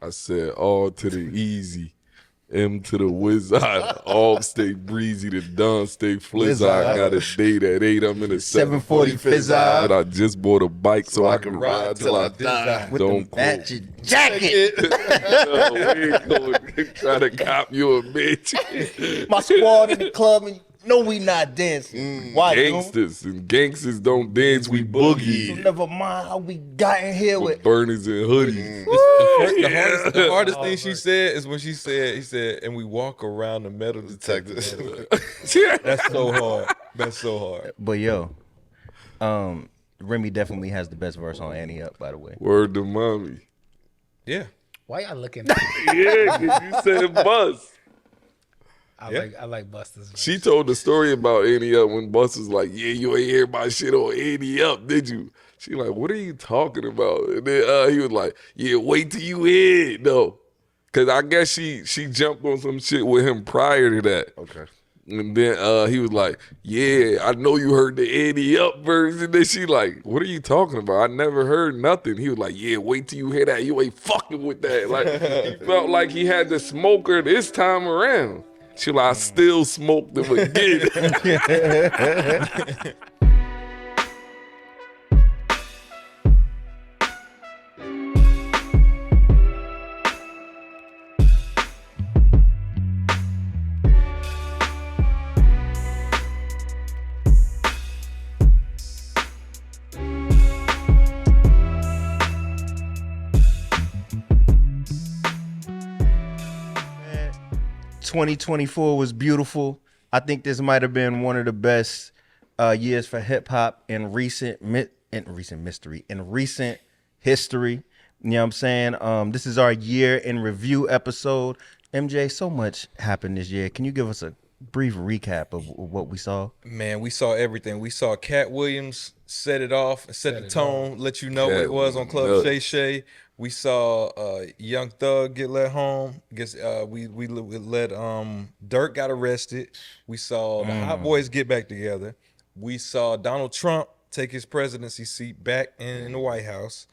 I said all to the easy, M to the wizard, all stay breezy, the dawn stay flizz. I got a date at 8, I'm in a 740 fizz. But I just bought a bike so I can ride till I die. With Don't the matching jacket. No, we ain't going try to cop you a bitch. My squad in the club, and no, we not dancing. Why, Gangsters and gangsters don't dance, we boogie. So never mind how we got in here with. Burners and hoodies. The hardest thing she said is when he said, and we walk around the metal detectors. That's so hard. That's so hard. But yo, Remy definitely has the best verse on Annie Up, by the way. Word to mommy. Yeah. Why y'all looking at me? Yeah, because you said bust. I like Busta's verse. She told the story about Annie Up when Bust was like, yeah, you ain't hear my shit on Annie Up, did you? She like, what are you talking about? And then he was like, yeah, wait till you hear it, though. Because I guess she jumped on some shit with him prior to that. Okay. And then he was like, yeah, I know you heard the Annie Up verse. And then she like, what are you talking about? I never heard nothing. He was like, yeah, wait till you hear that. You ain't fucking with that. Like, he felt like he had to smoke her this time around. She like, I still smoked him again. 2024 was beautiful. I think this might have been one of the best years for hip hop in recent history. You know what I'm saying? This is our year in review episode. MJ, so much happened this year. Can you give us a brief recap of what we saw? Man, we saw everything. We saw Cat Williams set it off, set the tone, let you know what it was on Club Shay Shay. We saw Young Thug get let home. Guess we let Drect got arrested. We saw the Hot Boys get back together. We saw Donald Trump take his presidency seat back in the White House.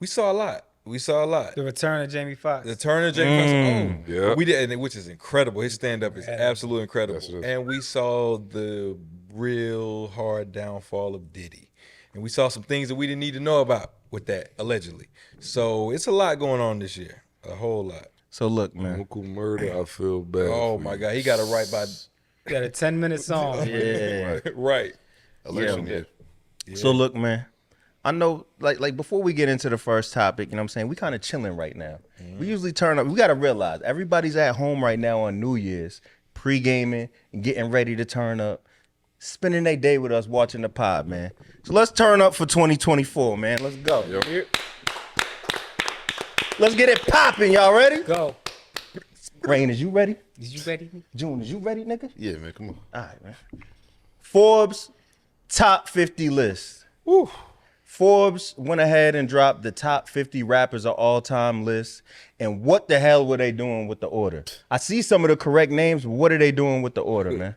We saw a lot. The return of Jamie Foxx. The return of Jamie Foxx. Yeah. We did, which is incredible. His stand-up is absolutely incredible. And we saw the real hard downfall of Diddy. And we saw some things that we didn't need to know about with that, allegedly. So it's a lot going on this year. A whole lot. So look, man. Uncle Murder, I feel bad. Oh, my God. He got it right by... Got a 10-minute song. Yeah. Right. Election year. Yeah. So look, man. I know, like before we get into the first topic, you know what I'm saying? We kind of chilling right now. We usually turn up. We got to realize everybody's at home right now on New Year's, pre-gaming and getting ready to turn up, spending their day with us watching the pod, man. So let's turn up for 2024, man. Let's go. Yep. Let's get it popping. Y'all ready? Go. Rain, is you ready? Is you ready? June, is you ready, nigga? Yeah, man, come on. All right, man. Forbes top 50 list. Woo. Forbes went ahead and dropped the top 50 rappers of all time list. And what the hell were they doing with the order? I see some of the correct names, but what are they doing with the order, man?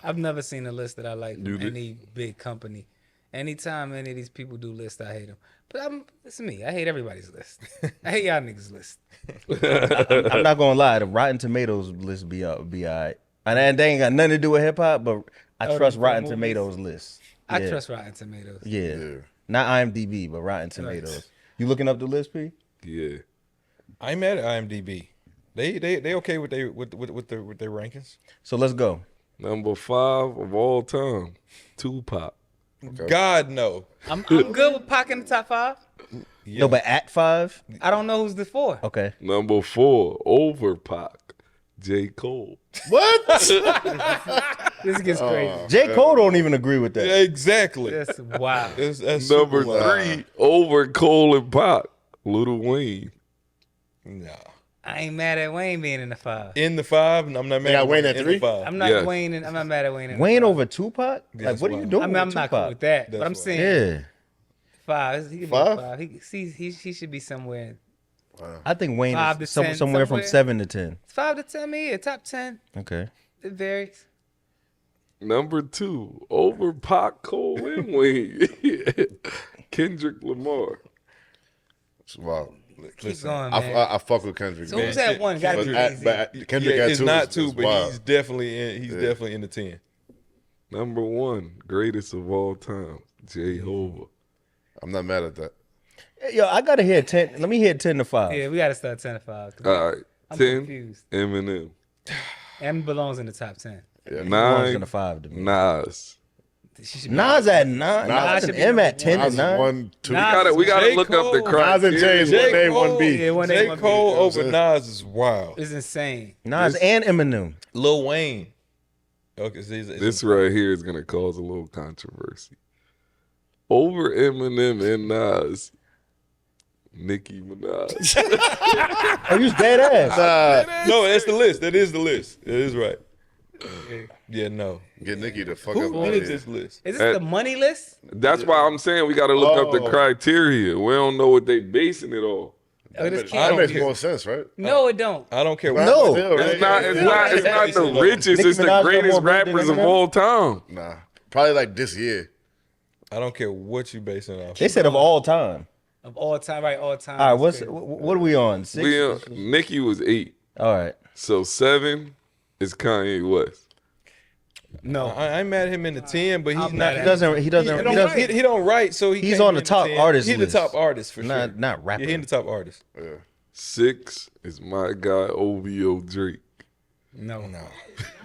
I've never seen a list that I like from You did? any big company. Anytime any of these people do lists, I hate them. But it's me. I hate everybody's list. I hate y'all niggas' list. I'm not gonna lie, the Rotten Tomatoes list be all right. And they ain't got nothing to do with hip hop, but I trust the Rotten movies? Tomatoes list. I Yeah. trust Rotten Tomatoes. Yeah. Not IMDb, but Rotten Tomatoes. You looking up the list, P? Yeah. I ain't mad at IMDb. They okay with their rankings. So let's go. Number 5 of all time, Tupac. God no. I'm good with Pac in the top 5. Yeah. No, but at 5? I don't know who's the 4. Okay. Number 4, over Pac, J. Cole. What? This gets crazy. J. Cole don't even agree with that. Yeah, exactly. That's wild. That's Number super wild. 3, over Cole and Pac, Lil Wayne. Nah. I ain't mad at Wayne being in the 5. In the 5, and I'm not mad got at Wayne at in 3? the 5. I'm not Yes. I'm not mad at Wayne. In the Wayne 5. over Tupac? Like, That's what are you wild. doing I mean, I'm with not cool Tupac? with that, That's but I'm wild. saying Yeah. 5. He could be 5? 5. He should be somewhere. I think Wayne 5 to is 10, somewhere from 7 to 10. 5 to 10, me, top 10. Okay. It varies. Number 2, over Pac, Cole, and Wayne, Kendrick Lamar. Wow. Keep going, I, man. I fuck with Kendrick. So man. who's that one? Got to be But, easy. but Kendrick Yeah, at it's 2 not is 2, but wild. he's definitely in the 10. Number 1, greatest of all time, Jehovah. I'm not mad at that. Yo, I gotta hear 10. Let me hear 10 to 5. Yeah, we got to start 10 to 5. All right, I'm 10, confused. Eminem. M belongs in the top 10. Yeah. Belongs in 9, the 5 to me. Nas. She should be- Nas at 9. Nas should and be M number at 10 Nas and is 9. 1, 2. Nas- We gotta J. look up the Cole. Nas and criteria. Jay's J. 1A, Cole, 1B. Yeah, 1A, J. 1B. Cole You know what over I'm Nas is wild. It's insane. Nas and Eminem. Lil Wayne. Okay, so This right here is gonna cause a little controversy. Over Eminem and Nas, Nicki Minaj. Oh, you dead ass. No, that's the list. That is the list. That is right. Yeah, no. Get Nicki the fuck Who up out did of this here. list? Is this the money list? That's why I'm saying we gotta look up the Oh. criteria. We don't know what they basing it on. Oh, this That can't makes be. more sense, right? No, it don't. I don't care. No. Still, right? It's not the richest. Nicki It's the Minaj got greatest more bread than rappers of Eminem? all time. Nah. Probably like this year. I don't care what you basing it off. They said of all time. Of all time, right? All time. All right, what are we on? 6? Nicki was 8. All right. So 7 is Kanye West. No. I ain't mad at him in the 10, but he's I'm not. mad He at doesn't. He doesn't. He doesn't. He don't write, so he He's can't on be the top 10. artist He's list. the top artist for Not sure. not rapper. Yeah, he in the top artist. Yeah. 6 is my guy OVO Drake. No.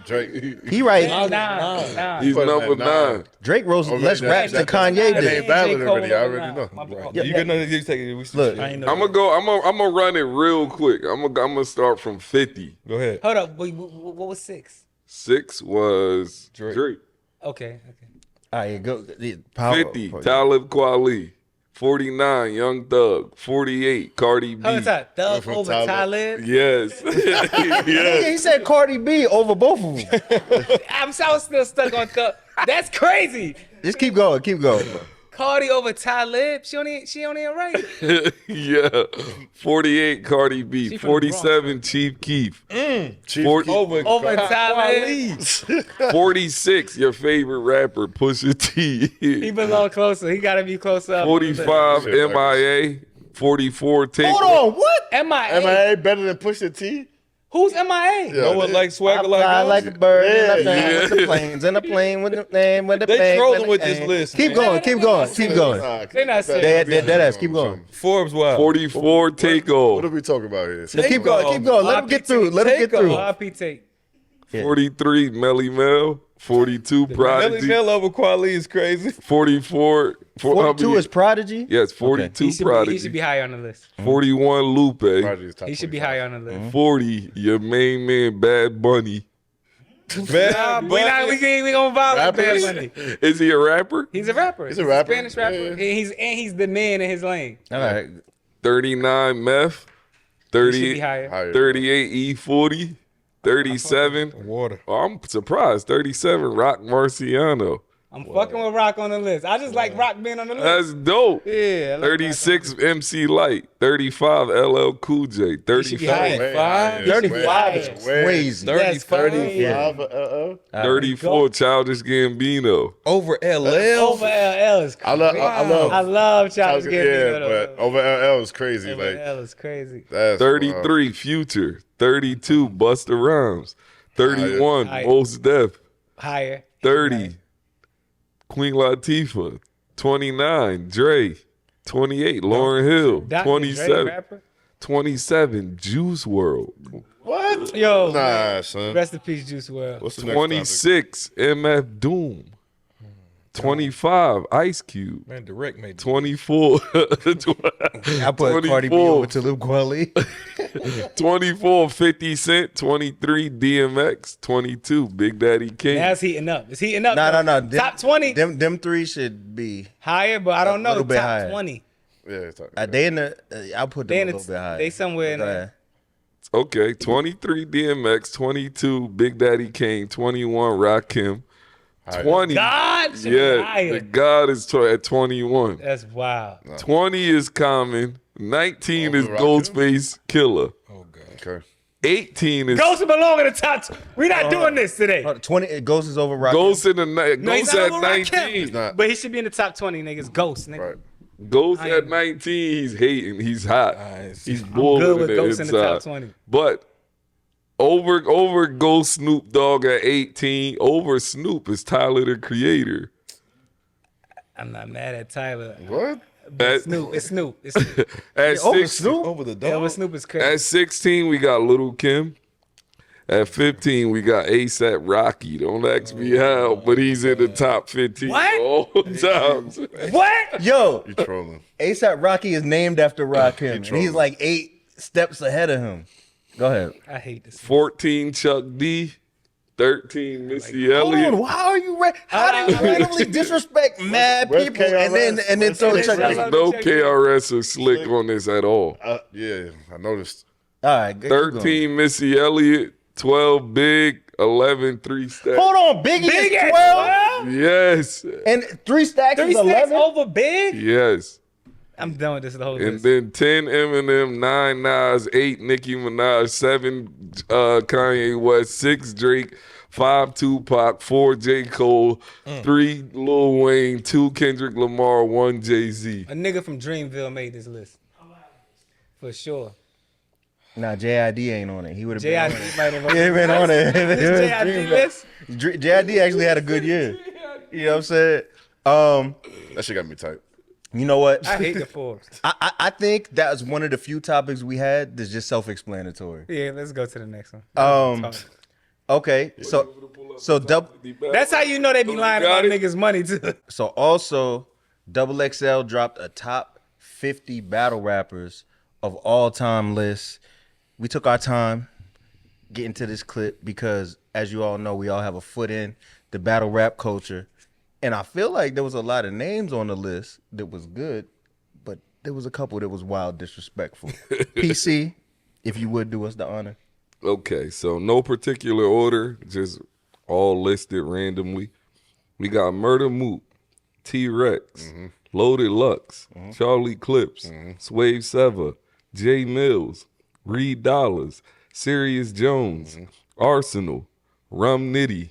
Drake. He right. Nah. He's put him number at 9. 9. Drake wrote less raps than Kanye That did. ain't valid J. already. I Cole, already know. My bad. Yeah. You can you take it. We Look. I ain't know I'm that. gonna run it real quick. I'm gonna start from 50. Go ahead. Hold up. What was 6? 6 was Drake. Drake. Okay. All right, go. Power, 50, Talib Kweli. 49, Young Thug. 48, Cardi B. Hold on, Thug from over Talib. Talib. Yes. Yeah, yes. he said Cardi B over both of them. I'm still stuck on Thug. That's crazy. Just keep going. Keep going. Cardi over Talib. She only right. Yeah. 48, Cardi B. She from the Bronx, 47, Chief Keef. Chief Forty- Keef. Over Talib. 46, your favorite rapper, Pusha He T. belong closer. He gotta be closer up. 45, Shit, MIA. 44, Take. Hold on. What? MIA. MIA better than Pusha T? Who's MIA? No one like I swagger fly like like a us. bird in a Yeah, plane yeah. with the planes in a plane with the name with the They plane. trolling the with this plane. list, Keep man. going. Keep going. Keep going. They're not They serious. dead ass. Keep going. Forbes wild. 44, What are Takeoff. we talking about here? No, keep going. Keep going. Let him get through. Let him get through. RP take. 43, Melly Mel. 42, Melly Prodigy. Mel over Kweli is crazy. 44, 42 is Prodigy. Yes, 42, He should Prodigy. be higher on the list. 41, Lupe. Prodigy's top He should be 25. higher on the list. 40, your main man, Bad Bunny. Bad We gonna violate Bad Rappers? Bunny. Is he a rapper? He's a rapper. He's a rapper. Spanish rapper. Yeah. And he's the man in his lane. All right. 39, Meth. He should be 38, higher. Higher. 38, E40. 37. Water. Oh, I'm surprised. 37, Rock Marciano. I'm fucking with Rock on the list. I just like Rock being on the list. That's dope. Yeah. I like 36, MC Light. 35, LL Cool J. should be 35, higher. Way 35? higher. 35 Way is higher. crazy. That's 35 34, Childish Gambino. Over LL. Over LL is crazy. I love I love Childish Gambino. Yeah, though. but over LL is crazy. Over Like LL is crazy. that's 33, Future. 32, Busta Rhymes. 31, Higher. Mos Def. Higher. 30, Queen Latifah. 29, Dre. 28, Lauryn Hill. Dr. Dre, 27, rapper. 27, Juice WRLD. What? Yo, Nah, son. rest in peace, Juice WRLD. What's the next 26, MF Doom. 25, Ice Cube. Man, Direct made 24, I put Cardi B over Talib Kweli. 24, 50 Cent. 23, DMX. 22, Big Daddy Kane. Now it's heating up. It's heating up. No. though. Them- Top 20. Them three should be. Higher, but I don't know. little bit Top higher. 20. Yeah, it's like, They in the. I'll put them They a in little the- bit higher. they somewhere in Go there. ahead. Okay, 23, DMX. 22, Big Daddy Kane. 21, Rakim. 20. God should be Yeah, the higher. God is at 21. That's wild. 20 is Common. 19 is Rakim? Ghostface Killer. Oh god. okay. 18 is Ghost belong in the top. We're not doing this today. 20. Ghost is over Rock. Ghost in the night. No, he's Ghost not at over Rakim. 19. Not But he should be in the top 20, niggas. Ghost, nigga. right. Ghost I at am- 19, he's hating. He's hot. Nice. He's I'm bullying good with the Ghost in the top inside. 20. But over Ghost Snoop Dogg at 18, over Snoop is Tyler the Creator. I'm not mad at Tyler. What? At, Snoop. It's Snoop. It's Snoop. at, Over 6, Snoop? Over the Yeah, dog. with Snoop is crazy. at 16, we got Little Kim. At 15, we got ASAP Rocky. Don't ask me how, but he's in the top 15 What? all times. What? Yo, You trolling? ASAP Rocky is named after Rakim, and he's trolling. like 8 steps ahead of him. Go ahead. I hate this. 14, Chuck D. 13, Missy Hold Elliott. on, how are you? How do you randomly disrespect mad Where's people and then KRS? throw Where's Chuck D? KRS? There's no KRS or Slick on this at all. Yeah, I noticed. All right, keep going. 13, Missy Elliott. 12, Big. 11, 3 Stacks. Hold on, Biggie Big is at 12 Yes. and 3 stacks Three is stacks 11. over Big? Yes. I'm done with this the whole And list. then 10, Eminem. 9, Nas. 8, Nicki Minaj. 7, Kanye West. 6, Drake. 5, Tupac. 4, J. Cole. 3, Lil Wayne. 2, Kendrick Lamar. 1, Jay-Z. A nigga from Dreamville made this list. For sure. Nah, JID ain't on it. He would have been on JID it. might have He ain't been on it. This JID list? JID actually had a good year. You know what I'm saying? That shit got me tight. You know what? I hate the Forbes. I think that was one of the few topics we had that's just self-explanatory. Yeah, let's go to the next one. Okay, so That's how you know they be lying Got about it? niggas' money too. so also Double XL dropped a top 50 battle rappers of all time list. We took our time getting to this clip because, as you all know, we all have a foot in the battle rap culture. And I feel like there was a lot of names on the list that was good, but there was a couple that was wild disrespectful. PC, if you would do us the honor. Okay, so no particular order, just all listed randomly. We got Murder Moot, T-Rex, Loaded Lux, Charlie Clips, Swave Seva, Jay Mills, Reed Dollars, Sirius Jones, Arsenal, Rum Nitty,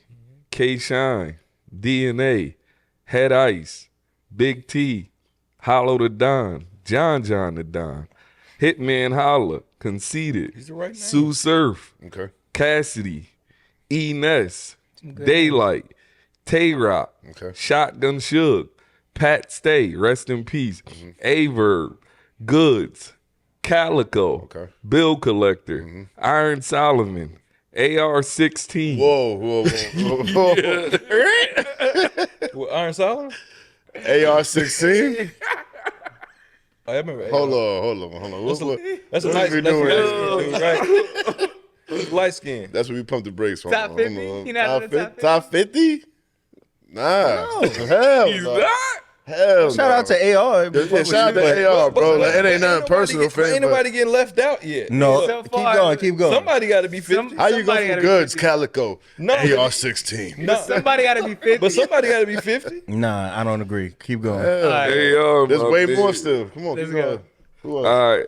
K Shine, DNA, Head Ice, Big T, Hollow the Don, John the Don, Hitman Holla, Conceited, He's the right name. Sue Surf, Okay. Cassidy, E Ness, Daylight, Tay Rock, Okay. Shotgun Suge, Pat Stay, rest in peace, Averb, Goods, Calico, Okay. Bill Collector, Iron Solomon, AR-16. Whoa. With Iron Solomon? AR-16? Oh, I remember. Hold on. That's a what nice. we That's a doing? light skin, right? Light skin. That's what we pumped the brakes on. Top 50? You not in the top 50? Nah. Hell He's no. not? Hell Shout out to AR. Yeah, shout out to AR, bro. Like, it ain't nothing personal, Ain't fam. nobody getting left out yet. No, So keep far, going. Somebody got to be 50. How you go Somebody from gotta be goods, 50. Calico, No. AR-16? No, Somebody got to be 50. but somebody got to be 50. Nah, I don't agree. Keep going. All right. AR, There's my way man. more still. Come on, Let's keep go. going. Who else? All right.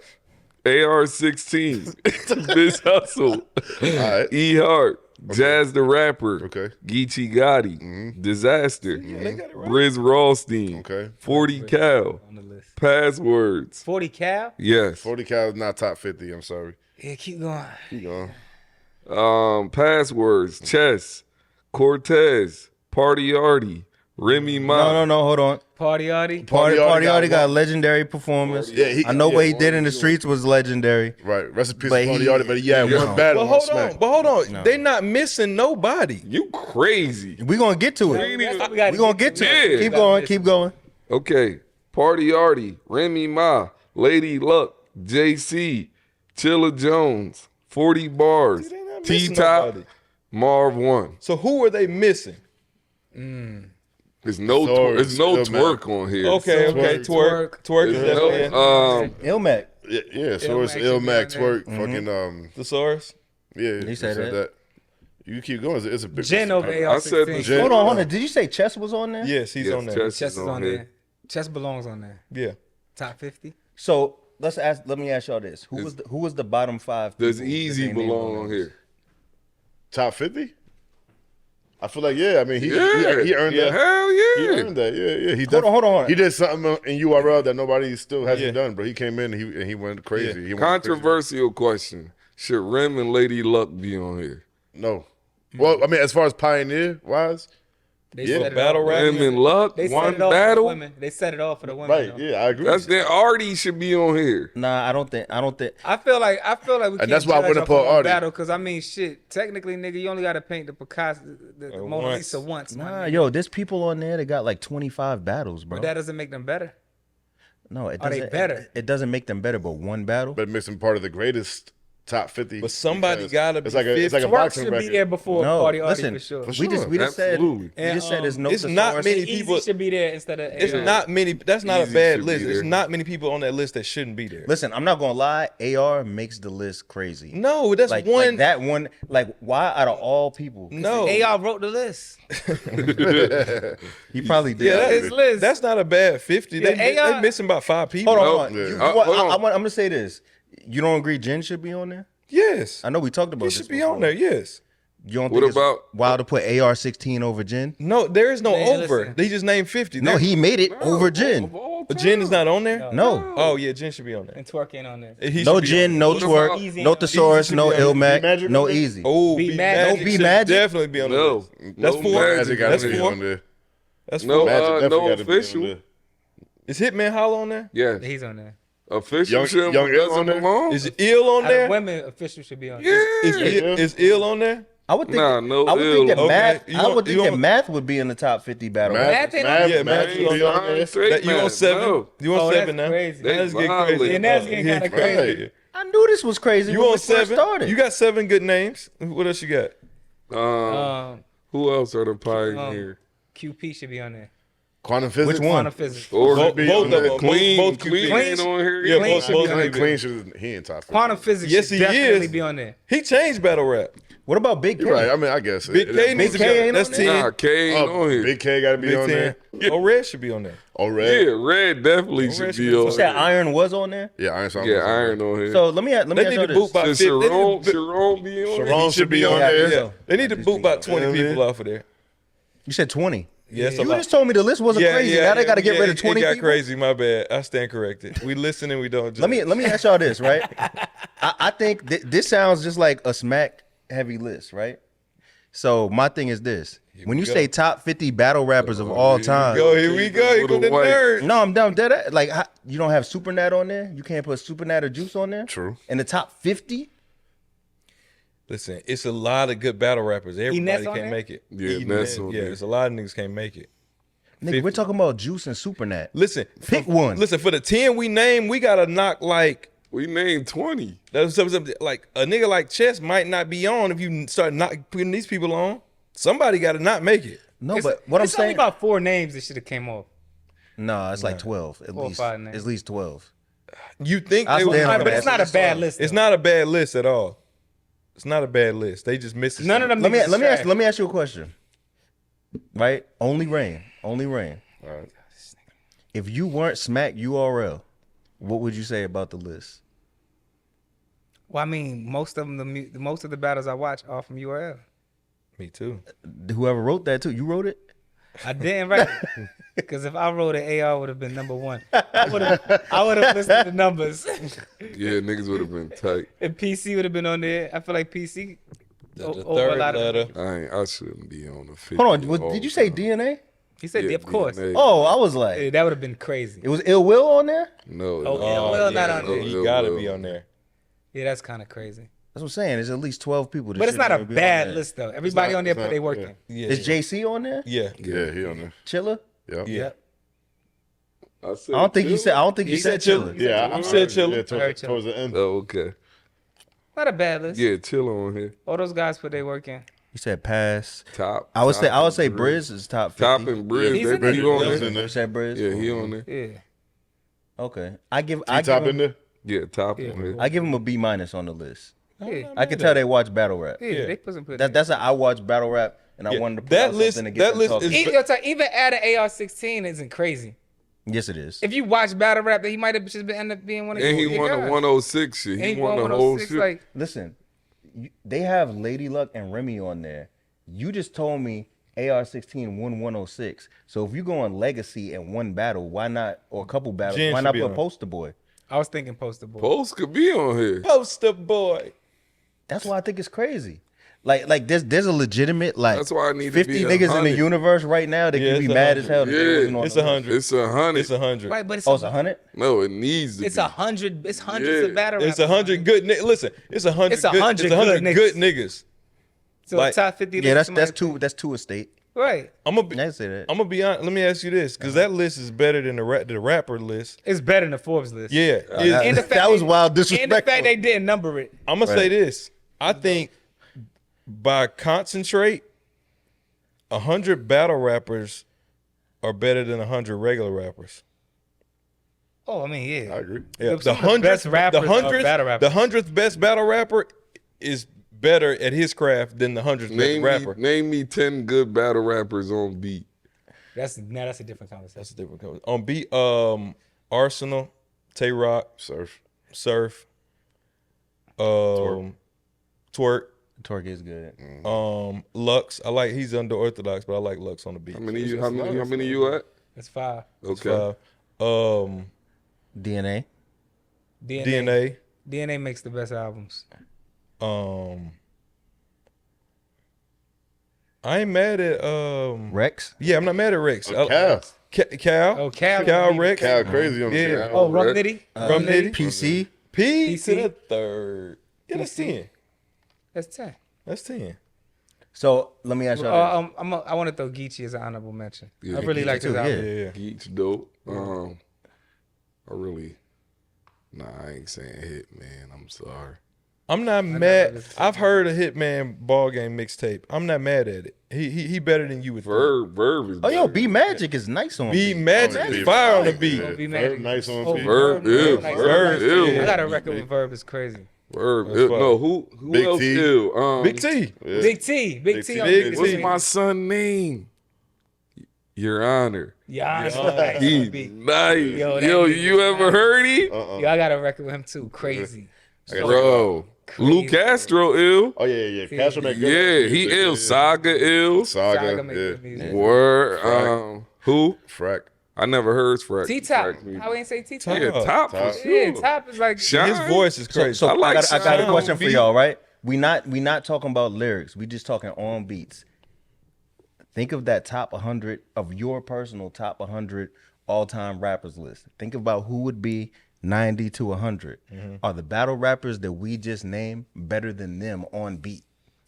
AR-16, Biz Hustle, right. E Hart, Jazz the Rapper, Okay. Geechee Gotti, Disaster, they got it right. Briz Rawstein, Okay. 40 Cal, On the list. Passwords. 40 cal? Yes. 40 cal is not top 50. I'm sorry. Yeah, keep going. Keep going. Passwords, Chess, Cortez, Party Arty, Remy Ma. No, hold on. Party Artie. Party Artie already got a one. legendary performance. Yeah, I know what he did in the streets was legendary. Right. Rest in peace, But Party he- Artie, but he had Yeah. one battle. But one hold smack. on. But hold on. They're not missing nobody. You crazy. We gonna get to it. That's what we gotta We gonna get to it. Yeah. Keep going. Keep going. Okay. Party Arty, Remy Ma, Lady Luck, JC, Chilla Jones, 40 Bars, They're not missing T-Top, nobody. Marv 1. So who are they missing? There's no Sorry, there's no still twerk on here. Okay, twerk is There's definitely in. no, Ilmac. Yeah, so it's Ilmac Ilmac, should be on twerk, fucking, Thesaurus. yeah. He said that. You keep going. It's a big Jen over I said AR-16. Jen. Hold on. Did you say Chess was on there? Yes, he's Yes, on there. Chess Chess is is on here. there. Chess belongs on there. Yeah. Top 50. So let me ask y'all this: who was the bottom 5? Does people that Easy they named belong on this? here? top 50? I feel like he earned that. Hell He yeah. earned that. Yeah. He Hold on. He did something in URL that nobody still hasn't done, bro. He came in and he went crazy. Yeah. He went Controversial question. Should Rem and Lady Luck be on here? crazy. No. Well, I mean, as far as pioneer wise, They Yeah, set it battle off. rap. Rem and Luck, They set one it off for the battle? women. They set it off for the women. right? though. Yeah, I agree. That's then Artie should be on here. Nah, I don't think. I feel like we can't that's why I judge wouldn't off put of one Artie. battle because I mean shit. Technically, nigga, you only got to paint the Picasso, the Mona once. Lisa once. my Nah, nigga. yo, there's people on there that got like 25 battles, bro. But that doesn't make them better. No, it Are they doesn't. better? It doesn't make them better, but one battle. But it makes him part of the greatest top 50. But somebody because gotta be it's like a 50. boxing Twerk should record. be there before No, Party Artie listen, for sure. For we just Absolutely. said there's no. It's not thesaurus. many Easy people- should be there instead of. It's AR. not many. That's not Easy a bad should be list. There's there. not many people on that list that shouldn't be there. Listen, I'm not gonna lie. AR makes the list crazy. No, that's Like one. that one. Like why out of all people? no, AR wrote the list. He probably did. yeah, His that, list. that's not a bad 50. Yeah, they AR missing about 5 people. Hold on. No, hold on. yeah. You- Hold on. I'm gonna say this. You don't agree Jen should be on there? Yes, I know we talked about he this. should be before. on there. Yes. You don't What think about- it's wild to put AR-16 over Jen? No, there is no Man, over. listen. They just named 50. No, he made it over Jen. Of all But Jen time. is not on there. No. Oh yeah, Jen should be on there. And twerk ain't on there. He No should be Jen, on no What twerk, about- Easy no on there? thesaurus, Easy no should be on there. Ilmac, Magic no on there? easy. Oh, Be B Magic. Magic. No, B should Magic? definitely be on the No. list. That's No four. Magic got That's to be four. on there. That's No, four. Magic definitely no gotta be on official. there. Is Hitman Hollow on there? Yeah. He's on there. Official Young- shit Young Ill doesn't on there? belong. Is Ill on Out of there? women, official should be on there. Yeah. Is Ill on there? I would think. Nah, no I would think that Ill. math. Okay, you I want- would you think that want- math would be in the top 50 battle. Math- rap. Math ain't Math- on Yeah, Math Math should is be on there. That you on 7? No. You on Oh, 7 that's now? crazy. That's getting violated. crazy. Yeah, that's getting kinda crazy. Right. I knew this was crazy. You when on we first 7? started. You got 7 good names. What else you got? Who else are the pioneers? QP should be on there. Quantum physics. Which one? Quantum physics. Or Both be of on them. there. Both Clean QP. ain't on here. Yeah, Clean both should be on of there. them. Clean should he in top 50. Quantum physics Yes, should he definitely is. be on there. He changed battle rap. What about Big K? You're right. I mean, I guess. Big K needs to be K on. ain't That's on there? 10. Nah, K ain't on here. Big K got to be Big on 10. there. Oh, Red should be on there. Oh, Red. Yeah, Red definitely Red should should be be on You said here. Iron was on there. Yeah, Iron Song. Yeah, Iron on here. So let me They ask need you to boot this. by Should 50. Sharon be on Sharon here? should be on Yeah, there. Yeah, they need to boot about 20 Yeah, man. people off of there. You said 20. Yeah, it's a You lot. just told me the list wasn't crazy. Now they got to get rid of 20 It got people. crazy. My bad. I stand corrected. We listen and we don't judge. Let me ask y'all this, right? I think this sounds just like a smack heavy list, right? So my thing is this: when you go. say top 50 battle rappers of all time, Go, here we go. Here With go a the white- nerd. no, I'm down dead. Like you don't have Supernat on there. You can't put Supernat or Juice on there. True. In the top 50, Listen, it's a lot of good battle rappers. Everybody Ness on can't there? make it. Yeah, He Ness Ness, on yeah, there. there's a lot of niggas can't make it. nigga, we're talking about Juice and Supernat. Listen, Pick one. Listen, for the 10 we named, we gotta knock like We named 20. like a nigga like Chess might not be on if you start not putting these people on. Somebody gotta not make it. No, but what I'm it's only saying, about 4 names that should have came off. no, it's like 12 at 4 or least. 5 names. At least 12. You think I they would stand on But that. it's not a bad list. It's though. not a bad list at all. It's not a bad list. They just missed None of them. Let me niggas is trash. let me ask you a question. Right? Only Rain. All right. If you weren't Smack URL, what would you say about the list? Well, I mean, most of them, most of the battles I watch are from URL. Me too. Whoever wrote that too, you wrote it? I didn't write it. Because if I wrote it, AR would have been number 1. I would have listened to the numbers. Yeah, niggas would have been tight. And PC would have been on there. I feel like PC. The over a third lot of- letter. I shouldn't be on the 50. Hold on, all did you the say time. DNA? He said, Yeah, of course. DNA. Oh, I was like, Yeah, that would have been crazy. it was Ill Will on there? No. Oh, no. Ill Will not on no, there. He Ill gotta Will. be on there. Yeah, that's kind of crazy. That's what I'm saying. There's at least 12 people. That But it's not shouldn't a even be on bad there. list, though. Everybody on there it's put they not, work yeah. in. Yeah. Is JC on there? Yeah. Yeah, he on there. Chiller? Yep. Yeah. I said I don't think he Chilla. said. I don't think he He said said Chiller. Chiller. Yeah, I said Chilla. Yeah, Very towards the end. Oh, okay. Not a bad list. Yeah, Chilla on here. All those guys put their work in. He said pass. Top. I would say and Briz is top 50. Top and Briz. He's They in be there. on He's there. in there. You said Briz? Yeah, he on there. Yeah. Okay. I give Top in him, there. Yeah, top Yeah. on here. I give him a B- on the list. Yeah. I can tell they watch battle rap. Yeah, they put some put That's a I watch battle rap and I Yeah. wanted to put That out list- something to that get them list talking. is- Even adding AR-16 isn't crazy. Yes, it is. If you watch battle rap, then he might have just end up being one of And he your won guys. a 106 shit. And He won the whole 106, shit. like, Listen, they have Lady Luck and Remy on there, You just told me AR-16 won 106. So if you go on legacy and one battle, why not, or a couple battles, Jen why should not be put on. Poster Boy? I was thinking Poster Boy. Post could be on here. Poster boy. That's why I think it's crazy. Like there's a legitimate like That's why I need to 50 be niggas in the 100. universe right now that Yeah, can be it's mad as 100. hell. That they Yeah. wasn't on It's the list. 100. It's 100. It's 100. Right, but it's Oh, it's 100? No, it needs to It's be. 100. It's hundreds Yeah. of battle It's rappers. 100 good niggas. Listen, it's 100. It's 100 It's 100 good good niggas. So like- top 50. Yeah, list, that's somebody- that's two estate. Right. I'm gonna be. I say that. I'm gonna be honest. Let me ask you this, because that list is better than the rapper list. It's better than the Forbes list. Yeah, And the fact That was they- wild And the disrespectful. fact they didn't number it. I'm gonna say this. I think by concentrate, 100 battle rappers are better than 100 regular rappers. Oh, I mean, yeah. I agree. Yeah, Some of the best rappers are battle rappers. the 100th best battle rapper is better at his craft than the 100th best rapper. Name me 10 good battle rappers on beat. That's a different conversation. That's a different conversation. On beat, Arsenal, Tay Rock, Surf, Twerk, Torque is good. Lux. I like, he's unorthodox, but I like Lux on the beat. How many you at? It's 5. Okay. DNA. DNA. makes the best albums. I ain't mad at Rex. yeah, I'm not mad at Rex. Cal. Cal. Oh, Cal. Cal Rex. Cal crazy on the Yeah. shit. Oh, Rum Nitty. Rum Nitty. PC. P PC. to the third. Yeah, that's 10. That's 10. That's 10. So let me ask y'all. this. I want to throw Geechee as an honorable mention. Yeah, I really like Geechee his too, album. Yeah. Geeks dope. I ain't saying hit, man. I'm sorry. I'm not mad. I've heard a Hitman ball game mixtape. I'm not mad at it. He better than you with Verb is Oh, yo, better. B Magic is nice on. B beat. Magic Oh, is yeah. fire on the beat. Oh, be Verb mad. nice on Oh, beat. Verb ill. nice. Verb ill. I got a record with Verb. It's crazy. Verb That's ill. fire. No, who Big else T. ill? Big T. Yeah. Big T. Big T. on Big Big What's T. my son name? Your Honor. Yeah, He nice. Yo, Yo, that you nigga ever heard him? Yo, I got a record with him too. Crazy. Bro. Lou Castro ill. Oh yeah. Castro make good. Yeah, he music. ill. Yeah. Saga ill. Saga make Yeah. good music. Word. Who? Frack. I never heard Frack. T-Top. Frack music. I wouldn't say T-Top. Yeah, Top for Top. sure. Yeah, Top is like Shine. His voice is crazy. So I like I got a Shine question on for beat. y'all, right? We not talking about lyrics. We just talking on beats. Think of that top 100 of your personal top 100 all-time rappers list. Think about who would be 90 to 100. Are the battle rappers that we just named better than them on beat?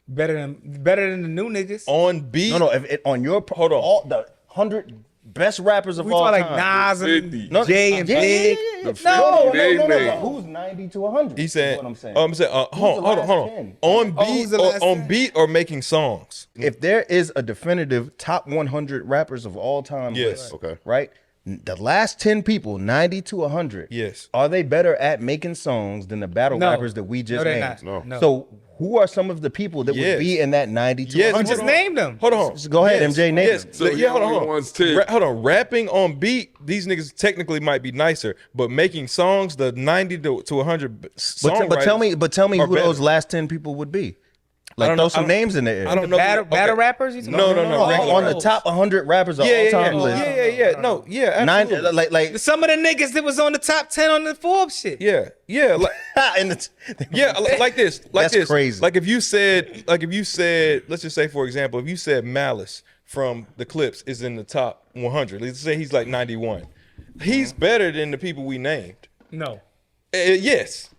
better than the new niggas. on beat. No, if it on your hold on, all the 100 best rappers of We all talking time. like Nas and 50. No, Jay and yeah, Big. yeah. The No, 50 they no. made. Who's 90 to 100? He said, is what I'm saying. hold the last on. 10? On Oh, who's beat, the last on 10? beat or making songs. If there is a definitive top 100 rappers of all time Yes. list, Okay. right? The last 10 people, 90 to 100, Yes. are they better at making songs than the battle No. rappers that we just No, they're named? not. No. So who are some of the people that Yes. would be in that 90 to Yes, 100? Just name them. Hold on. Just go ahead, MJ, name Yes. them. So yeah, hold he on. only wants 10. Hold on. Rapping on beat, these niggas technically might be nicer, but making songs, the 90 to 100 songwriters. But tell me are who better. those last 10 people would be. Like don't throw know- some names in the air. I don't know. Battle rappers? You talking No, about? no, regular on the rappers. top 100 rappers of Yeah, all yeah, time yeah. list. Yeah. No, yeah, Nine, absolutely. like Some of the niggas that was on the top 10 on the Forbes shit. Yeah. Like, in the yeah, like this. Like That's this. crazy. Like if you said, let's just say, for example, if you said Malice from the Clips is in the top 100, let's say he's like 91. He's better than the people we named. No. Yes.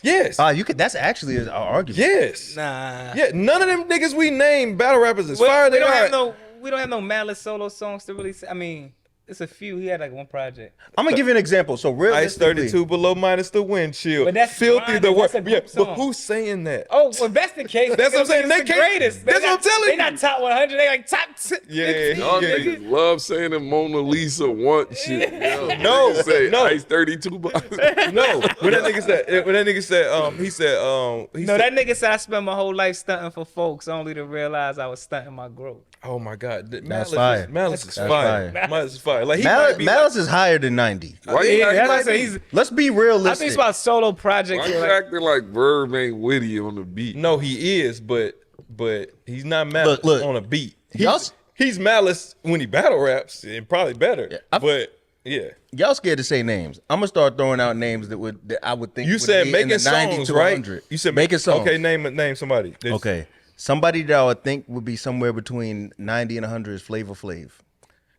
Yes. you could. That's actually an argument. Yes. Nah. Yeah, none of them niggas we named battle rappers as We, fire we they don't have are. we don't have no Malice solo songs to really say. I mean, it's a few. He had like one project. I'm gonna give you an example. So Ice realistically, 32 below minus the windshield. But that's filthy grinding, the word. that's a group Yeah, but song. who's saying that? Oh, well, if that's the case. That's what I'm saying. They They the can't- greatest. that's what I'm telling They you. not top 100. They like top. Yeah, Y'all yeah. niggas love saying the Mona Lisa want shit. Yo, No, say no. Ice 32 boxes. No, when that nigga said, he said, No, that nigga said I spent my whole life stunting for folks only to realize I was stunting my growth. oh my God, That's fire. Malice is That's fire. fire. Malice is fire. Like he might be Malice is higher than 90. Why you Yeah, that's what I acting said. like, He's. Let's be I think realistic. it's about solo projects. why you Like, acting like Verb ain't witty on the beat? no, he is, but but he's not Malice Look. on a beat. Y'all- He's Malice when he battle raps, and probably better. Yeah, but yeah, Y'all scared to say names. I'm gonna start throwing out names that I would think. you would said be in making the 90 songs, to right? 100. You said making songs. Okay, name somebody. Okay, somebody that I would think would be somewhere between 90 and 100 is Flavor Flav.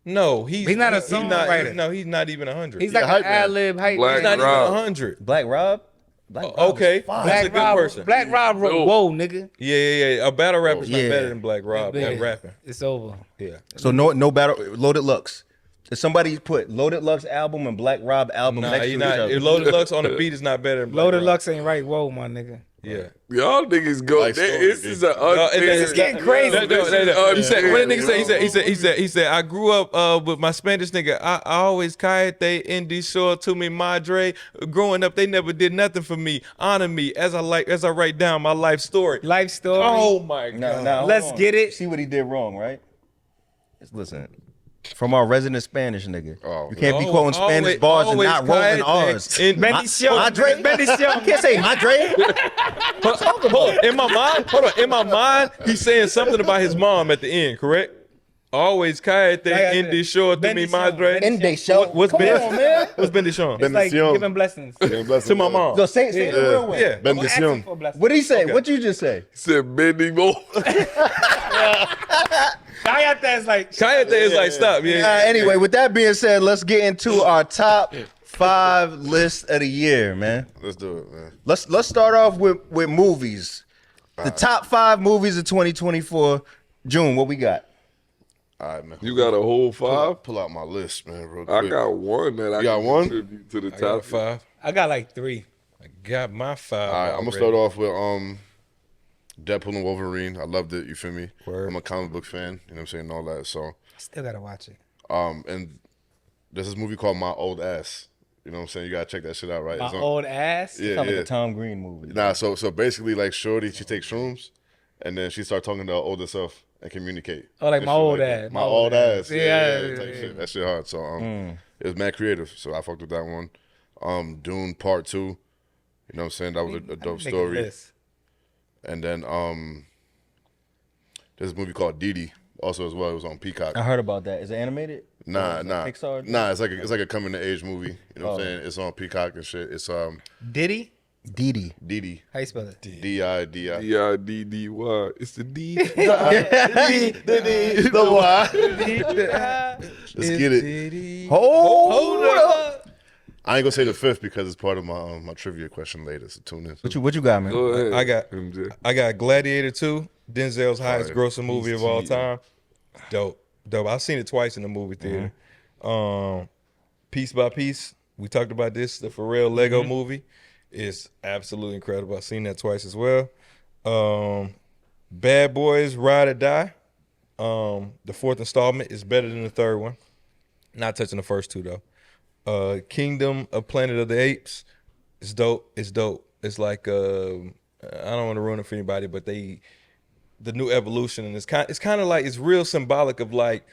No, he's not a not. songwriter. No, he's not even 100. He's like hype an man. ad-lib hype Black man. not even Rob. 100. Black Rob. Black Rob Okay, is fire. that's a Black good Rob, person. Black Rob wrote No. Whoa, nigga. Yeah. A battle rapper's not Yeah. better than Black Rob Yeah. at rapping. It's over. Yeah. So no battle. Loaded Lux. If somebody put Loaded Lux album and Black Rob album Nah, next to he each not. other, Loaded Lux on the beat is not better than Black Loaded Rob. Lux ain't right. Whoa, my nigga. Yeah. Y'all niggas go. Like story, This is an It's getting crazy. He said, what the nigga say? He said, I grew up with my Spanish nigga. I always cállate in the shore to me madre. Growing up, they never did nothing for me. Honor me as I write down my life story. Life story. Oh my god. Now, hold Let's on. get it. See what he did wrong, right? Listen, from our resident Spanish nigga, Oh, you can't be Oh, quoting Spanish bars and always not rolling cállate R's. in- Madre. Bendición. You can't say Madre. Hold on. In my mind, he's saying something about his mom at the end, correct? Always cállate in the shore to me Bendición. madre. And they show. What's Come on, man. What's bendición? It's like Bendición. giving blessings. To my mom. So say it the real way. Yeah. I'm asking Bendición. for blessings. What did he say? What you just say? said bending over. Cállate is like Cállate is like stop. Yeah. Anyway, with that being said, let's get into our top 5 list of the year, man. Let's do it, man. Let's start off with movies. The top 5 movies of 2024. June, what we got? All right, man. You got a whole Pull 5? out my list, man, real quick. I got one that I You got can one? contribute to the I got top 5. I got like 3. I got my 5. All right, I'm gonna start off with Deadpool and Wolverine. I loved it. You feel me? Word. I'm a comic book fan. You know what I'm saying? All that. So, I still gotta watch it. and there's this movie called My Old Ass. You know what I'm saying? You gotta check that shit out, right? My It's on- old ass. Yeah, Sounds like yeah. a Tom Green movie. Nah, so basically, like Shorty, she takes shrooms, and then she starts talking to her older self and communicate. Oh, like And my shit old that. ass. My old ass. Yeah, type yeah. shit. That shit hard. So it was mad creative. So I fucked with that one. Dune Part 2. You know what I'm saying? That was a dope story. And then there's a movie called Didi also as well. It was on Peacock. I heard about that. Is it animated? Nah. Pixar? Nah, it's like a coming of age movie. You know what I'm saying? It's on Peacock and shit. It's Diddy? Didi. Didi. How you spell it? D-I-D-I. D-I-D-D-Y. It's the D. The Y. Let's get it. Hold up. I ain't gonna say the 5th because it's part of my trivia question later. So tune in. What you got, man? Go ahead. I got Gladiator 2, Denzel's highest grossing movie of all time. Dope. I've seen it twice in the movie theater. Piece by Piece, we talked about this, the Pharrell Lego movie. It's absolutely incredible. I've seen that twice as well. Bad Boys Ride or Die. The 4th installment is better than the 3rd one. Not touching the first 2 though. Kingdom of Planet of the Apes. It's dope. It's like I don't want to ruin it for anybody, but the new evolution, and it's kind of like, it's real symbolic of like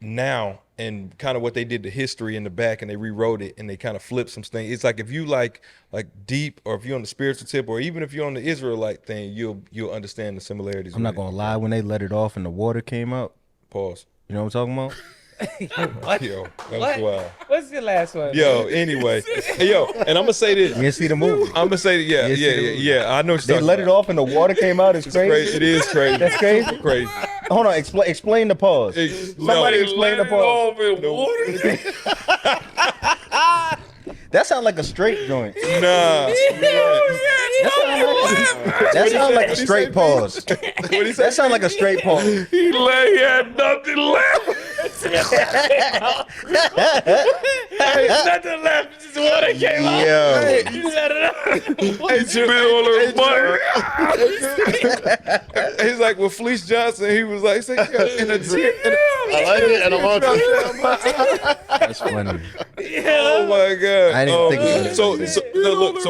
now and kind of what they did to history in the back, and they rewrote it and they kind of flipped some things. It's like if you like deep, or if you're on the spiritual tip, or even if you're on the Israelite thing, you'll understand the similarities. I'm not gonna lie. When they let it off and the water came up, Pause. you know what I'm talking about? What? Yo, that was What? wild. What's your last one? Yo, anyway, hey, and I'm gonna say this. You didn't see the movie. I'm gonna say Yes, it is. yeah. I know what They you're let talking it about. off and the water came out. It's It's crazy. crazy. It is crazy. That's crazy. Crazy. Hold on. Explain the pause. Somebody explain the pause. That sounds like a straight joint. Nah. That sounds like a straight pause. What he say? That sounds like a straight pause. He had nothing left. Nothing left. Just water came out. Yo. You let it out. Hey, spill on her butt. He's like with Fleece Johnson. He was like, say, in a tear. I like it, and I want to. That's funny. Oh my god! I didn't think it was so. like So no, look.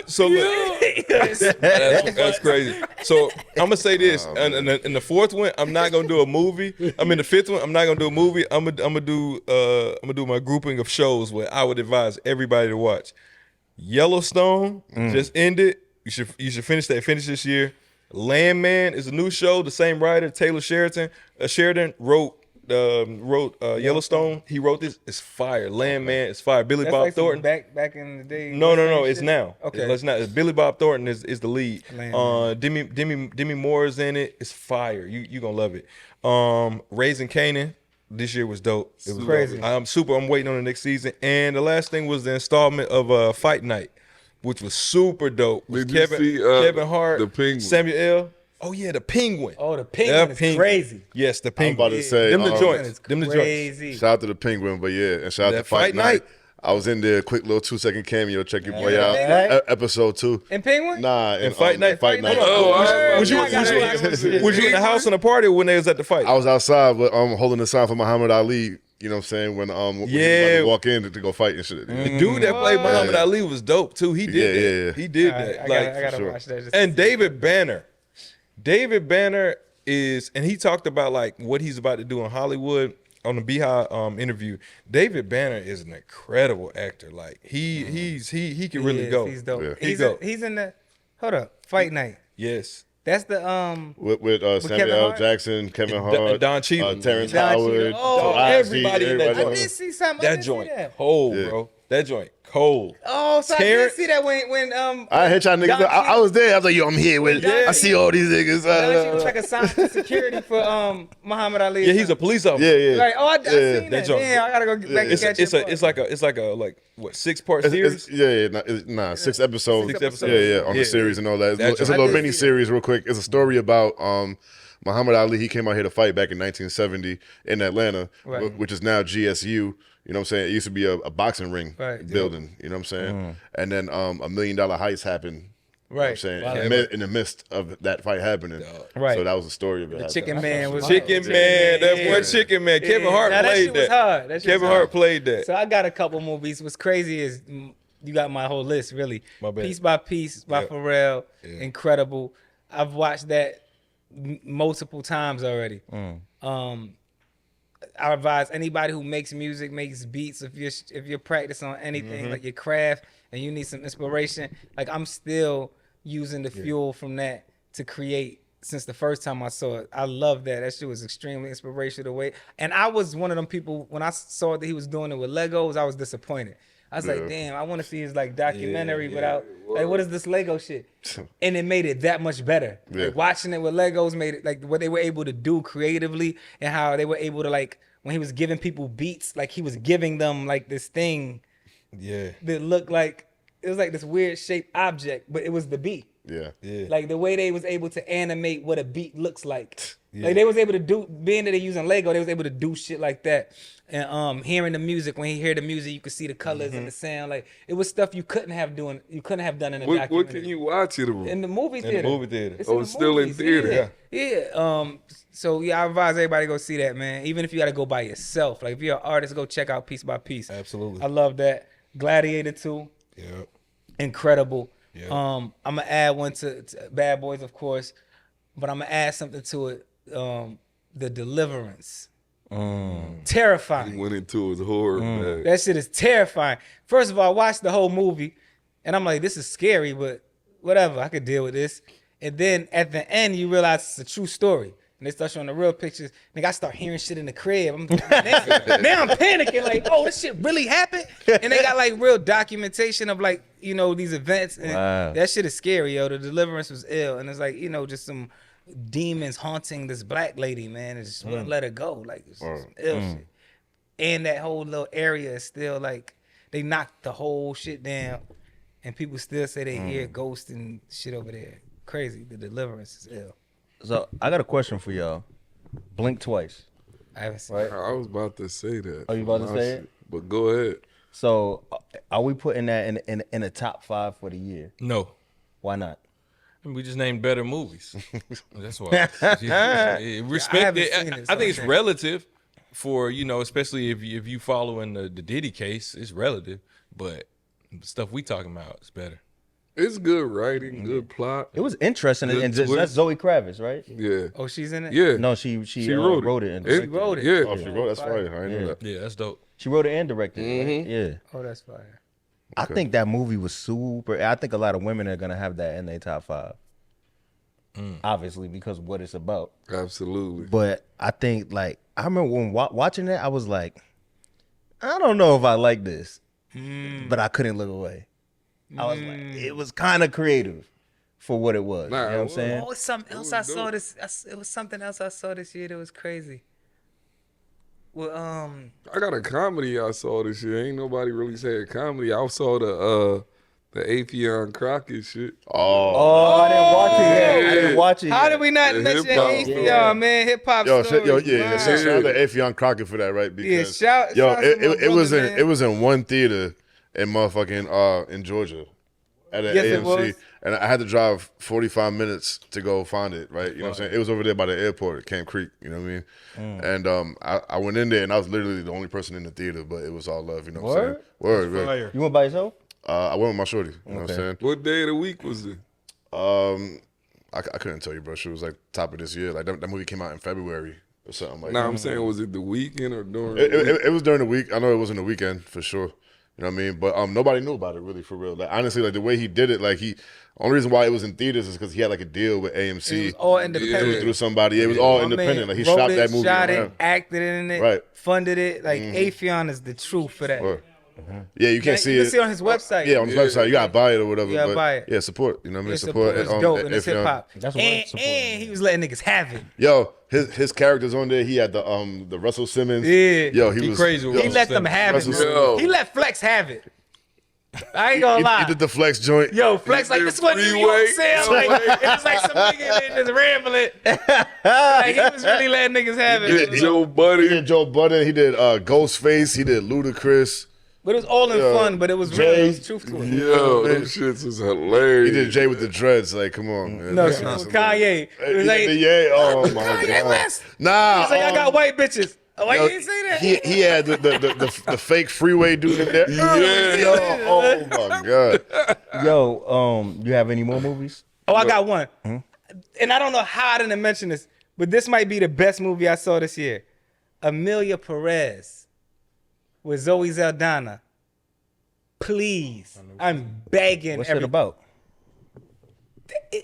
So look. That's crazy. So I'm gonna say this. In the 4th one, I'm not gonna do a movie. I mean, the 5th one, I'm not gonna do a movie. I'm gonna do my grouping of shows where I would advise everybody to watch. Yellowstone just ended. You should finish that. Finish this year. Landman is a new show. The same writer, Taylor Sheridan wrote Yellowstone. He wrote this. It's fire. Landman is fire. Billy That's Bob like Thornton. back in the day. No. It's shit? now. Okay. It's not. Billy Bob Thornton is the lead. Landman. Demi Moore is in it. It's fire. You gonna love it. Raising Kanan this year was dope. It was Crazy. I'm waiting on the next season. And the last thing was the installment of Fight Night, which was super dope. With Did you see, Kevin Hart, the Penguin? Samuel L. Oh yeah, the Penguin. Oh, the Penguin is crazy. Yes, the I'm Penguin. about to say, them the um, joints. Them the joints. Crazy. shout out to the Penguin, but yeah, and shout out That to Fight Fight Night. Night. I was in there, quick little 2-second cameo. Check your boy Yeah, out. Penguin? Episode 2. And Penguin? Nah, And Fight Night. Fight Night. Oh, Was you in the house in the party when they was at the fight? I was outside, but holding the sign for Muhammad Ali. You know what I'm saying? When when he was about to walk in to go fight and shit. The dude that played Muhammad Ali was dope too. He did that. Yeah. He did Alright, that. I gotta sure. watch that. And David Banner. David Banner is, and he talked about like what he's about to do in Hollywood on the Beehive interview. David Banner is an incredible actor. Like he can really go. He's dope. Yeah. He's in the. Hold up, Fight Night. Yes. That's the With Kevin Samuel L. Hart? Jackson, Kevin And Hart, Don Cheadle. Terrence Don Cheadle. Howard, Oh, Taraji, everybody in that I joint. did see something. I That did joint see that. cold, Yeah. bro. That joint cold. Oh, so Terrence- I did see that when I hit y'all niggas. Don I was there. I was like, yo, I'm here with. Yeah. I see all these niggas. Don was like assigned to security for Muhammad Ali. Yeah, he's a police officer. Yeah. Like, I seen that that. joint. Damn, I gotta go get back and catch up. It's like a what 6-part It's, series? nah, 6 episodes. 6 episodes. Yeah, on Yeah. the series and all that. That It's a joint. little I did mini see series, real quick. It's a story about Muhammad Ali. He came out here to fight back in 1970 in Atlanta, Right. which is now GSU. You know what I'm saying? It used to be a boxing ring Right. building. You know what I'm saying? And then $1 million heist happened. You know what I'm Right. saying? Wow. In the midst of that fight happening. Right. So that was the story of it. The Chicken Man was Chicken Man, that boy Chicken Man. Kevin Hart Now, that played shit was hard. That shit Kevin was Hart hard. played that. So I got a couple movies. What's crazy is you got my whole list, really. My bad. Piece by Piece by Yeah. Pharrell. Yeah. Incredible. I've watched that multiple times already. I advise anybody who makes music, makes beats, if you're practicing on anything like your craft and you need some inspiration, like I'm still using the fuel from that to create. Since the first time I saw it, I love that. That shit was extremely inspirational. The way, and I was one of them people when I saw that he was doing it with Legos, I was disappointed. I was like, damn, I want to see his like documentary without like what is this Lego shit? And it made it that much better. Yeah. Like watching it with Legos made it like what they were able to do creatively and how they were able to like when he was giving people beats, like he was giving them like this thing Yeah. that looked like it was like this weird shaped object, but it was the beat. Yeah. Like the way they was able to animate what a beat looks like. Like they was able to do, being that they using Lego, they was able to do shit like that. And hearing the music, when he hear the music, you could see the colors and the sound. Like it was stuff you couldn't have done in a What documentary. can you watch it on? In the movie theater. In the movie theater. It's Oh, in it's the still in movies, theater. Yeah. So yeah, I advise everybody to go see that, man. Even if you got to go by yourself. Like if you're an artist, go check out Piece by Piece. Absolutely. I love that. Gladiator 2. Yeah. Incredible. Yeah. I'm gonna add one to Bad Boys, of course, but I'm gonna add something to it. The Deliverance. Terrifying. He went into his horror bag. That shit is terrifying. First of all, I watched the whole movie, and I'm like, this is scary, but whatever, I could deal with this. And then at the end, you realize it's a true story. And they start showing the real pictures. Nigga, I start hearing shit in the crib. Now I'm panicking, like, oh, this shit really happened? And they got like real documentation of like, you know, these events. And Wow. that shit is scary, yo. The Deliverance was ill. And it's like, you know, just some demons haunting this black lady, man. And just wouldn't let her go. Like, it's just ill shit. And that whole little area is still like, they knocked the whole shit down. And people still say they hear ghosts and shit over there. Crazy. The Deliverance is ill. So I got a question for y'all. Blink twice. I haven't seen Right. I was about to say that. Oh, you about to My say shit. it? But go ahead. So are we putting that in the top 5 for the year? No. Why not? We just named better movies. That's why. Yeah, respect haven't it. seen it, I think it's so- relative for, you know, especially if you following the Diddy case, it's relative. But the stuff we talking about is better. It's good writing, good plot. It was interesting, Good and twist. that's Zoe Kravitz, right? Yeah. Oh, she's in it? Yeah. No, she wrote it. And She directed wrote it. Yeah. Oh, she wrote. That's fire. I didn't know that. Yeah, that's dope. She wrote it and directed it. Right? Yeah. Oh, that's fire. I think that movie was super. I think a lot of women are gonna have that in their top 5. obviously because of what it's about. Absolutely. But I think like I remember when watching that, I was like, I don't know if I like this, but I couldn't look away. I was like, it was kind of creative for what it was. Nah, you know what I'm saying? Oh, it's something else I saw this. It was something else I saw this year that was crazy. Well, I got a comedy I saw this year. Ain't nobody really said comedy. I saw the Afion Crockett shit. Oh, I didn't watch it yet. I didn't watch it how yet. did we not The mention hip-hop Afion, man? Hip hop Yo, stories. shout out to Afion Crockett for that, right? Because shout yo, out to my it was brother, in man. it was in one theater in motherfucking in Georgia at an Yes, it AMC, was. and I had to drive 45 minutes to go find it. Right, you know what I'm saying? It was over there by the airport at Camp Creek. You know what I mean? And I went in there and I was literally the only person in the theater, but it was all love. You know what I'm saying? Word. Fire. You went by yourself? I went with my shorty. You know what I'm saying? What day of the week was it? I couldn't tell you, bro. She was like top of this year. Like that movie came out in February or something like Nah, that. I'm saying, was it the weekend or during the week? It was during the week. I know it wasn't the weekend for sure. You know what I mean? But nobody knew about it really for real. Like honestly, like the way he did it, like only reason why it was in theaters is because he had like a deal with AMC. It was all independent. Through somebody. It was all My independent. man Like he wrote shot it, that movie. shot around. it, acted in it, Right. funded it. Like Afion is the truth for that. Word. Yeah, you can't see you it. can see it on his website. Yeah, on his website. You gotta buy it or whatever. You gotta but buy it. Yeah, support. You know what I mean? It's Support. it's dope and it's Afion. hip hop. That's what And he was letting niggas have it. Yo, his characters on there. He had the Russell Simmons. Yeah. Yo, He was crazy with He Russell let them Simmons. have it. Russell Bro. Simmons. He let Flex have it. I ain't gonna lie. He did the flex joint. Yo, Flex like did this wasn't New York Freeway. sale. Like, it was like some nigga in there just rambling. Like he was really letting niggas have He did it. Joe He Buddy. did Joe Budden. He did Ghostface. He did Ludacris. But it was all in Yo, fun, but it was real. There was truth to it. Yo, them shits was hilarious. He did Jay with the dreads. Like, come on, man. No, That's she was awesome. Kanye. It was like, Yeah. Oh my Kanye god. West. Nah. He's like, I got white bitches. Why yo, you didn't say that? He had the fake freeway dude in there. Yeah. Yo, oh my god. Yo, you have any more movies? Oh, I got one. And I don't know how I didn't mention this, but this might be the best movie I saw this year. Amelia Perez with Zoe Saldana. Please, I'm begging. What's it about?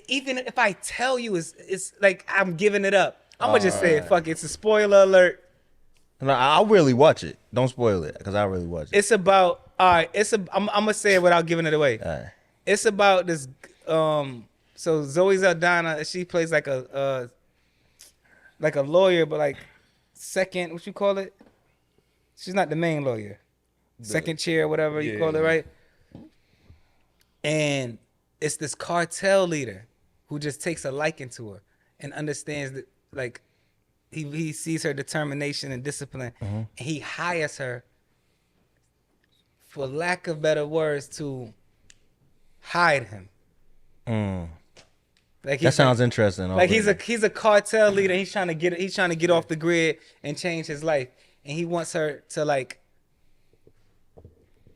Even if I tell you, it's like I'm giving it up. I'm gonna just say it. Fuck it. It's a spoiler alert. No, I'll really watch it. Don't spoil it, because I'll really watch it. It's about. All right. I'm gonna say it without giving it away. All right. It's about this. So Zoe Saldana, she plays like a lawyer, but like second. What you call it? She's not the main lawyer. Second chair, whatever you call it, right? And it's this cartel leader who just takes a liking to her and understands that, like, he sees her determination and discipline, and he hires her, for lack of better words, to hide him. Like That sounds interesting. like already. he's a cartel leader. He's trying to get off the grid and change his life, and he wants her to, like,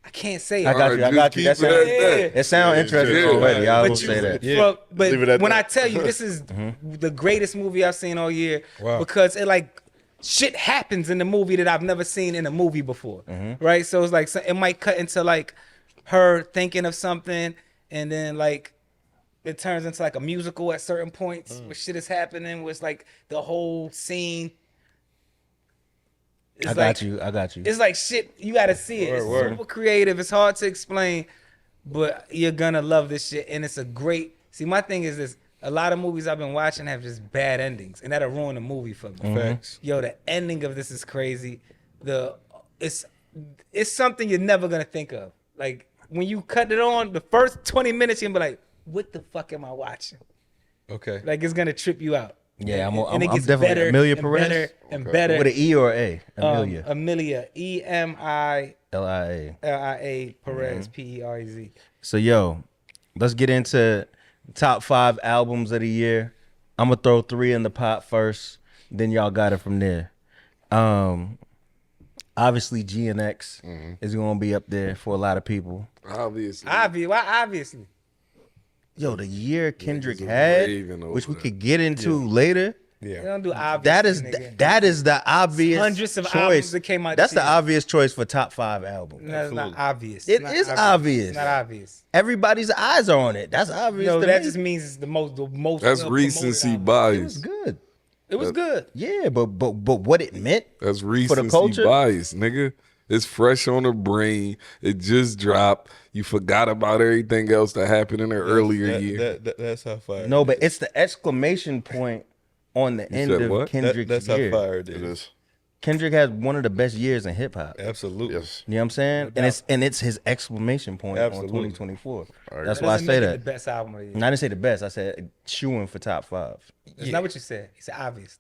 I can't say it. I got you. That Just keep sounds. It sounds interesting Yeah. already. I will But say that. Leave it at when that. I tell you this is the greatest movie I've seen all year, Wow. because it, like, shit happens in the movie that I've never seen in a movie before, right? So it's like, it might cut into like her thinking of something, and then like it turns into like a musical at certain points where shit is happening, where it's like the whole scene. It's I got you. It's like shit. You got to see it. It's super creative. It's hard to explain, but you're gonna love this shit. And it's a great. See, my thing is this: a lot of movies I've been watching have just bad endings, and that'll ruin the movie for me. Facts. Yo, the ending of this is crazy. It's something you're never gonna think of. Like when you cut it on, the first 20 minutes you're gonna be like, "What the fuck am I watching?" Okay. Like it's gonna trip you out. Yeah, And I'm it gets definitely better Amelia and Perez. better and better. With an E or A? Amelia. Amelia. EMILIA LIA. Perez. PEREZ. So yo, let's get into top 5 albums of the year. I'm gonna throw 3 in the pot first, then y'all got it from there. Obviously GNX is gonna be up there for a lot of people. Obviously. Why obviously? Yo, the year Kendrick he's a had, raving over which we that. could get into later, They Yeah. don't do obvious. That is the obvious Hundreds of choice. albums that came out That's this the year. obvious choice for top 5 album. No, it's not obvious. It It's is not obvious. It's not obvious. Everybody's eyes are on it. That's obvious. No, to that me. just means it's the most. That's well-promoted recency album. bias. good. It was good. Yeah, but what it meant That's for recency the culture. bias, nigga. It's fresh on the brain. It just dropped. You forgot about everything else that happened in the earlier year. That's how fire. No, but it's the exclamation point on the end said of what? Kendrick's That's how year. fire it It is. is. Kendrick has one of the best years in hip hop. Absolutely. Yes. You know what I'm saying? And it's his exclamation point Absolutely. on 2024. right. That's That why I doesn't say make it that. the best album of the year. And I didn't say the best. I said chewing for top 5. That's not what you said. He said obvious.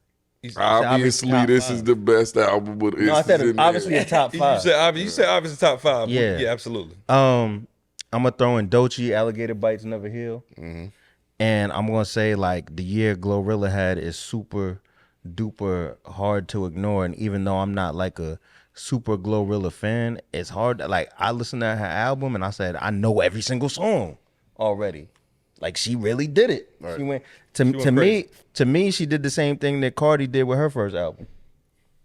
Obviously, top this 5. is the best album. But No, I it's said in obviously there. a top You 5. said obvious in top 5. Yeah. Yeah, absolutely. I'm gonna throw in Doechii, Alligator Bites Never Heal, and I'm gonna say like the year Glorilla had is super duper hard to ignore. And even though I'm not like a super Glorilla fan, it's hard. Like I listened to her album and I said I know every single song already. Like she really did it. Right. She went went to me. crazy. To me, she did the same thing that Cardi did with her first album.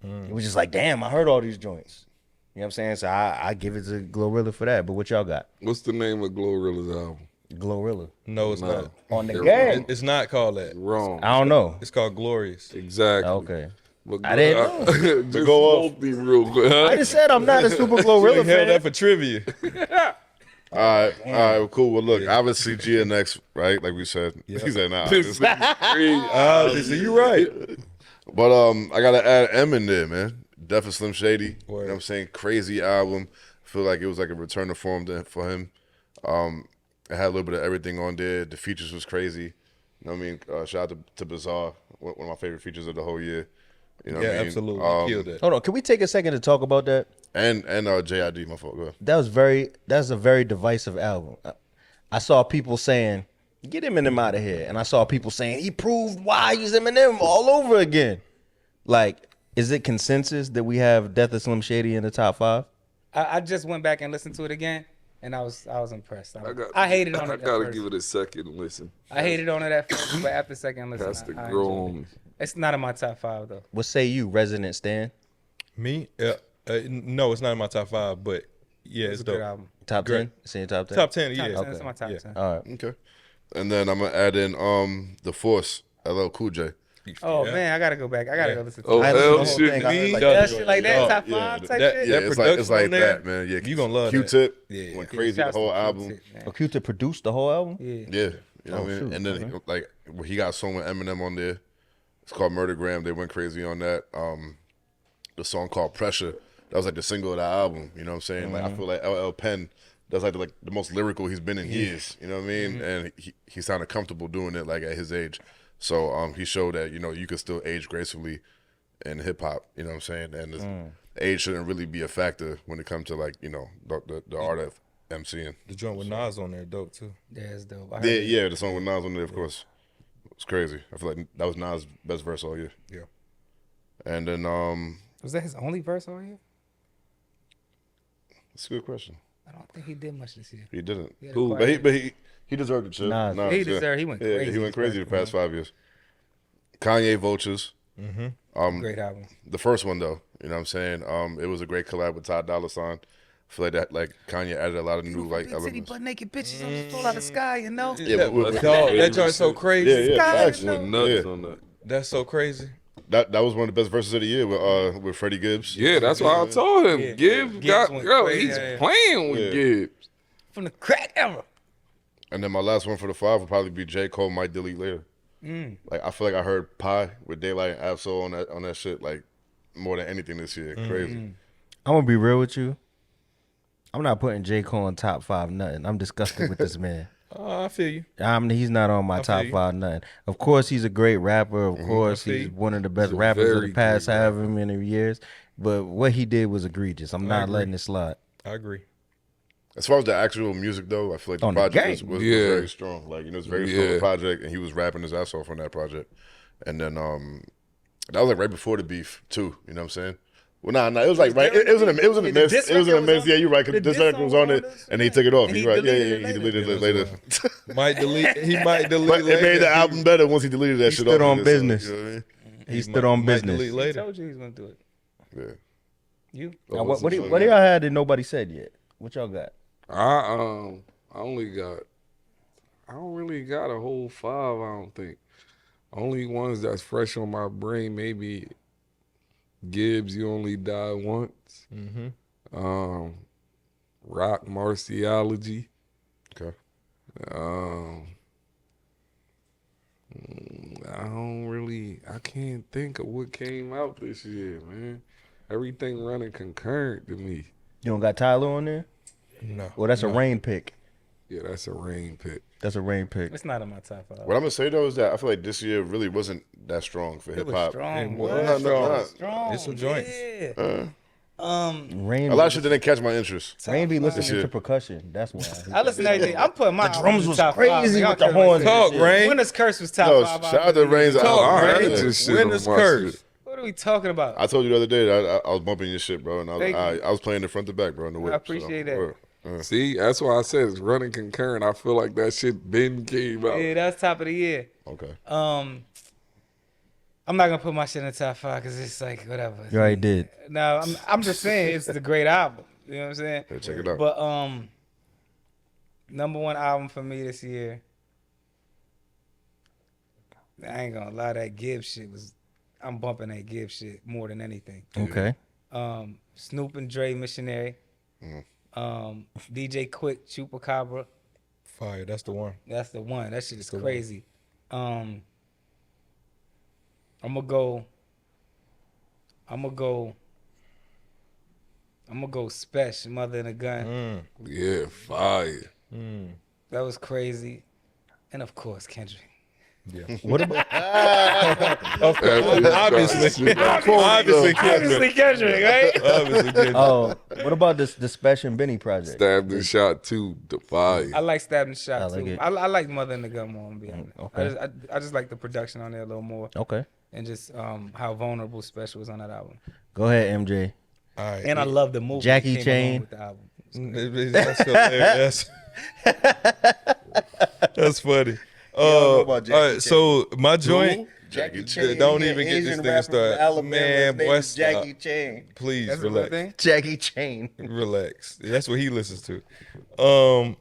It was just like, damn, I heard all these joints. You know what I'm saying? So I give it to Glorilla for that. But what y'all got? What's the name of Glorilla's album? Glorilla. No, it's No. not. On the They're game. It's not called that. Wrong. I don't know. It's called Glorious. Exactly. Okay. But I didn't know. Just go off. smoke me real quick. I just said I'm not a super You Glorilla held fan. that for trivia. All right, well, cool. Well, look, obviously GNX, right? Like we said, he said nah. This nigga's crazy. So you're right. But I gotta add M in there, man. Def and Slim Shady. You know Word. what I'm saying? Crazy album. I feel like it was like a return to form for him. It had a little bit of everything on there. The features was crazy. You know what I mean? Shout out to Bizarre, one of my favorite features of the whole year. You know what Yeah, I mean? absolutely. Killed it. Hold on. Can we take a second to talk about that? And JID, my fault. Go ahead. That's a very divisive album. I saw people saying, get Eminem out of here. And I saw people saying, he proved why he's Eminem all over again. Like, is it consensus that we have Death of Slim Shady in the top 5? I just went back and listened to it again, and I was impressed. I hated on it. I at gotta first. give it a second listen. I hated on it at first, but after second listen, Has to I grow enjoyed on me. it. It's not in my top 5 though. What say you, Resident Stan? Me? No, it's not in my top 5, but yeah, it's It's a good dope. album. Top Great. 10? It's in your top 10? Top 10, Top yeah. 10, it's in my top Yeah. 10. All right. Okay. And then I'm gonna add in The Force, LL Cool J. Oh Yeah. man, I gotta go back. I gotta go listen to Oh, it. I listened to the L whole shit thing. I heard me. like That shit like that, Oh, top yeah, 5 type that- shit. yeah, That it's like production on there, that, man. Yeah, you gonna love that. Q-Tip Yeah. went crazy the Shouts whole to album. Q-Tip, man. Oh, Q-Tip produced the whole album? Yeah. Yeah, you know what I mean. shoot, And then like he got a song with Eminem on there. It's called Murdergram. They went crazy on that. The song called Pressure. That was like the single of the album. You know what I'm saying? Like I feel like LL Pen. That's like the most lyrical he's been in years. You know what I mean? And he sounded comfortable doing it like at his age. So he showed that you could still age gracefully in hip hop. You know what I'm saying? And age shouldn't really be a factor when it comes to like the art of MCing. The joint with Nas on there, dope too. Yeah, it's dope. I heard Yeah, it. yeah, the song with Nas on there, of course. It's crazy. I feel like that was Nas' best verse all year. Yeah. And then Was that his only verse on here? it's a good question. I don't think he did much this year. He didn't. He had a Who? quiet But year. he deserved it, chill. Nas. He deserved- he went crazy he went this crazy the past- past 5 years. Kanye Vultures. Great album. The first one though, you know what I'm saying? It was a great collab with Ty Dolla $ign. I feel like that Kanye added a lot of new Big titty, elements. butt naked bitches on the fall out of the sky, you know? Yeah, but with, Dog, that joint's so crazy. yeah, facts. Went nuts Yeah. on that. That's so crazy. That was one of the best verses of the year with Freddie Gibbs. Yeah, that's why I told him. Yeah. Gibbs Gibbs got went yo, crazy. he's Yeah. playing with Yeah. Gibbs. From the crack era. And then my last one for the 5 would probably be J. Cole, Might Delete Later. Like I feel like I heard Pie with Daylight and Absol on that shit like more than anything this year. Crazy. I'm gonna be real with you. I'm not putting J. Cole in top 5 nothing. I'm disgusted with this man. I feel you. He's not on my top you. 5 nothing. Of course, he's a great rapper. Of course, feel he's you. one of the best He's a rappers of very the past great however many years. But what he did was egregious. I'm not letting it slide. I agree. As far as the actual music though, I feel like the On the project game. was Yeah. very strong. Like it's a very strong project, and he was rapping his ass off on that project. And then that was like right before the beef too. You know what I'm saying? Well, nah, it was like right. It was in the The midst. diss It was in the record was midst. on- Yeah, you're right. the Because this diss record was song on was it, on this? and he took it off. And he You're right. Yeah, deleted yeah, it he later. deleted it later. Might delete. He might delete. But it made the later. album better once he deleted that shit stood off. on of there, so, business. you know what I mean? He stood on might business. delete I later. told you he was gonna do it. Yeah. You? Now, what do y'all had that nobody said yet? What y'all got? I don't really got a whole 5, I don't think. Only ones that's fresh on my brain, maybe Gibbs, You Only Die Once. Mm-hmm. Rock Marciology. Okay. I can't think of what came out this year, man. Everything running concurrent to me. You don't got Tyler on there? No. Well, that's a rain pick. Yeah, that's a rain pick. That's a rain pick. It's not in my top 5. What I'm gonna say though is that I feel like this year really wasn't that strong for It hip was hop. strong. It What? was strong. Strong. It's some joints. Yeah. Rain. A lot of shit didn't catch my interest. Rain be listening Shit. to percussion. That's why. I listen to everything. I'm putting my drums album was top crazy 5. with the horns. Talk, Rain. Winner's Curse was top No, 5. shout out to Rain's album. Talk, I Rain. ain't just shit on Winner's my curse. shit. What are we talking about? I told you the other day that I was bumping your shit, bro, and Thank you. I was playing it front to back, bro, in the whip. appreciate that. See, that's why I said it's running concurrent. I feel like that shit been came out. Yeah, that's top of the year. Okay. I'm not gonna put my shit in the top 5 because it's like whatever. You already did. No, I'm just saying it's a great album. You know what I'm saying? Yeah, check it out. But number 1 album for me this year. I ain't gonna lie, that Gibbs shit was. I'm bumping that Gibbs shit more than anything. Okay. Snoop and Dre, Missionary. DJ Quick, Chupacabra. Fire. That's the one. That's the one. That shit is the one. crazy. I'm gonna go Special, Mother and a Gun. Yeah, fire. That was crazy. And of course, Kendrick. What about Obviously. Obviously Kendrick, right? Obviously. what about the Special and Benny project? Stabbed and Shot 2, the fire. I like Stabbed and Shot I like too. it. I like Mother and the Gun more, to be honest. Okay. I just like the production on there a little more. Okay. And just how vulnerable Special was on that album. Go ahead, MJ. All right. And I love the movie Jackie that came along Chan. with the album. That's hilarious. That's funny. know about Jackie All right, so my joint. Jackie Chan. Don't even get this thing started. Man, boy, stop. Jackie Chan. Please That's the real relax. thing? Jackie Chan. Relax. That's what he listens to.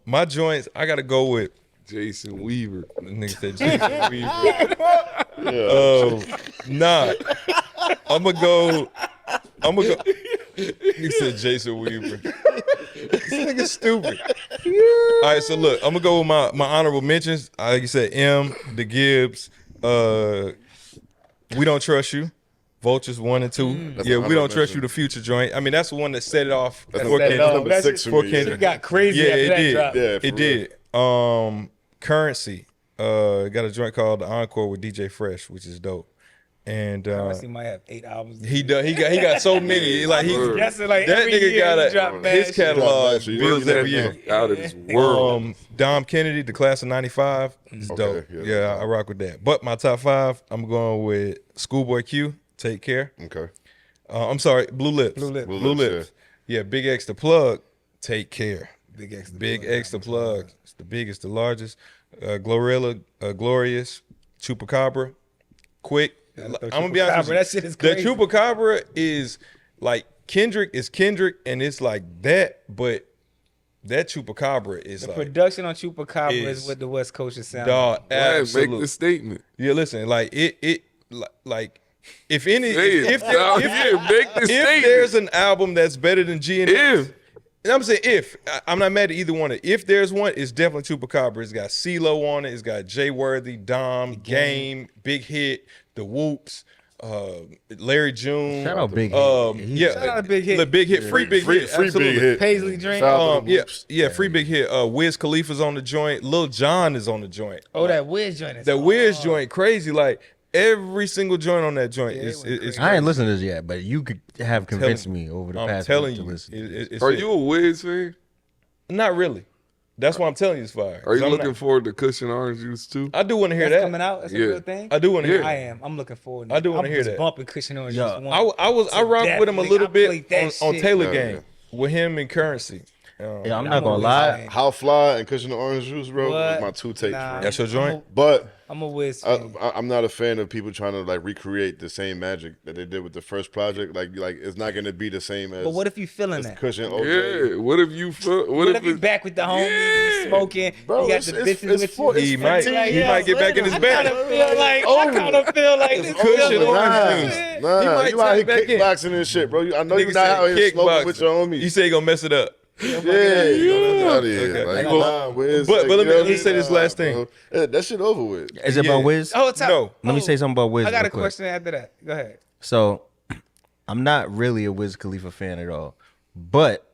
My joints, I gotta go with. Jason Weaver. Nigga said Jason Weaver. Nah. I'm gonna go. He said Jason Weaver. This nigga stupid. All right, so look, I'm gonna go with my honorable mentions. Like you said, The Gibbs, We Don't Trust You, Vultures 1 and 2. That's Yeah, what We I Don't Trust You, mentioned. the Future joint. I mean, that's the one that set it off That's for number- Kendrick. that's number That's 6 for for me. Kendrick. It got crazy Yeah, after it that did. drop. Yeah, for It real. did. Currency. Got a joint called The Encore with DJ Fresh, which is dope. And Currency might have 8 albums. he got so many. Like he Word. Guessing like that every nigga year got he drop bad his shit. catalog So you builds really every that year. Out of this world. Dom Kennedy, the class of '95, is Okay, dope. yeah, Yeah, that's I rock with that. But my top 5, I'm going with Schoolboy Q, Take Care. Okay. I'm sorry, Blue Lips. Blue Lips. Blue Lips. Yeah, Big X the Plug, Take Care. Big X. Big X the Plug. It's the biggest, the largest. Glorilla, Glorious, Chupacabra, Quick. I'm gonna be honest with you. That shit is crazy. The Chupacabra is like Kendrick is Kendrick, and it's like that, but that Chupacabra is The like production on Chupacabra is- is what the West Coast is sounding. dog. Go ahead, make Absolutely. the statement. Yeah, listen, like it like if any Say it. if Nah, yeah, make the if statement. there's an album that's better than G and If. I'm saying I'm not mad at either one. If there's one, it's definitely Chupacabra. It's got CeeLo on it. It's got Jay Worthy, Dom, Game, Big Hit, The Whoops, Larry June. Shout out Big Hit. Yeah, Shout out to Big Hit. The Big Hit, free Big Hit, Free absolutely. Big Hit. Paisley Drink. Shout out to the Yeah, Whoops. yeah, free Big Hit. Wiz Khalifa's on the joint. Lil Jon is on the joint. Oh, that Wiz joint is That Wiz hard. joint, crazy. Like every single joint on that joint is it went is. I ain't listened to this yet, but you could have convinced me over the I'm past telling week to you, listen. it's Are it. you a Wiz fan? Not really. That's why I'm telling you it's fire. Are you 'Cause I'm looking not- forward to Cushion Orange Juice too? I do want to hear That's that. coming out. That's a Yeah. real thing. I do want to hear Yeah. I that. am. I'm looking forward. I do wanna hear I'm that. just bumping Cushion Orange. Yeah. Just one. I rock with him a To little death, bit nigga. I played that on shit. Taylor Yeah, Gang yeah. with him and Currency. Yeah, I'm not gonna lie. How Fly and Cushion the Orange Juice, bro, was What? my two takes. Nah. Bro. That's your joint. But I'm a Wiz fan. I'm not a fan of people trying to like recreate the same magic that they did with the first project. Like it's not gonna be the same as. But what if you feeling that? Cushion OJ? Yeah. What if you feel? What if you back with the homies, you smoking, Bro, you got the it's bitches with you? He might get back in his bag. I kind of feel like this. Cushion Nah, Orange Juice. nah, He might you out here tap back in. kickboxing and shit, bro. I know you're Nigga not said out here smoking with your kickboxing. homies. You say he gonna mess it up. Yeah, get out of here. Okay. Like, Well, nah, Wiz, but like, let me- you know let me what I say mean? this last thing. Bro. Yeah, that shit over with. Is it about Wiz? Oh, time. No. Let me say something about Wiz. I got real a quick. question after that. Go ahead. So, I'm not really a Wiz Khalifa fan at all, but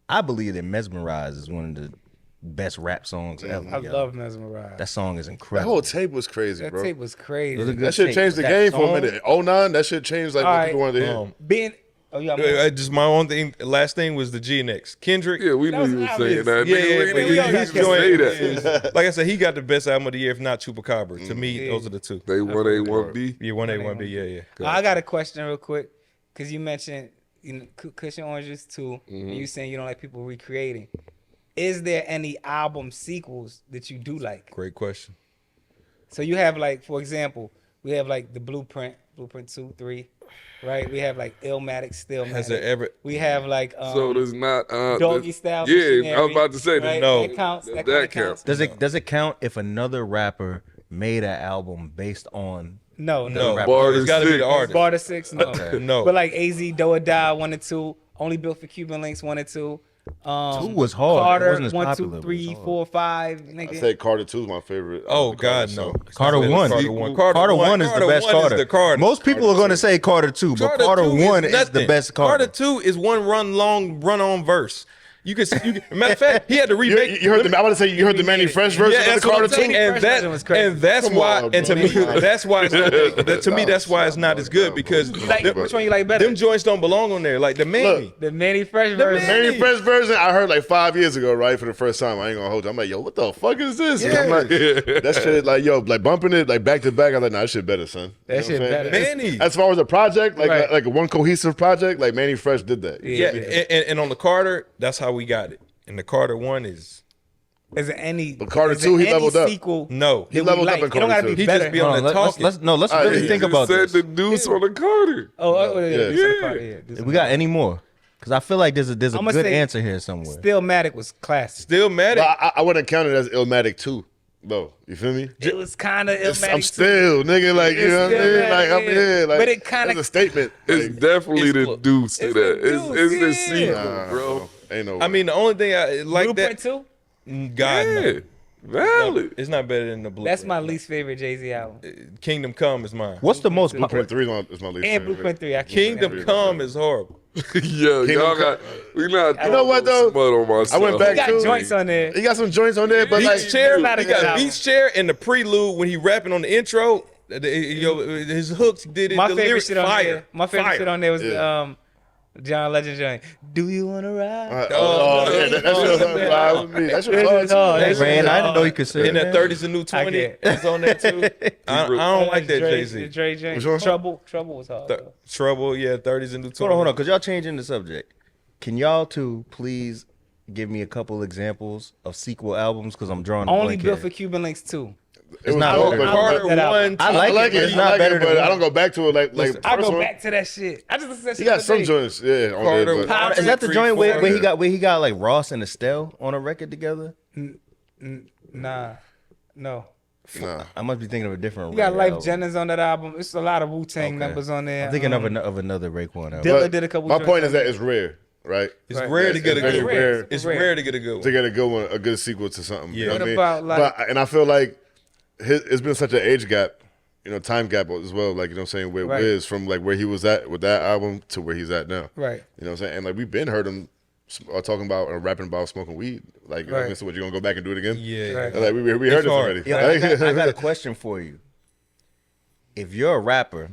I believe that Mesmerize is one of the best rap songs ever. I yo. love Mesmerize. That song is That incredible. whole tape was crazy, That bro. tape was crazy. It was a good That shit tape, changed the but game that for a song- minute. 09, that shit changed like All what right. people wanted to hear. Being, oh, you got more? Just my own thing. Last thing was the G Next. Kendrick. Yeah, we That knew was you was obvious. saying that. Yeah, Nigga, yeah, we but knew you his was gonna joint say is- that. like I said, he got the best album of the year, if not Chupacabra. To me, those are the two. They 1A, 1B. Yeah, 1A, 1B. Yeah. I got a question real quick because you mentioned Cushion Oranges too. And you saying you don't like people recreating. Is there any album sequels that you do like? Great question. So you have like, for example, we have like the Blueprint 2, 3, right? We have like Illmatic, Stillmatic. Has there ever? We have like So there's not Doggy Style. Yeah, Missionary, I was about to say that. right? No. That counts. That, That kinda counts. Does it count if another rapper made an album based on? No, No, rapper. Barter it's got to be the Six. artist. Barter 6, no. No. But like AZ, Do or Die 1 and 2, Only Built for Cuban Links 1 and 2. 2 was hard. It Carter wasn't as 1, popular, 2, but it 3, was hard. 4, 5. I Nigga. said Carter 2 is my favorite. Oh the Carter God, song. no. Carter 1. Carter 1. Carter 1 is the best one Carter. Is the Carter. Most people are going to say Carter 2, but Carter 1 is the nothing. best Carter. Carter 2 is one run on verse. You can matter of fact, he had to remake. You heard the. I want to say you heard the Manny Fresh version Yeah, of the that's what Carter I'm saying. 2. And version was crazy. that's Come why, on, and to bro. me, that's why it's not. To me, that's why it's not as good because Like, them, which one you like better? them joints don't belong on there. Like the Manny. Look, The Manny Fresh version. Manny Fresh version I heard like 5 years ago, right? For the first time. I ain't gonna hold you. I'm like, yo, what the fuck is this? And I'm like, that shit, like, yo, like bumping it like back to back. I'm like, nah, that shit better, son. That You know shit what I'm saying? better. Manny. As far as a project, Right. like a one cohesive project, like Manny Fresh did that. Yeah, and on the Carter, that's how we got it. And the Carter 1 is Is there any? But Carter is there 2, he any leveled up. Sequel no. He that we leveled up like? in It don't gotta Carter be 2. He better. just be on Hold the on, talking. let's really You think just about said this. the deuce on the Carter. Yeah. We got any more? Because I feel like there's a I'ma good say answer here somewhere. Stillmatic was classic. Stillmatic. But I wouldn't count it as Illmatic 2, though. You feel me? It was kind of Illmatic. I'm too. still, nigga, like, you It's know what I mean? Illmatic, Like, I'm yeah. here. Like, But it kinda- it's a statement. It's Like, definitely it's the close. deuce to It's that. the It's the deuce, yeah. sequel, nah, bro. Ain't no way. I mean, the only thing I like Blueprint that. 2? God, Yeah, no. valid. It's not better than the Blueprint. That's my least favorite Jay-Z album. Kingdom Come is mine. What's the most? Blueprint 3 is my least And favorite. Blueprint 3. I can't Kingdom remember. Come is horrible. Yo, y'all got. We not. You know what, though? Smut on myself. I went back He got to joints on there. He got some joints on there, but like, Beach chair. not a He good got album. beach chair and the prelude when he rapping on the intro. His hooks did it. My the favorite lyrics shit on fire. there. My favorite Fire. shit on there was Yeah. John Legend joint. Do you wanna ride? yeah, that shit was hard with me. That shit was hard too. hard. Hey, man, I didn't know you could say And that that. 30's a new 20 get it. is on there too. I don't like that Dre- Jay-Z. the Dre joint. Which one? Trouble was hard. though. Trouble, yeah, 30's a new 20. Hold on, because y'all changing the subject. Can y'all two please give me a couple examples of sequel albums? Because I'm drawing a Only blank built here. for Cuban Links 2. It was not dope, better. but Carter that album. 1. I like it, but it's not better but than I don't go back to it like I first go one. back to that shit. I just listened to that shit. He got the some other day. joints, yeah, on Carter there. But Power Is that the Three, joint four. where he got like Ross and Estelle on a record together? Nah, no. nah. I must be thinking of a different. You got Ray Life album. Jennings on that album. It's a lot of Wu-Tang Okay. members on there. I'm thinking of another Raekwon album. Dilla But did a couple My joints point on is that it's rare, right? It's Right. rare to get a It's good very one. rare. It's Rare. rare to get a good one. To get a good one, a good sequel to something. You know Yeah. what I mean? What about, like- and I feel like it's been such an age gap, time gap as well. Like, you know what I'm saying, with Right. Wiz from like where he was at with that album to where he's at now. Right. You know what I'm saying? And like we've been heard him talking about or rapping about smoking weed. Like, you know what I mean? Right. So what, you gonna go back and do it again? Yeah. Right. Like we heard this hard. already. Yo, I got a question for you. If you're a rapper,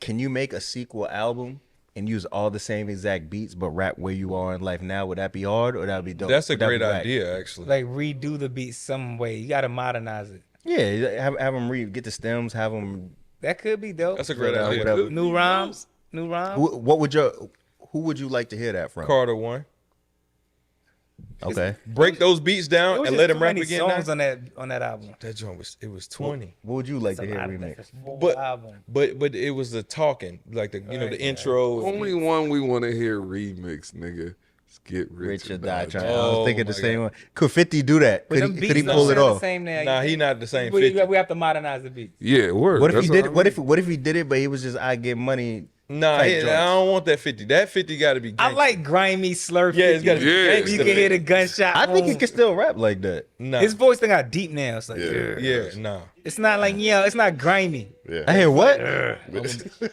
can you make a sequel album and use all the same exact beats but rap where you are in life now? Would that be hard or that would be dope? That's a Would that great be whack? idea, actually. Like redo the beat some way. You got to modernize it. Yeah, have them get the stems, have them. That could be dope. That's a great Yeah, idea. whatever. New rhymes. New rhymes. Who would you like to hear that from? Carter 1. Okay. Break those beats It down was and just let too him rap many again. songs Now. on that album. That joint was 20. What would you like to It's a hear lot of remix? that's a full But album. but it was the talking, like the the intro. Only one we want to hear remix, nigga. Is Get Rich or Die Trying. Trying. I was Oh thinking the my same one. Could 50 do that? But them Could beats he don't pull it sound the off? same now. Nah, he not the same We 50. have to modernize the beat. Yeah, word. What if he That's did? I What mean. if he did it, but he was just I get money? Nah, type I joints? don't want that 50. That 50 got to be. I gangsta. like grimy slurp. Yeah, it's gotta be Yeah. gangsta. You can hear the gunshot. I think he boom. can still rap like that. Nah. His voice thing got deep now. It's like Yeah, nah. it's not like it's not grimy. Yeah. I hear what?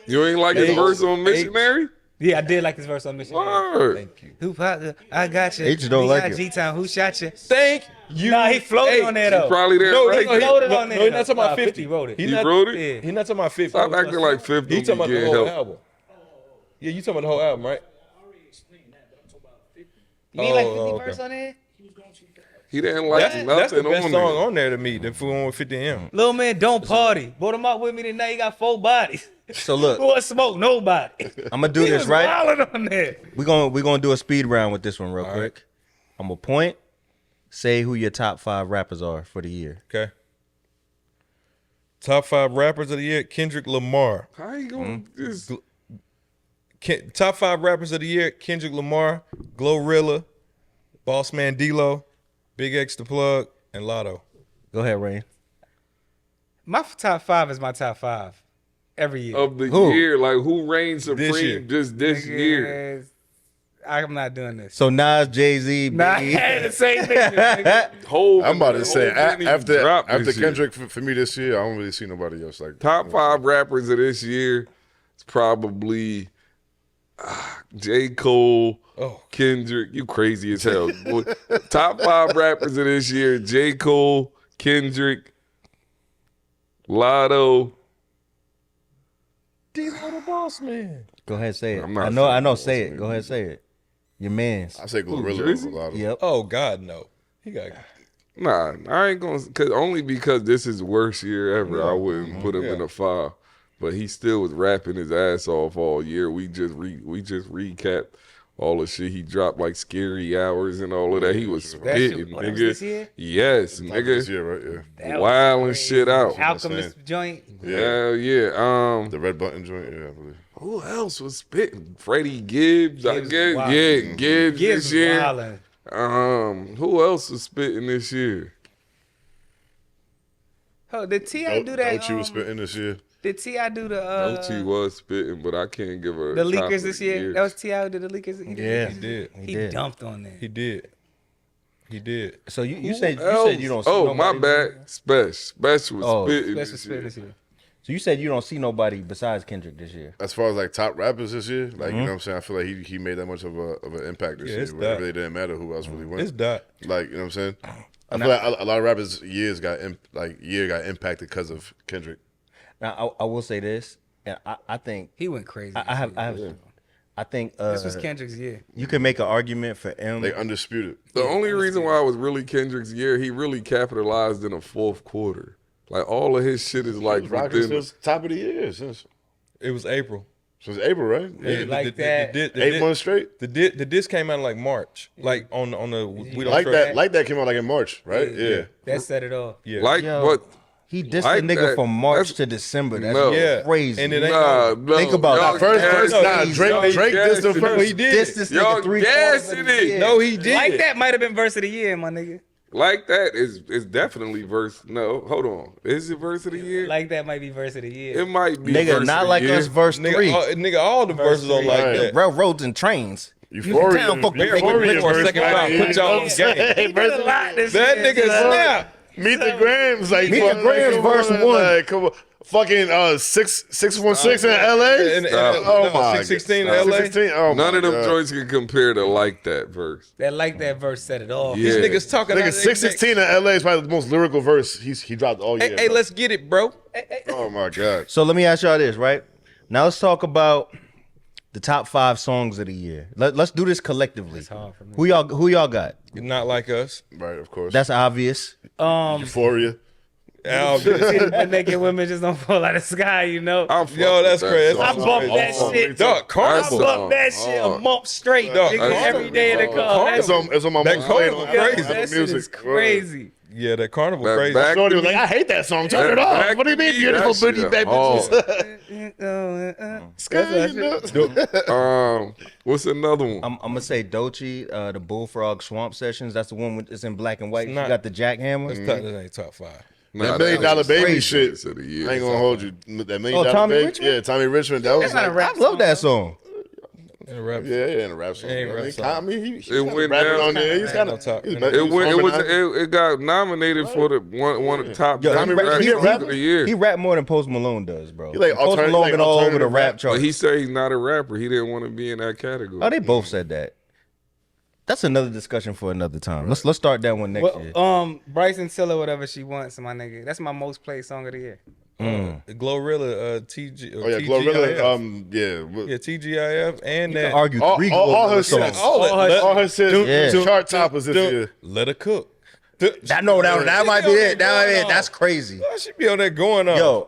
You ain't like his verse on Missionary? Yeah, I did like this verse on Mission. Word. Thank you. Who popped it? I got you. H don't like it. G-Town, who shot you? Thank you. Nah, he floated on there though. Probably there No, right no, he there. floated on there. No, he's not talking about Nah, 50. 50 wrote it. He He not, wrote it? Yeah. He not talking about 50. Stop acting like 50. He talking about the getting whole help. album. Yeah, you talking about the whole album, right? You ain't like 50 okay. verse on there? He didn't like That's nothing the best on song there. on there to me. The one with 50M. Little man, don't party. Brought him out with me tonight. He got 4 bodies. So look, Who want smoke? Nobody. I'm gonna do He this was right. wildin' on there. We're gonna do a speed round with this one real quick. I'm gonna point. Say who your top 5 rappers are for the year. Okay. Top 5 rappers of the year: Kendrick Lamar. How you gonna just Top 5 rappers of the year: Kendrick Lamar, Glorilla, Boss Man D-Lo, Big X the Plug, and Lotto. Go ahead, Rain. My top 5 is my top 5 every year. of the Who? year? Like who reigns year. supreme just this year? Niggas, I'm not doing this. So Nas, Jay-Z, Nah, I Biggie. had the same thing. nigga. Hov I'm about to Hov say didn't even after drop this year. Kendrick for me this year, I don't really see nobody else like Top 5 rappers of this year is probably J. Cole, Oh. Kendrick. You crazy as hell. Boy, Top 5 rappers of this year: J. Cole, Kendrick, Lotto. D-Lo the Boss Man. Go ahead, say it. I'm not I know. saying Say Boss it. Go ahead, say it. Your man's. I say Glorilla Drizzy? over a lot of Yep. Oh God, no. He got. Nah, I ain't gonna. Only because this is worst year ever. I wouldn't put him in a 5. But he still was rapping his ass off all year. We just recapped all the shit he dropped, like Scary Hours and all of that. He was That shit- spitting, what, that was nigga. this year? Yes, this nigga. year, right? Yeah. That was Wilding crazy. shit out. Alchemist joint. Hell yeah. The red button joint, yeah, I believe. Who else was spitting? Freddie Gibbs, I Gibbs guess. wild. Yeah, Gibbs Gibbs this year. wildin'. Who else was spitting this year? Oh, did T.I. do that? Doechii was spitting this year. Did T.I. do the Doechii was spitting, but I can't give her the top leakers of this the year? That was T.I. who did the leakers. Yeah. He did. He did. dumped on there. He did. He did. So you said else? you don't see Oh, my nobody. bad. Special was Oh, spitting Special this spit year. this year. So you said you don't see nobody besides Kendrick this year. As far as like top rappers this year, like you know what I'm saying, I feel like he made that much of an impact this Yeah, year. it's Where it that. really didn't matter who else really won. It's Dot. Like you know what I'm saying. I feel like a lot of rappers years got impacted because of Kendrick. Now I will say this, and I think He went crazy. I think This was Kendrick's year. you can make an argument for M. They undisputed. The only reason why it was really Kendrick's year, he really capitalized in the fourth quarter. Like all of his shit is like Rockin' within. since top of the year since It was April. April, right? Yeah, like that. 8 months straight. The disc came out in like March. Like on the we don't Like trust. that came out like in March, right? Yeah. That set it off. Yeah. Like Yo, what? he dissed like the nigga that. from March That's- to December. That's No. Yeah. crazy. And it ain't Nah, no. Think about Y'all that. First, gassing nah, it. Drake Y'all did the gassing first. it. He did. Diss this Y'all nigga 3/4 gassing of the it. year. No, he did. Like that might have been verse of the year, my nigga. Like that is definitely verse. No, hold on. Is it verse of the year? Like that might be verse of the year. It might be. Nigga, verse not of the like year. us verse 3. Nigga, all the verses on like Right. that. Railroads and trains. Euphoria. Down, fuck the Euphoria nigga. For a verse, second man. round, put y'all on game. He did a lot this That year. nigga snap. Meet the Grams, like Meet the fuck, Grams, come on, verse 1. Like, come on, fucking 616 in LA. Stop. Oh my, 616 in God. LA? 616? Oh None my of them God. joints can compare to like that verse. That like that verse set it off. Yeah. These niggas talking. Nigga, out their 616 in LA is probably the most lyrical verse he dropped all year. neck. Hey, bro. let's get it, bro. Oh my God. So let me ask y'all this, right? Now let's talk about the top 5 songs of the year. Let's do this collectively. It's hard for me. Who y'all got? Not like us. Right, of course. That's obvious. Euphoria. But naked women just don't fall out of the sky, you know. Yo, that's crazy. I bumped that shit. Dog, I Carnival. bumped that shit a month straight. Dog, Nigga, every day in the car. It's on my That mom's Carnival plate on crazy. That shit music. is crazy. Yeah, that Carnival That crazy. back- Shorty was like, I hate that song. Turn it off. Back What do you to mean, me, beautiful that booty shit baby? What's another one? I'm gonna say Doechii, the Bullfrog Swamp Sessions. That's the one that's in black and white. She not- got the jackhammer. That ain't top 5. Nah, That $1 Million was Baby crazy shit. of the year. I ain't gonna hold you. That $1 Million Tommy Baby. Richmond? Yeah, Tommy Richmond. That was That's not a like, rap I love that song. In a rap. yeah, in a rap song. It ain't I rap mean, song. I mean, he's It went rapping down. on there. He's kind no of. talk. It got nominated for the one of the top Yo, Grammy he rap he songs rap- of the year. He rap more than Post Malone does, bro. He like Post alternative- Malone like been all over the alternative rap rap. chart. But he said he's not a rapper. He didn't want to be in that category. Oh, they both said that. That's another discussion for another time. Let's start that one next year. Bryson Tiller, whatever she wants, my nigga. That's my most played song of the year. Glorilla, TG. Oh yeah, TGIF. Glorilla. Yeah. Yeah, TGIF and You that. can argue All, three all her Glorilla songs. shit, all her shit, Yeah. chart toppers this year. Let her cook. That might be it. That's crazy. She be on there going on. Yo,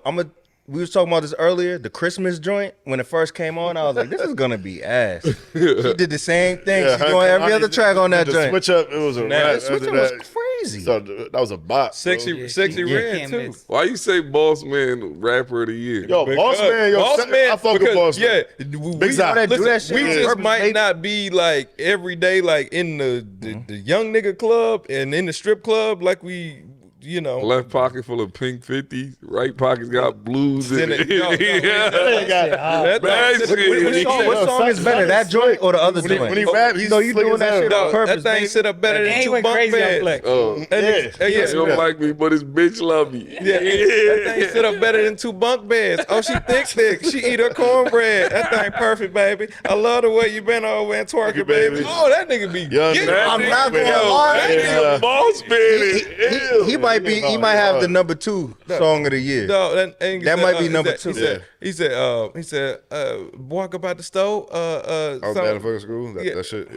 we was talking about this earlier. The Christmas joint, when it first came on, I was like, this is gonna be ass. She did the same thing. She's doing every other track on that the joint. Switch up, it was a rap. The switch up was crazy. So that was a bot. Sexy Yeah, Red can't too. miss. Why you say Boss Man rapper of the year? Yo, Boss Man, I fuck with Boss Man. Yeah, Big Zai. Do that shit we on just purpose, might baby. not be like every day, like in the young nigga club and in the strip club, like we, you know. Left pocket full of pink 50s. Right pocket's got blues in it. That Bad thing- shit. What song is better, that joint or the other joint? When he rap, he's No, you slick doing as that hell. shit on Dog, purpose, that thing baby. sit up better They than ain't two went bunk crazy on beds. Flex. Oh, Yeah. you don't like me, but his bitch love me. Yeah, that thing sit up better than two bunk beds. Oh, she thick. She eat her cornbread. That thing perfect, baby. I love the way you been over and twerking, baby. baby. Oh, that nigga be Young getting nigga. I'm it. not gonna Yo, lie. that nigga Boss Man is ill. He might have the number 2 song of the year. No, that might be number 2. He said, walk about the stove. I was bad in fucking school. That shit.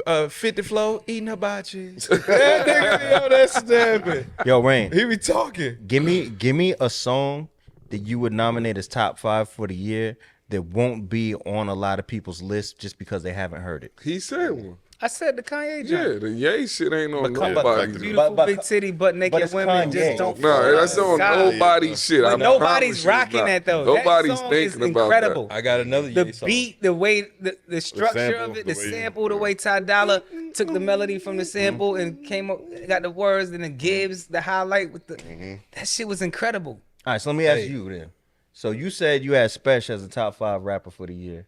Yeah. 50 flow, eating hibachi. That nigga be on that snapping. Yo, Rain, He be talking. give me a song that you would nominate as top 5 for the year that won't be on a lot of people's list just because they haven't heard it. He said one. I said the Kanye Yeah, joint. the Ye shit ain't on But- nobody's. Beautiful But- big titty, butt but naked it's women Kanye. just don't. No, fall that's out of on the sky. nobody's shit. But I nobody's promise you rocking not. that though. Nobody's that song thinking is about incredible. I got another The Ye song. beat, the way, the structure sample, of it, the the way- sample, the way Ty Dolla took the melody from the sample and came up, got the words, and the Gibbs, the highlight with the. That shit was incredible. All right, so let me ask you then. So you said you had Spesh as a top 5 rapper for the year.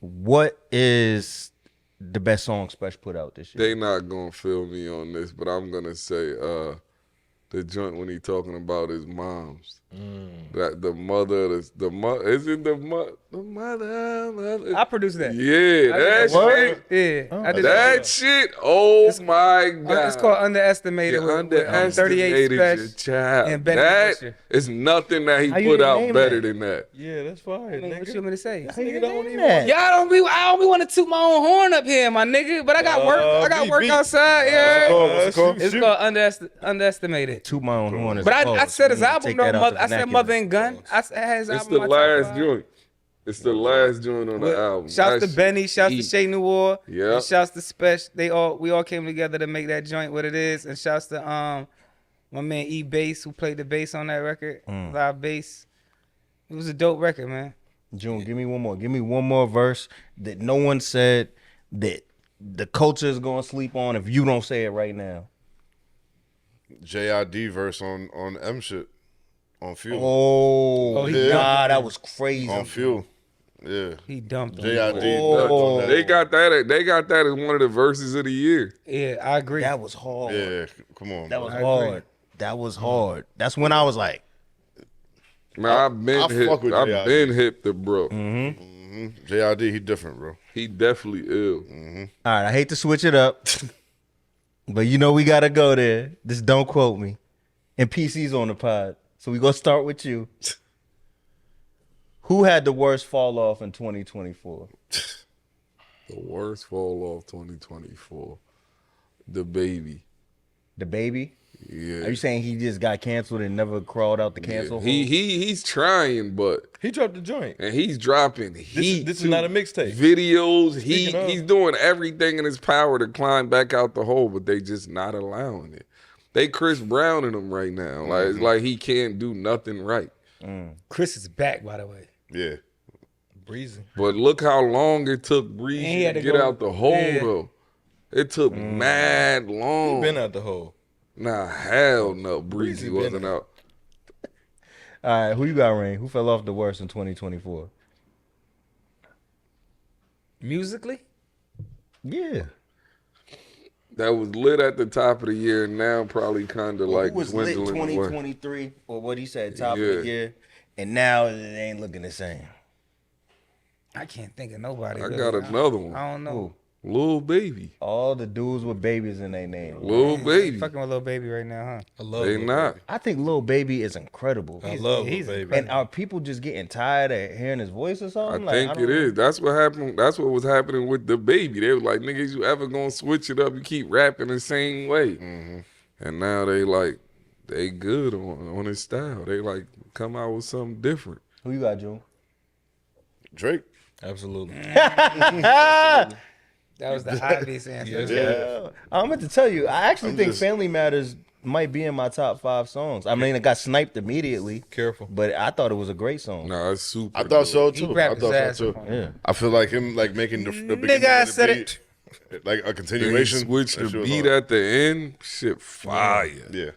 What is the best song Spesh put out this year? They not gonna feel me on this, but I'm gonna say the joint when he talking about his moms. That the mother, is it the mother? I produced that. Yeah, that shit. Yeah, I did That shit. Oh my god. It's called Underestimated. You with, underestimated 38 your Spesh child. and Benny That Butcher. is nothing that he How you put didn't out name better that? than that. Yeah, that's fire, What you nigga. want me to say? Nigga don't even. that? Yeah, I don't be want to toot my own horn up here, my nigga. But I got work. I got work beat. outside. Yeah, What's it called? it's called Underestimated. Toot my own horn. But I said his album. No, I said Mother and Gun. I had his It's album. the in my top last 5. joint. It's the last joint on the album. Shouts to That Benny. shit Shouts to eat. Shay Noir. Yeah. And shouts to Spesh. We all came together to make that joint what it is. And shouts to my man E Bass who played the bass on that record. Live bass. It was a dope record, man. June, give me one more. Give me one more verse that no one said that the culture is going to sleep on if you don't say it right now. JID verse on M shit. On Fuel. Oh, he nah, that was crazy. On Fuel. Yeah. He dumped him. JID. Oh. that. They got that as one of the verses of the year. Yeah, I agree. That was hard. Yeah, come on. That was bro. hard. That was hard. That's when I was like, Man, I've I fuck with I've J.I.D. been hip to bro. JID, he different, bro. He definitely ill. all right, I hate to switch it up, but you know we got to go there. Just don't quote me. And PC's on the pod. So we going to start with you. Who had the worst fall off in 2024? The worst fall off 2024. The baby. The Baby. Yeah. Are you saying he just got canceled and never crawled out the cancel? He's trying, but He dropped the joint. and he's dropping heat. This is too. not a mixtape. Videos. Speaking of- He's doing everything in his power to climb back out the hole, but they just not allowing it. They Chris Brown in him right now. Like it's like he can't do nothing right. Chris is back, by the way. Yeah. Breezy. But look how long it took Breezy And he had to to get go- out the hole yeah. though. It took mad long. Been out the hole. Nah, hell no. Breezy Breezy wasn't been out. All right, who you got, Rain? Who fell off the worst in 2024? Musically, Yeah. That was lit at the top of the year, now probably kind of like Who was lit dwindling away. 2023, or what he said, top of Yeah. the year, and now it ain't looking the same. I can't think of nobody. I really. got another one. I don't know. Who? Lil Baby. All the dudes with babies in their name. Lil Baby. Fucking with Lil Baby right now, huh? I love They Lil not. Baby. I think Lil Baby is incredible. I love he's Lil Baby. And are people just getting tired of hearing his voice or I something? think don't it know. is. That's what happened. That's what was happening with the Baby. They was like, niggas, you ever gonna switch it up? You keep rapping the same way. And now they like, they good on his style. They like come out with something different. Who you got, June? Drake. Absolutely. That was the obvious answer. Yeah. I meant to tell you, I actually I'm think just- Family Matters might be in my top 5 songs. I mean, it got sniped immediately, Careful. but I thought it was a great song. Nah, it's super. I thought so He too. I rapped his thought ass so off too. on it. Yeah. I feel like him like making the beginning Nigga, I of the said beat, like a Then he continuation. switched That the shit was beat hard. at the end. Shit, fire. Yeah.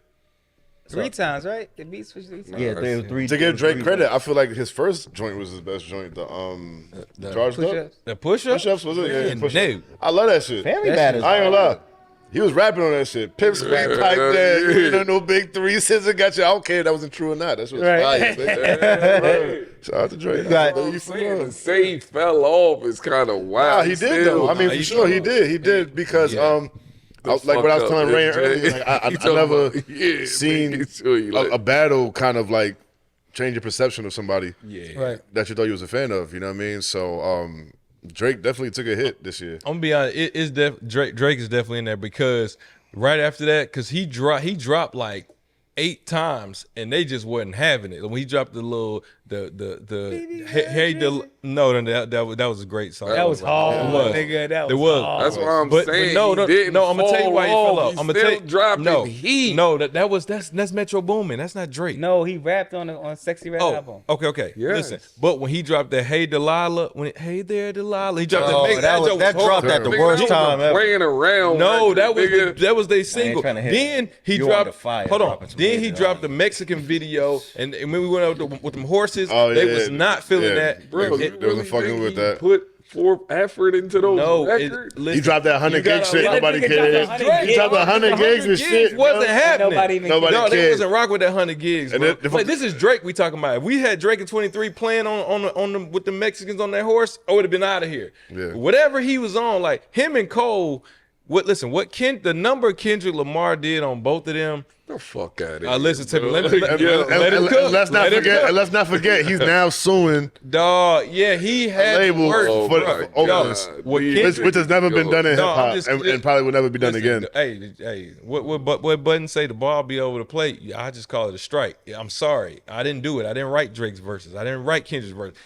3 times, right? The beat switched 3 times. Yeah, Nah, there were shit. 3. To give Drake credit, I feel like his first joint was his best joint. The Charged Up. Push-ups. The push-up? Push-ups was it? Yeah, Man, push-ups. no. I love that shit. Family That Matters. I ain't gonna lie. He was rapping on that shit. Pimp squeak pipe that. yeah. You know, no big 3 scissors got you. I don't care if that wasn't true or not. That's what's Right. fire. Shout out to Drake. got- You I'm for saying real. the save fell off. It's kind of wild. Nah, he did though. I mean, for sure he did. He did because like what I was telling Ray earlier, like, I never seen a battle kind of like change your perception of somebody Right. that you thought you was a fan of. You know what I mean? So Drake definitely took a hit this year. I'm gonna be honest. Drake is definitely in there because right after that, because he dropped like 8 times and they just wasn't having it. When he dropped the little that was a great song. That was hard, It was. nigga. That was, It was. hard. That's why I'm saying. no, he didn't I'm gonna tell you why he fall fell off. off. He I'm gonna still tell you, dropping heat. No, that's Metro Boomin. That's not Drake. No, he rapped on Sexy Red album. Okay. Yes. Listen, but when he dropped that Hey Delilah, hey there Delilah, he dropped that. that dropped at the Nigga, worst that was time a ever. playing around. No, record, that was their I single. ain't tryna hit Then he You dropped. Under Fire Hold on. dropping some Then he hits, dropped the Mexican video, and when we went out with them horses, Oh, they yeah. was not feeling Yeah. that. Bro, They you wasn't really fucking think with he that. Put forth effort into those No, records. He dropped that 100 gig shit. allow- Nobody That nigga cared. dropped 100 He dropped 100 gigs and shit. wasn't bro. happening. Nobody even Nobody No, they cared. wasn't rock with that 100 gigs, And bro. then- Like, this is Drake we talking about. If we had Drake in 23 playing on the, with the Mexicans on that horse, I would have been out of here. Yeah. Whatever he was on, like him and Cole. The number Kendrick Lamar did on both of them. The fuck out of here. Listen to me. bro. Let him And cook. let's not Let him forget. cook. And let's not forget. He's now suing, Dog, yeah, he had to label work. Oh for my oh, God. this, What Please. Kendrick- which has never been done in hip No, I'm hop just- and probably will never be done Listen, again. Hey, what Button say? The ball be over the plate. Yeah, I just call it a strike. Yeah, I'm sorry, I didn't do it. I didn't write Drake's verses. I didn't write Kendrick's verses.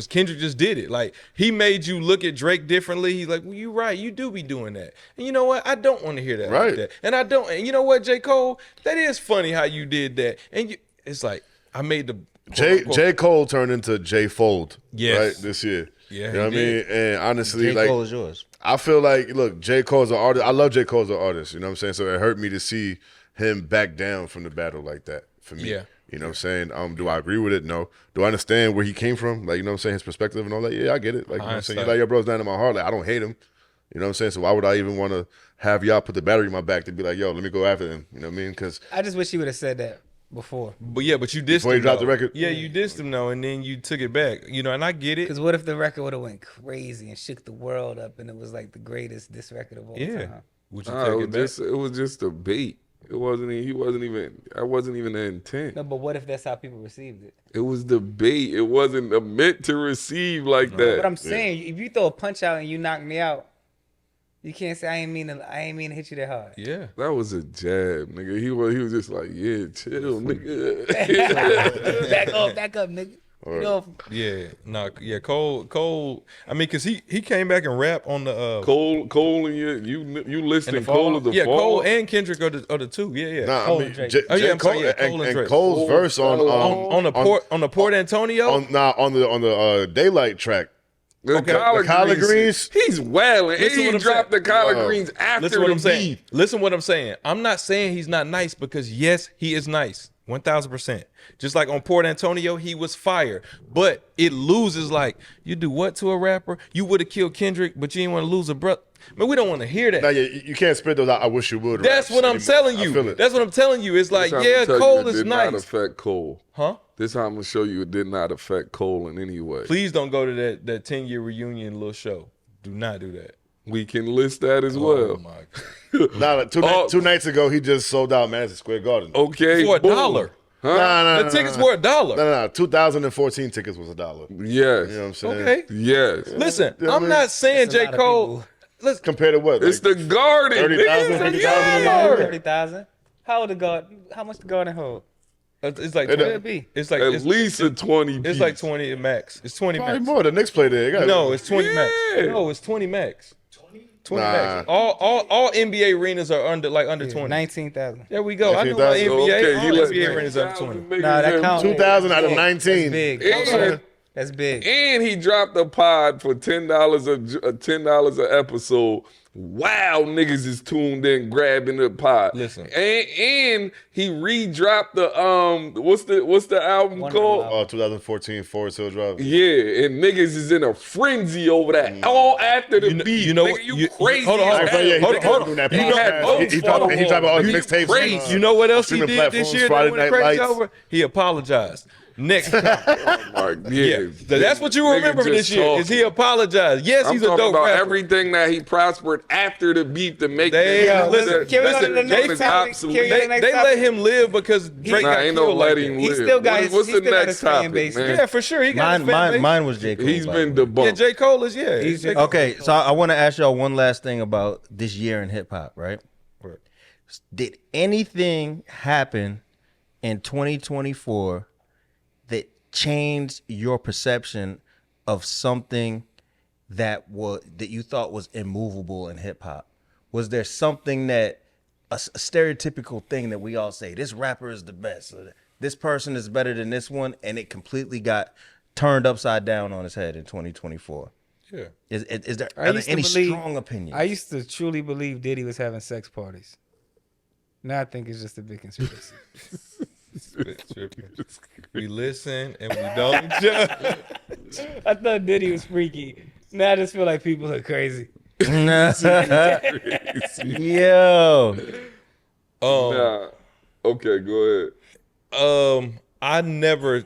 Kendrick just did it. Like he made you look at Drake differently. He's like, well, you right, you do be doing that. And you know what? I don't want to hear that. Right. Like that. And I don't. And you know what, J. Cole? That is funny how you did that. And it's like I made the J. Cole turned into J. Fold Yes. right this year. Yeah, You know what I he mean? did. And honestly, J. like Cole is yours. I feel like, look, J. Cole's an artist. I love J. Cole as an artist. You know what I'm saying? So it hurt me to see him back down from the battle like that for me. Yeah. You know what I'm saying? Do I agree with it? No. Do I understand where he came from? Like, you know what I'm saying? His perspective and all that? Yeah, I get it. Like, you know what I'm saying? You're like, your bro's down in my heart. Like, I don't hate him. You know what I'm saying? So why would I even want to have y'all put the battery in my back to be like, yo, let me go after him? You know what I mean? Because I just wish he would have said that before. But you dissed Before he him, dropped the though. record? Yeah, you dissed him though, and then you took it back. You know, and I get it. Because what if the record would have went crazy and shook the world up and it was like the greatest diss record of all Yeah. time? Would you Nah, take it it back? was just a bait. It wasn't. He wasn't even. That wasn't even the intent. No, but what if that's how people received it? It was the bait. It wasn't meant to receive like that. But I'm saying, if you throw a punch out and you knock me out, You can't say I ain't mean to hit you that hard. Yeah. That was a jab, nigga. He was just like, yeah, chill, nigga. Back up, nigga. Get off. Yeah, no, yeah, Cole. I mean, cause he came back and rap on the Cole, and you listing Cole of the yeah, fall? Cole and Kendrick are the two. Yeah. Nah, Cole I mean, and Drake. J. I'm Cole, sorry, yeah, Cole and and Drake. Cole's verse on Port Antonio. on the Daylight track. The collard greens. He's wailing. Listen He what I'm dropped the saying. collard Wow. greens after Listen what the I'm saying. beef. Listen what I'm saying. I'm not saying he's not nice because yes, he is nice. 1,000%. Just like on Port Antonio, he was fire. But it loses like, you do what to a rapper? You would have killed Kendrick, but you didn't want to lose a brother. Man, we don't want to hear that. Now, you can't spit those. I wish you would. That's raps what I'm anymore. telling I feel you. it. That's what I'm telling you. It's like, This yeah, time I'm Cole telling you, is it did not nice. affect Cole. Huh? This time I'm gonna show you it did not affect Cole in any way. Please don't go to that 10-year reunion little show. Do not do that. We can list that as Oh well. my God. Nah, two nights ago, he just sold out Madison Square Garden. Okay, For boom. $1. Huh? Nah, The tickets were $1. No. 2014 tickets was $1. Yes. You know what I'm saying? Okay. Yes. Listen, Yeah, I I'm mean, not saying It's a J. lot of Cole. people. Let's Compared to what? It's Like, the garden. 30,000, nigga. 50,000 Yeah. 30,000. How much the garden hold? It's like It 20. Could be. It's like At it's, least a 20 it's like 20 max. It's 20 probably max. more. The Knicks play there. No, it's 20 max. Yeah. No, it's 20 max. 20 Nah. max. All NBA arenas are under 20. 19,000. There we go. I know my 19,000. NBA. Okay, all he let NBA arenas under 20. Nah, that count. 2,000 out of That's 19. big. And, That's big. and he dropped a pod for $10 an episode. Wow, niggas is tuned in, grabbing the pod. Listen. and he re-dropped the what's the album Wonder called? Love. 2014 Forest Hill Drive. Yeah, and niggas is in a frenzy over that. All after the beat. you know Nigga, what- you you- crazy. hold on, as hold on. hell. Yeah, Hold on, hold on. doing that He had podcast. both He dropping all his You mixtapes. crazy. on, You know what else he streaming did this platforms, year Friday that went Night crazy Lights. over? He apologized. Next time. Like, Yeah. That's what you Nigga remember from this just year is he apologized. Yes, I'm he's a talking dope about rapper. everything that he prospered after the beef to make They- listen, Can we go to the Joke next is topic? obsolete. Can we go to the They next let topic? him live because Drake Nah, got ain't no killed like let that. him He live. still got What's he the still got next his fan topic, base. man? Yeah, for sure. He got his fan base. Mine was J. Cole. He's by been the way. Yeah, debunked. J. Cole is, yeah. He's J. Cole. Okay, so I want to ask y'all one last thing about this year in hip hop, right? Right. Did anything happen in 2024 that changed your perception of something that you thought was immovable in hip hop? Was there something that a stereotypical thing that we all say, this rapper is the best, or this person is better than this one, and it completely got turned upside down on its head in 2024? Yeah. Is there, I are there used to any believe- strong opinions? I used to truly believe Diddy was having sex parties. Now I think it's just a big conspiracy. We listen and we don't judge. I thought Diddy was freaky. Now I just feel like people are crazy. Yo. Nah. Okay, go ahead. I never.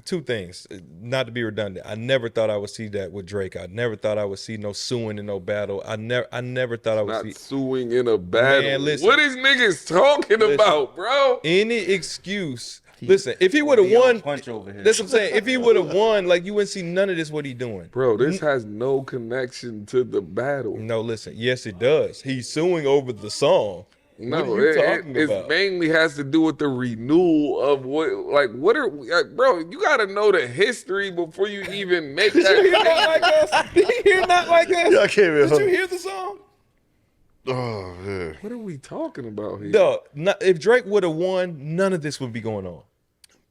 Two things, not to be redundant. I never thought I would see that with Drake. I never thought I would see no suing in no battle. I never thought I would Not see suing in a battle. Man, listen. What is niggas talking about, bro? any excuse. Listen, if he would have won, Punch over here. that's what I'm saying. If he would have won, like you wouldn't see none of this. What he doing? Bro, this has no connection to the battle. No, listen. Yes, it does. He's suing over the song. No, what are you talking it about? mainly has to do with the renewal of what are we, bro? You got to know the history before you even make Did you hear not that. like us? Did you hear not like us? Yeah, I can't even. Did you hear the song? Oh, yeah. What are we talking about here? No, if Drake would have won, none of this would be going on.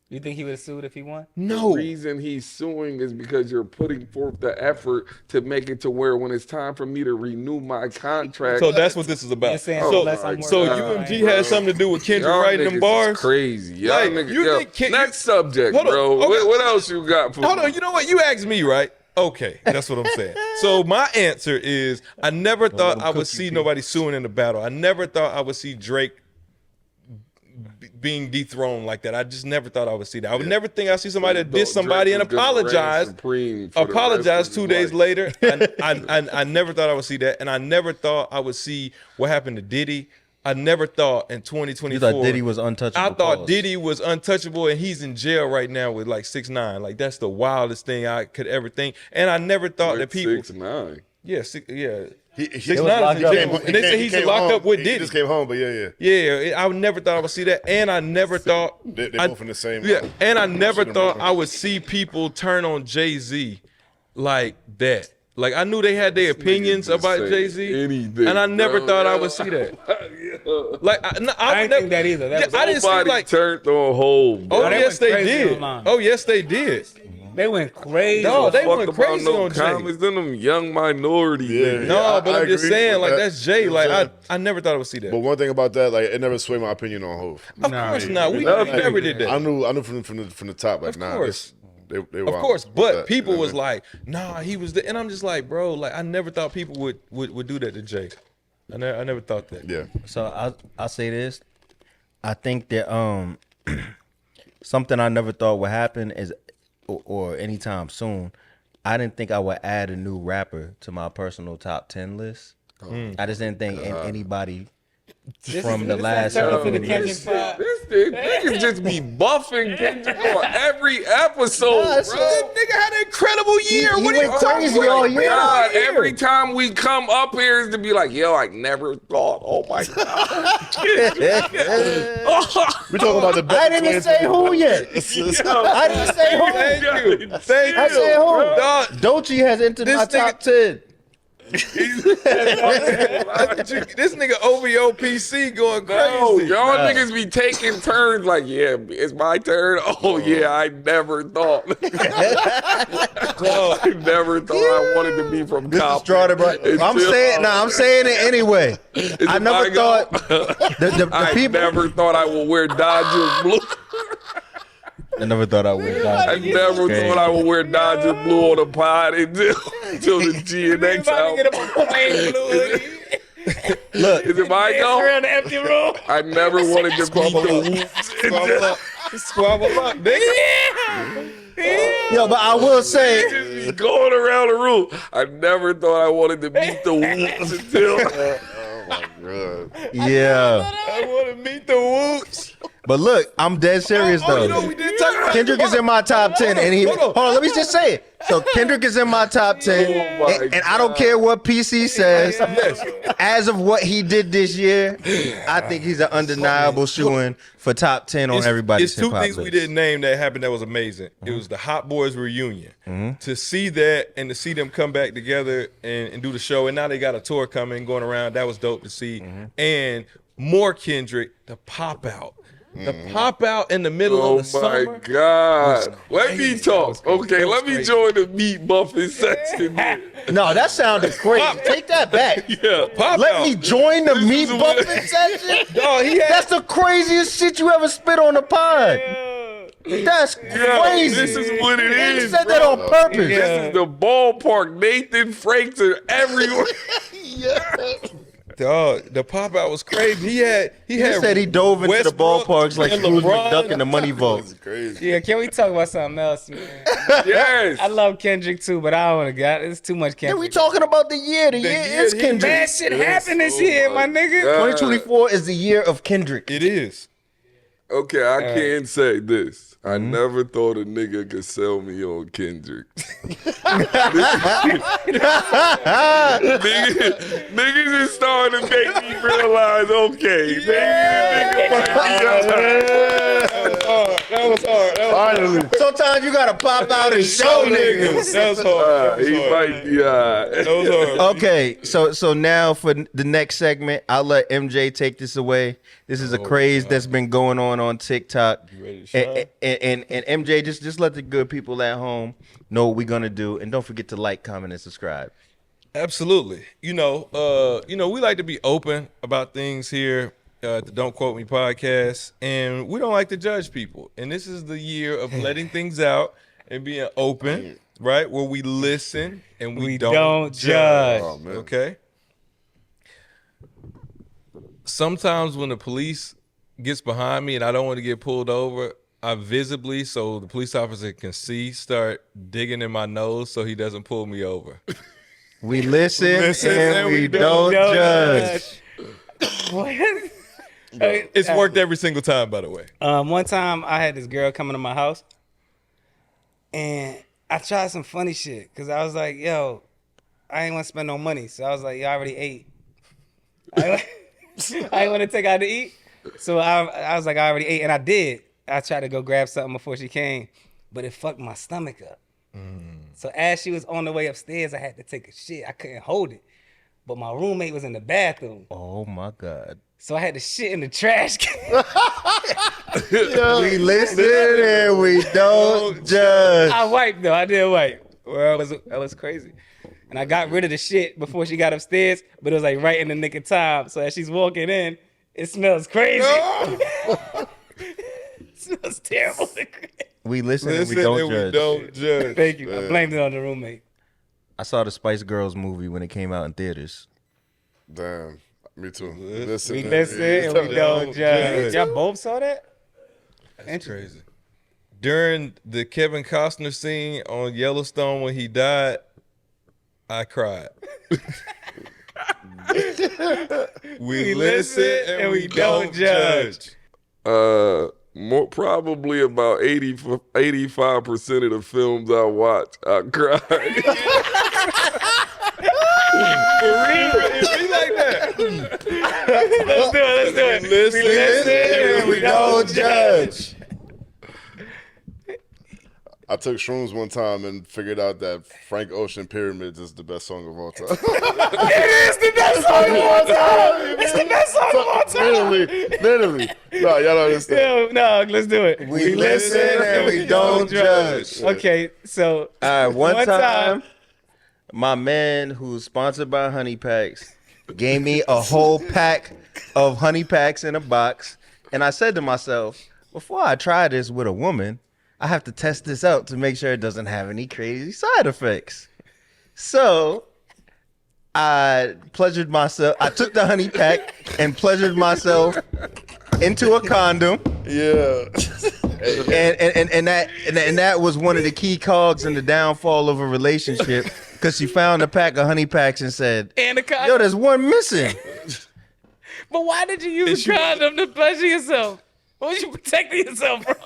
You think he would have sued if he won? The No. reason he's suing is because you're putting forth the effort to make it to where when it's time for me to renew my contract. So that's what this is about. You're saying Oh, So, unless I'm so working on UMG it. has something to do with Kendrick Y'all writing niggas them is bars. crazy. Y'all Like, niggas. you Yo, think next subject, Hold on, bro. okay. What else you got for Hold me? on, you know what? You asked me, right? Okay, that's what I'm saying. So my answer is I never thought I would see nobody suing in the battle. I never thought I would see Drake being dethroned like that. I just never thought I would see that. I would never think I'd see somebody that diss somebody and apologize. Apologize 2 days later. I never thought I would see that, and I never thought I would see what happened to Diddy. I never thought in 2024. You thought Diddy was untouchable? I thought Pause. Diddy was untouchable, and he's in jail right now with like 6ix9ine. Like that's the wildest thing I could ever think. And I never thought that people. 6ix9ine. Yeah, He 6ix9ine locked up. and they say he's locked up with He Diddy. just came home, but yeah. Yeah, I never thought I would see that, and I never thought They're both in the same. Yeah, and I never shit thought movie. I would see people turn on Jay-Z like that. Like I knew they had their opinions just about say Jay-Z, anything, and I never bro. thought I would see that. Like I I didn't think that either. That was I didn't see Nobody like. turned on hold, bro. Oh they yes, went they crazy did. online. Oh yes, they did. They went crazy. No, they Fuck went about crazy no on Jay. comments. Then them young minority. Yeah. niggas. No, but I I'm just agree saying, with like that. that's Jay. You know what I'm Like saying? I never thought I would see that. But one thing about that, like, it never swayed my opinion on Hov. Of course not. We never did that. I knew from the top, like, nah, course. they Of wild course, with but that, people you know was what like, "Nah, he was," and I'm just like, bro, like I never thought people would do that to Jay. I never thought that. I mean? Yeah. So I'll say this. I think that something I never thought would happen is, or anytime soon, I didn't think I would add a new rapper to my personal top 10 list. I just didn't think anybody from the last couple of years. This niggas just be buffing Kendrick on every episode, That's bro. it. Nigga had an incredible year. He What are you went talking crazy about? all year. God, every time we come up here is to be like, yo, I never thought. Oh my god. We talking about the best. I didn't say who yet. I didn't say who. Thank you. Thank I you. said who. Dog, Doechii has entered This my nigga- top 10. this nigga OVO PC going crazy. No, y'all niggas be taking turns like, yeah, it's my turn. Oh yeah, I never thought. I never thought I wanted to be from This is Compton. Strawder, bro. I'm saying it anyway. I never thought the I people. never thought I would wear Dodger blue. I never thought I would. I never thought I would wear Dodger blue on a pod until the GNX album. Look, Is it my go? Around the empty room. I never wanted to beat the Whoops. Squabble up, nigga. yo, but I will say, Just be going around the room. I never thought I wanted to beat the Whoops until. Oh my god. yeah. I want to meet the Whoops. But look, I'm dead serious Oh, though. you know we didn't talk about Kendrick is in my top 10, and he. Hold on, let me just say it. So Kendrick is in my top 10, Oh my and I don't care what PC says. As of what he did this year, I think he's an undeniable shoo-in for top 10 on everybody's It's two hip-hop things we list. didn't name that happened that was amazing. It was the Hot Boys reunion. To see that and to see them come back together and do the show, and now they got a tour coming, going around. That was dope to see. And more Kendrick, the pop out. The pop out in the middle Oh of the my summer. God. Let me talk. Okay, That was let me crazy. join the meat buffing section. No, that sounded crazy. Take that back. Yeah. Pop Let out. me join the meat is buffing what- section. No, he had That's the craziest shit you ever spit on the pod. That's Yo, crazy. this is what it And is, you said that bro. on purpose. This is the ballpark. Nathan Franks are everywhere. Dog, the pop out was crazy. He had He said he dove into the Westbrook ballparks like and Scrooge LeBron. McDuck in the money vault. It's crazy. Yeah, can we talk about something else, man? Yes. I love Kendrick too, but I don't want to get it's too much Yeah, Kendrick. we talking about the year. The year year is he Kendrick. Bad shit happened this year, my nigga. God. 2024 is the year of Kendrick. It is. Okay, I can say this. I never thought a nigga could sell me on Kendrick. Niggas is starting to make me realize, okay, nigga might be alright. That was hard. Finally. Sometimes you gotta pop out and show niggas. That was hard. He might be alright. That was hard. Okay, so now for the next segment, I'll let MJ take this away. This is a craze that's been going on TikTok. ready to shine? And MJ, just let the good people at home know what we're gonna do, and don't forget to like, comment, and subscribe. Absolutely. We like to be open about things here at the Don't Quote Me podcast, and we don't like to judge people. And this is the year of letting things out and being open, right? Where we listen and we don't judge. Oh, man. Okay. Sometimes when the police gets behind me and I don't want to get pulled over, I visibly, so the police officer can see, start digging in my nose so he doesn't pull me over. We listen and we don't judge. It's worked every single time, by the way. One time I had this girl coming to my house, and I tried some funny shit because I was like, "Yo, I ain't want to spend no money. So I was like, "You already ate." I ain't want to take out to eat. So I was like, "I already ate," and I did. I tried to go grab something before she came, but it fucked my stomach up. So as she was on the way upstairs, I had to take a shit. I couldn't hold it, but my roommate was in the bathroom. Oh my God. So I had to shit in the trash can. We listen and we don't judge. I wiped though. I did wipe. Well, that was crazy. And I got rid of the shit before she got upstairs, but it was like right in the nick of time. So as she's walking in, it smells crazy. It smells terrible. We listen and we don't judge. Thank you. I blamed it on the roommate. I saw the Spice Girls movie when it came out in theaters. Damn. Me too. We listen and we don't judge. Y'all both saw that? That's crazy. During the Kevin Costner scene on Yellowstone when he died, I cried. We listen and we don't judge. More probably about 85% of the films I watch, I cry. For real, it be like that. Let's do it. We listen and we don't judge. I took shrooms one time and figured out that Frank Ocean Pyramids is the best song of all time. It is the best song of all time. It's the best song of all time. Literally. No, y'all don't understand. No, let's do it. We listen and we don't judge. Okay, so One time, my man who's sponsored by Honey Packs gave me a whole pack of Honey Packs in a box. And I said to myself, before I try this with a woman, I have to test this out to make sure it doesn't have any crazy side effects. So I pleasured myself. I took the honey pack and pleasured myself into a condom. Yeah. And that was one of the key cogs in the downfall of a relationship, because she found a pack of honey packs and said, and a condom. "Yo, there's one missing." But why did you use a condom to pleasure yourself? What was you protecting yourself from?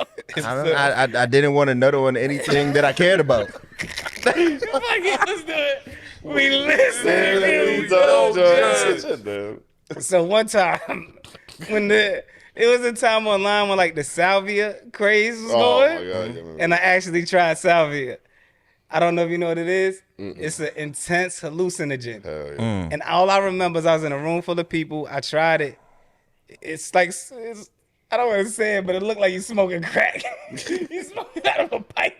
I didn't want to nut on anything that I cared about. Let's do it. We listen and we don't judge. So one time, it was a time online when like the salvia craze was going, my God, and I actually tried salvia. I don't know if you know what it is. It's an intense hallucinogen. Hell yeah. And all I remember is I was in a room full of people. I tried it. It's like, I don't want to say it, but it looked like you smoking crack. You smoking out of a pipe.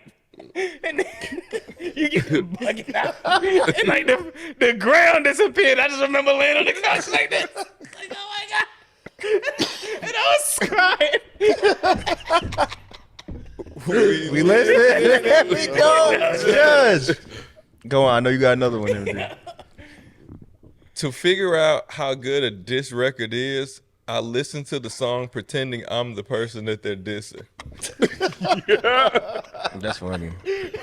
And then you get the bucket out. And like the ground disappeared. I just remember laying on the couch like this. Like, oh my God. And I was crying. We listen and we don't judge. Go on, I know you got another one. There. To figure out how good a diss record is, I listen to the song pretending I'm the person that they're dissing. That's funny.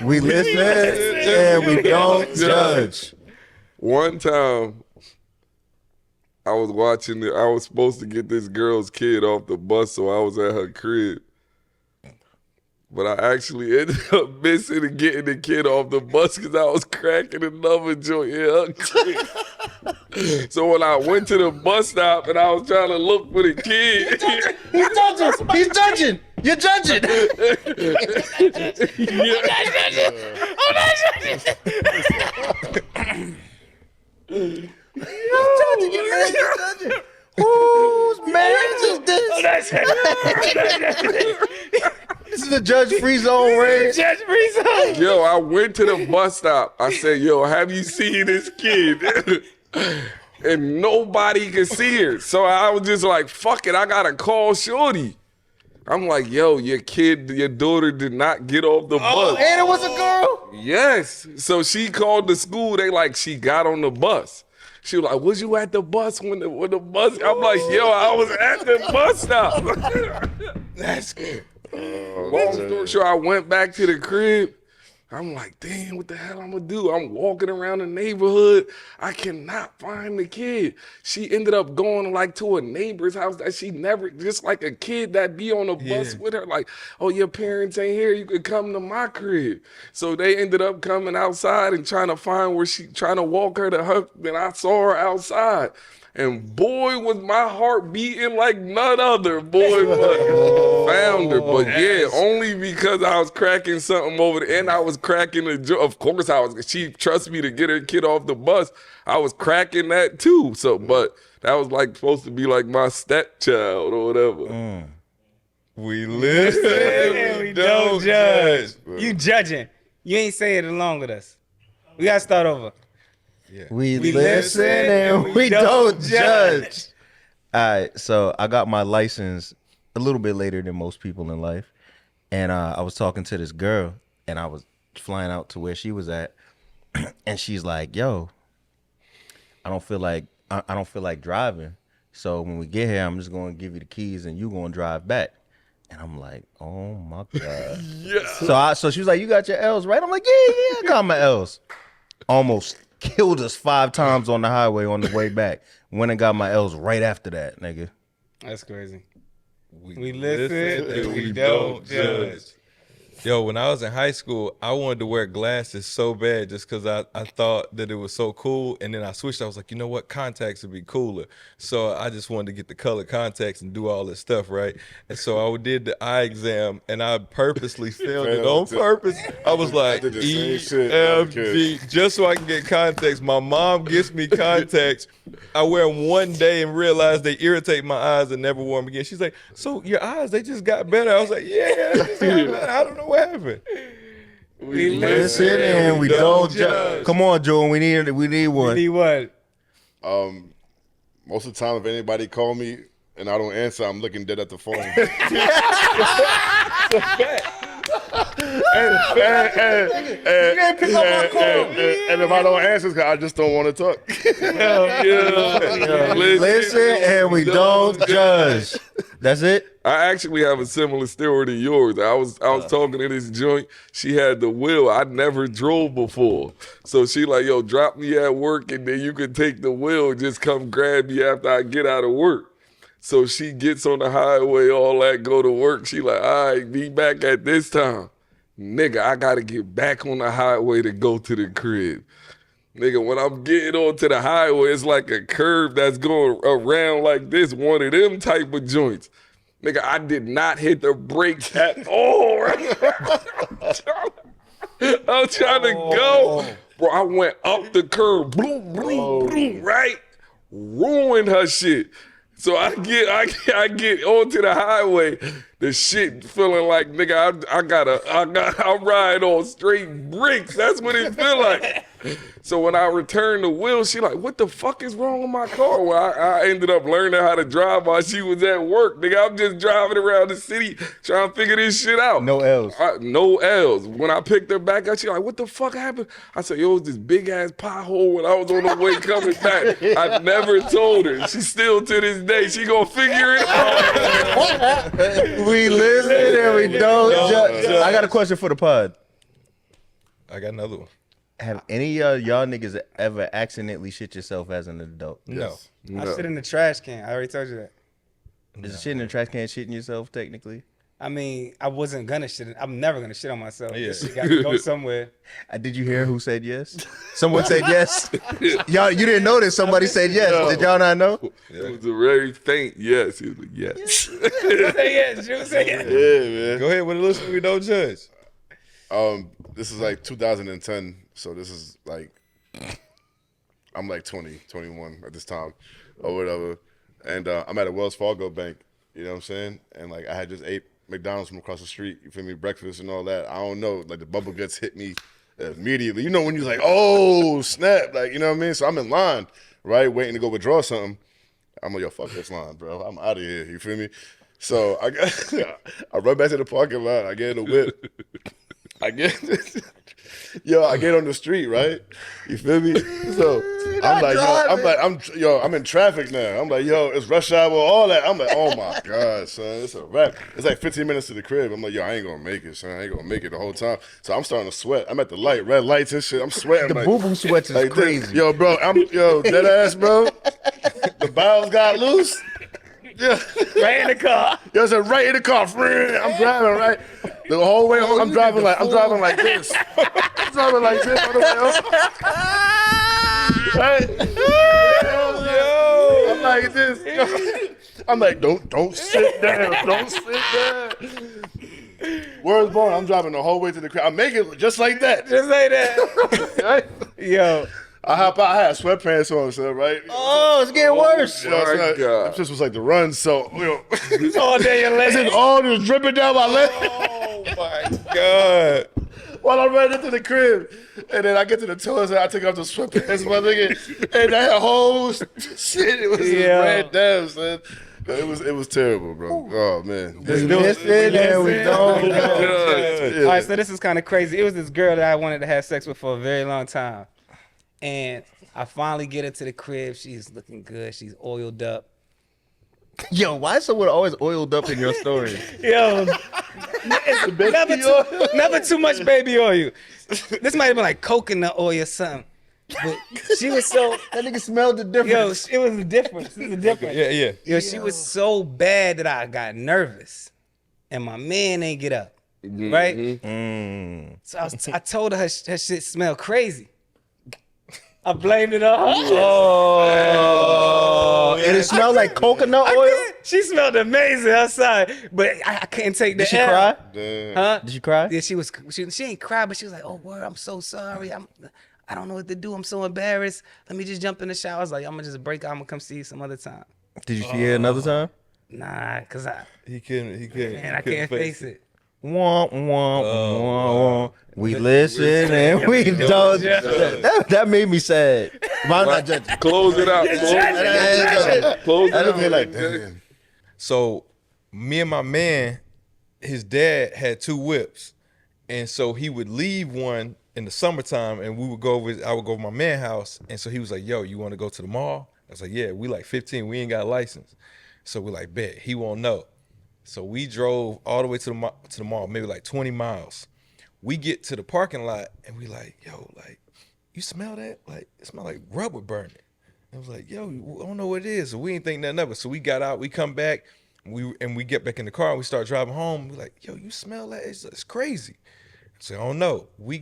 We listen and we don't judge. One time, I was supposed to get this girl's kid off the bus, so I was at her crib. But I actually ended up missing and getting the kid off the bus because I was cracking another joint in her crib. So when I went to the bus stop and I was trying to look for the kid. He's judging. He's judging. You're judging. I'm not judging. You're judging. Whose marriage is this? This is a judge-free zone, Ray. Judge-free zone. Yo, I went to the bus stop. I said, yo, have you seen this kid? And nobody could see her. So I was just like, fuck it, I gotta call Shorty. I'm like, yo, your daughter did not get off the bus. And it was a girl? Yes. So she called the school. They like, she got on the bus. She was like, was you at the bus when the bus? I'm like, yo, I was at the bus stop. That's good. Long story short, I went back to the crib I'm like, damn, what the hell I'm gonna do? I'm walking around the neighborhood. I cannot find the kid. She ended up going like to a neighbor's house that she never, just like a kid that be on a bus with her, like, oh, your parents ain't here. You could come to my crib. So they ended up coming outside and trying to find where trying to walk her to her. Then I saw her outside. And boy, was my heart beating like none other. Boy, found her. But yeah, only because I was cracking something over there. And I was cracking a joke. Of course, she trusts me to get her kid off the bus. I was cracking that too. So, but that was like supposed to be like my stepchild or whatever. We listen and we don't judge. You judging. You ain't saying it along with us. We got to start over. Yeah. We listen and we don't judge. All right, so I got my license a little bit later than most people in life, and I was talking to this girl, and I was flying out to where she was at, and she's like, "Yo, I don't feel like driving. So when we get here, I'm just going to give you the keys, and you going to drive back." And I'm like, "Oh my god!" Yeah. So she was like, "You got your L's, right?" I'm like, "Yeah, I got my L's." Almost killed us 5 times on the highway on the way back. Went and got my L's right after that, nigga. That's crazy. We listen and we don't judge. Yo, when I was in high school, I wanted to wear glasses so bad just because I thought that it was so cool. And then I switched. I was like, you know what? Contacts would be cooler. So I just wanted to get the color contacts and do all this stuff, right? And so I did the eye exam, and I purposely failed it on purpose. I was like, EFG, just so I can get contacts. My mom gets me contacts. I wear them one day and realize they irritate my eyes and never wear them again. She's like, so your eyes, they just got better? I was like, yeah, they just got better. I don't know what happened. We listen and we don't judge. Come on, Joe. We need one. We need what? Most of the time, if anybody call me and I don't answer, I'm looking dead at the phone. And if I don't answer, it's 'cause I just don't want to talk. Listen and we don't judge. That's it? I actually have a similar story to yours. I was talking to this joint. She had the wheel. I never drove before. So she like, yo, drop me at work and then you can take the wheel. Just come grab me after I get out of work. So she gets on the highway, all that, go to work. She like, all right, be back at this time. Nigga, I got to get back on the highway to go to the crib. Nigga, when I'm getting onto the highway, it's like a curve that's going around like this, one of them type of joints. Nigga, I did not hit the brakes at all. I'm trying to go. Bro, I went up the curb, boom, boom, boom, right? Ruined her shit. So I get onto the highway, the shit feeling like, nigga, I'm riding on straight bricks. That's what it feel like. So when I returned the wheel, she like, what the fuck is wrong with my car? Well, I ended up learning how to drive while she was at work. Nigga, I'm just driving around the city trying to figure this shit out. No L's. No L's. When I picked her back up, she like, what the fuck happened? I said, yo, it was this big ass pothole when I was on the way coming back. I never told her. She still to this day, she gonna figure it out. We listen and we don't judge. I got a question for the pod. I got another one. Have any of y'all niggas ever accidentally shit yourself as an adult? Yes. No. I shit in the trash can. I already told you that. Is shit in the trash can shitting yourself technically? I mean, I wasn't gonna shit. I'm never gonna shit on myself. Yeah. This shit got to go somewhere. Did you hear who said yes? Someone said yes. Y'all, you didn't notice somebody said yes. No. Did y'all not know? It was a very faint yes. He was like, yes. Say yes. You say yes. Yeah, man. Go ahead with the listen, we don't judge. This is like 2010, so this is like, I'm like 20, 21 at this time, or whatever. And I'm at a Wells Fargo bank, you know what I'm saying? And like I had just ate McDonald's from across the street, you feel me, breakfast and all that. I don't know, like the bubble guts hit me immediately. You know when you're like, oh, snap, like, you know what I mean? So I'm in line, right, waiting to go withdraw something. I'm like, yo, fuck this line, bro. I'm out of here, you feel me? So I run back to the parking lot, I get in the whip. I get on the street, right? You feel me? So I'm like, I'm in traffic now. I'm like, yo, it's rush hour, all that. I'm like, oh my God, son, it's a wrap. It's like 15 minutes to the crib. I'm like, yo, I ain't gonna make it, son. I ain't gonna make it the whole time. So I'm starting to sweat. I'm at the light, red lights and shit. I'm sweating. The boo boo sweats is like crazy. Yo, bro, dead ass, bro. The bowels got loose. Yeah. Right in the car. Yo, it's right in the car. I'm driving, right? The whole way home, I'm driving like this. I'm driving like this on the way home. Right? Yo. I'm like this. I'm like, don't sit down. Don't sit down. Words born, I'm driving the whole way to the crib. I make it just like that. Just like that. Right? Yo. I hop out, I had sweatpants on, so right? Oh, it's getting worse. You know, my God. This was like the run, so All day your legs. it's all just dripping down my leg. Oh my God. While I'm running into the crib, and then I get to the toilet, and I take off the sweatpants, my nigga, and that whole shit, it was just ran down, son. It was terrible, bro. Oh man. We listen and we don't. Yeah. All right, so this is kind of crazy. It was this girl that I wanted to have sex with for a very long time. And I finally get her to the crib. She's looking good. She's oiled up. Yo, why is someone always oiled up in your stories? Yo, never too much baby oil. This might have been like coconut oil or something. But she was so. That nigga smelled the difference. Yo, it was a difference. It was a difference. Yeah. Yo, she was so bad that I got nervous. And my man ain't get up. Right? So I told her her shit smelled crazy. I blamed it on her. Oh, and it smelled like coconut oil? She smelled amazing outside, but I couldn't take the Did she air. cry? Damn. Huh? Did she cry? Yeah, she ain't cry, but she was like, "Oh, word, I'm so sorry. I don't know what to do. I'm so embarrassed. Let me just jump in the shower." I was like, "I'm gonna just break out. I'm gonna come see you some other time." Did you see her another time? Nah, cause He couldn't. man, I can't face it. Wah, wah, wah, wah. We listen and we don't. That made me sad. But I'm not judging. Close it out. Close it I out. don't feel like Damn. So me and my man, his dad had 2 whips, and so he would leave one in the summertime, and I would go over my man's house, and so he was like, "Yo, you want to go to the mall?" I was like, "Yeah, we like 15, we ain't got a license," so we like, "Bet he won't know." So we drove all the way to the mall, maybe like 20 miles. We get to the parking lot, and we like, "Yo, like, you smell that? Like, it smell like rubber burning." I was like, "Yo, I don't know what it is." So we ain't think nothing of it. So we got out, we come back, we get back in the car, and we start driving home. We like, "Yo, you smell that? It's crazy." So I don't know. We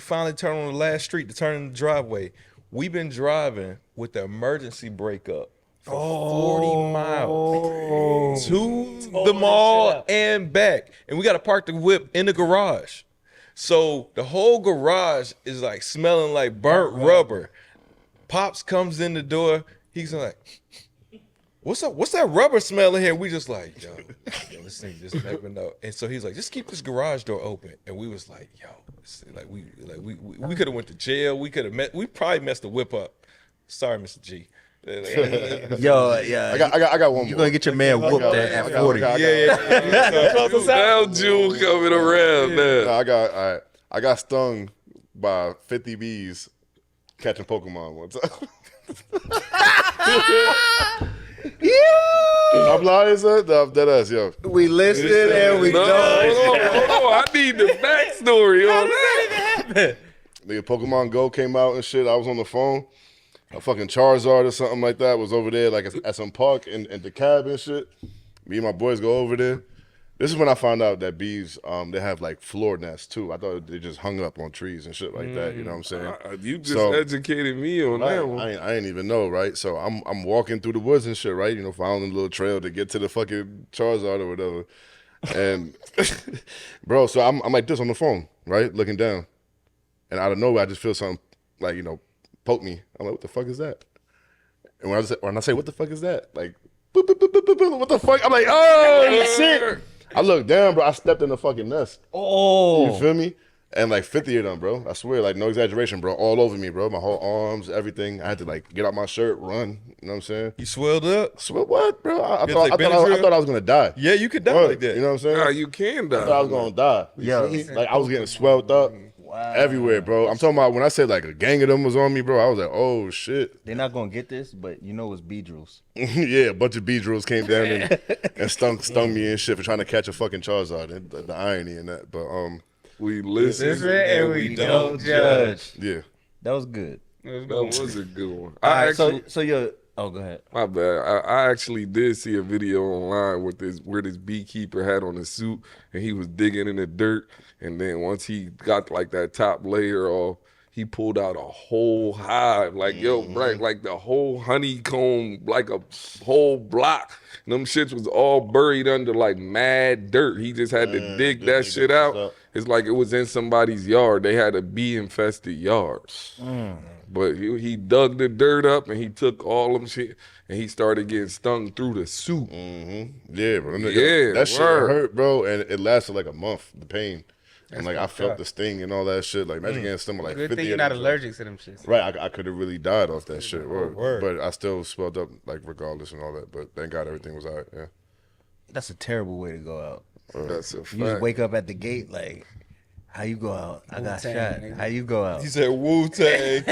finally turn on the last street to turn in the driveway. We've been driving with the emergency brake up for 40 miles to the mall and back. And we got to park the whip in the garage. So the whole garage is like smelling like burnt rubber. Pops comes in the door. He's like, "What's up? What's that rubber smell in here?" We just like, yo, this thing just never know. And so he's like, "Just keep this garage door open." And we was like, yo, we could have went to jail. We probably messed the whip up. Sorry, Mr. G. Yo, yeah. I got one more. You're going to get your man whooped at 40. Now June coming around now. I got stung by 50 bees catching Pokemon one time. I'm lying, son. No, I'm dead ass, yo. We listen and we don't. Hold on. I need the backstory on that. Nigga, Pokemon Go came out and shit. I was on the phone. A fucking Charizard or something like that was over there, like at some park in the cab and shit. Me and my boys go over there. This is when I found out that bees, they have like floor nests too. I thought they just hung up on trees and shit like that. You know what I'm saying? You just educated me on that one. I ain't even know, right? So I'm walking through the woods and shit, right? You know, following a little trail to get to the fucking Charizard or whatever. And bro, so I'm like this on the phone, right? Looking down. And out of nowhere, I just feel something like, you know, poke me. I'm like, what the fuck is that? And when I say, what the fuck is that? Like, boop, boop, boop, boop, boop, boop, what the fuck? I'm like, oh, shit. I look down, bro. I stepped in the fucking nest. Oh. You feel me? And like 50 of them, bro. I swear, like no exaggeration, bro. All over me, bro. My whole arms, everything. I had to like get out my shirt, run. You know what I'm saying? You swelled up? What, bro? I thought like I was gonna die. Yeah, you could die like that. You know what I'm saying? Nah, you can die. I thought I was gonna die. You feel me? Like I was getting swelled up. everywhere, bro. I'm talking about when I said like a gang of them was on me, bro. I was like, oh shit. They're not gonna get this, but you know it's Beedrills. Yeah, a bunch of B-drills came down and stung me and shit for trying to catch a fucking Charizard. The irony in that, but We listen and we don't judge. yeah. That was good. That was a good one. All I right, actually, so you're. Oh, go ahead. my bad. I actually did see a video online with where this beekeeper had on a suit and he was digging in the dirt, and then once he got like that top layer off, he pulled out a whole hive, like like the whole honeycomb, like a whole block. And them shits was all buried under like mad dirt. He just had to dig that shit out. It's like it was in somebody's yard. They had a bee infested yard. But he dug the dirt up and he took all them shit and he started getting stung through the suit. Yeah, bro. Yeah, That shit word. hurt, bro, and it lasted like a month. The pain, and like I felt the sting and all that shit. Like imagine getting stung with like Good 50 thing you're of not them, allergic to them shits. Right, I could have really died off that shit. Word. But I still swelled up like regardless and all that. But thank God everything was alright. Yeah. That's a terrible way to go out. That's a You just fact. wake up at the gate like, how you go out? I got Wu-Tang, shot. nigga. How you go out? He said Wu-Tang.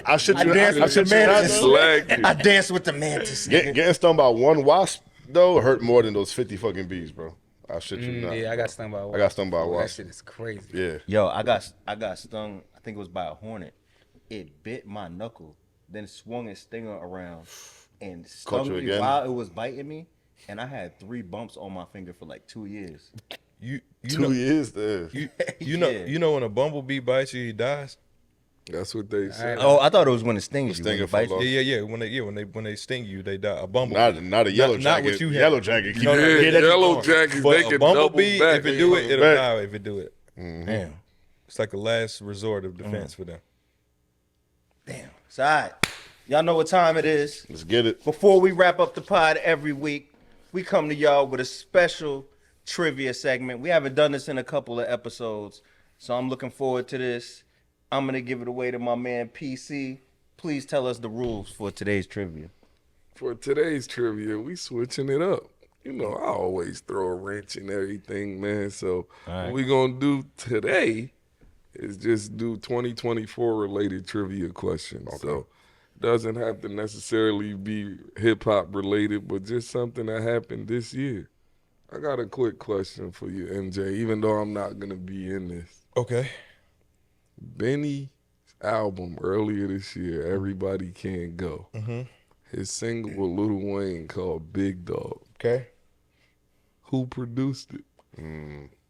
I should I danced with the mantis. Slag. I danced with the mantis. nigga. Getting stung by one wasp though hurt more than those 50 fucking bees, bro. I shit you not. Yeah, I got stung by a wasp. I got stung by a That wasp. shit is crazy. Yeah. Yo, I got stung. I think it was by a hornet. It bit my knuckle, then swung its stinger around and Caught stung you me again? while it was biting me. And I had 3 bumps on my finger for like 2 years. You 2 know, years there. Yeah. you know when a bumblebee bites you, he dies. That's what they say. Oh, I thought it was when it stings you. When stinger it bites fall you. off. Yeah. When they sting you, they die. A bumblebee. Not a yellow Not jacket. what you had. Yellow jacket. No, no, Yeah, yeah, yellow jackets, But they a can double bumblebee, back. if it do it, it'll Right. die. If it do it, Damn. it's like a last resort of defense for them. Damn. It's all right. Y'all know what time it is. Let's get it. Before we wrap up the pod every week, we come to y'all with a special trivia segment. We haven't done this in a couple of episodes, so I'm looking forward to this. I'm going to give it away to my man PC. Please tell us the rules for today's trivia. For today's trivia, we switching it up. You know, I always throw a wrench in everything, man. So what we gonna do today is just do 2024 related trivia questions. So it doesn't have to necessarily be hip hop related, but just something that happened this year. I got a quick question for you, MJ, even though I'm not gonna be in this. Okay. Benny's album earlier this year, Everybody Can't Go. His single with Lil Wayne called Big Dog. Okay. Who produced it?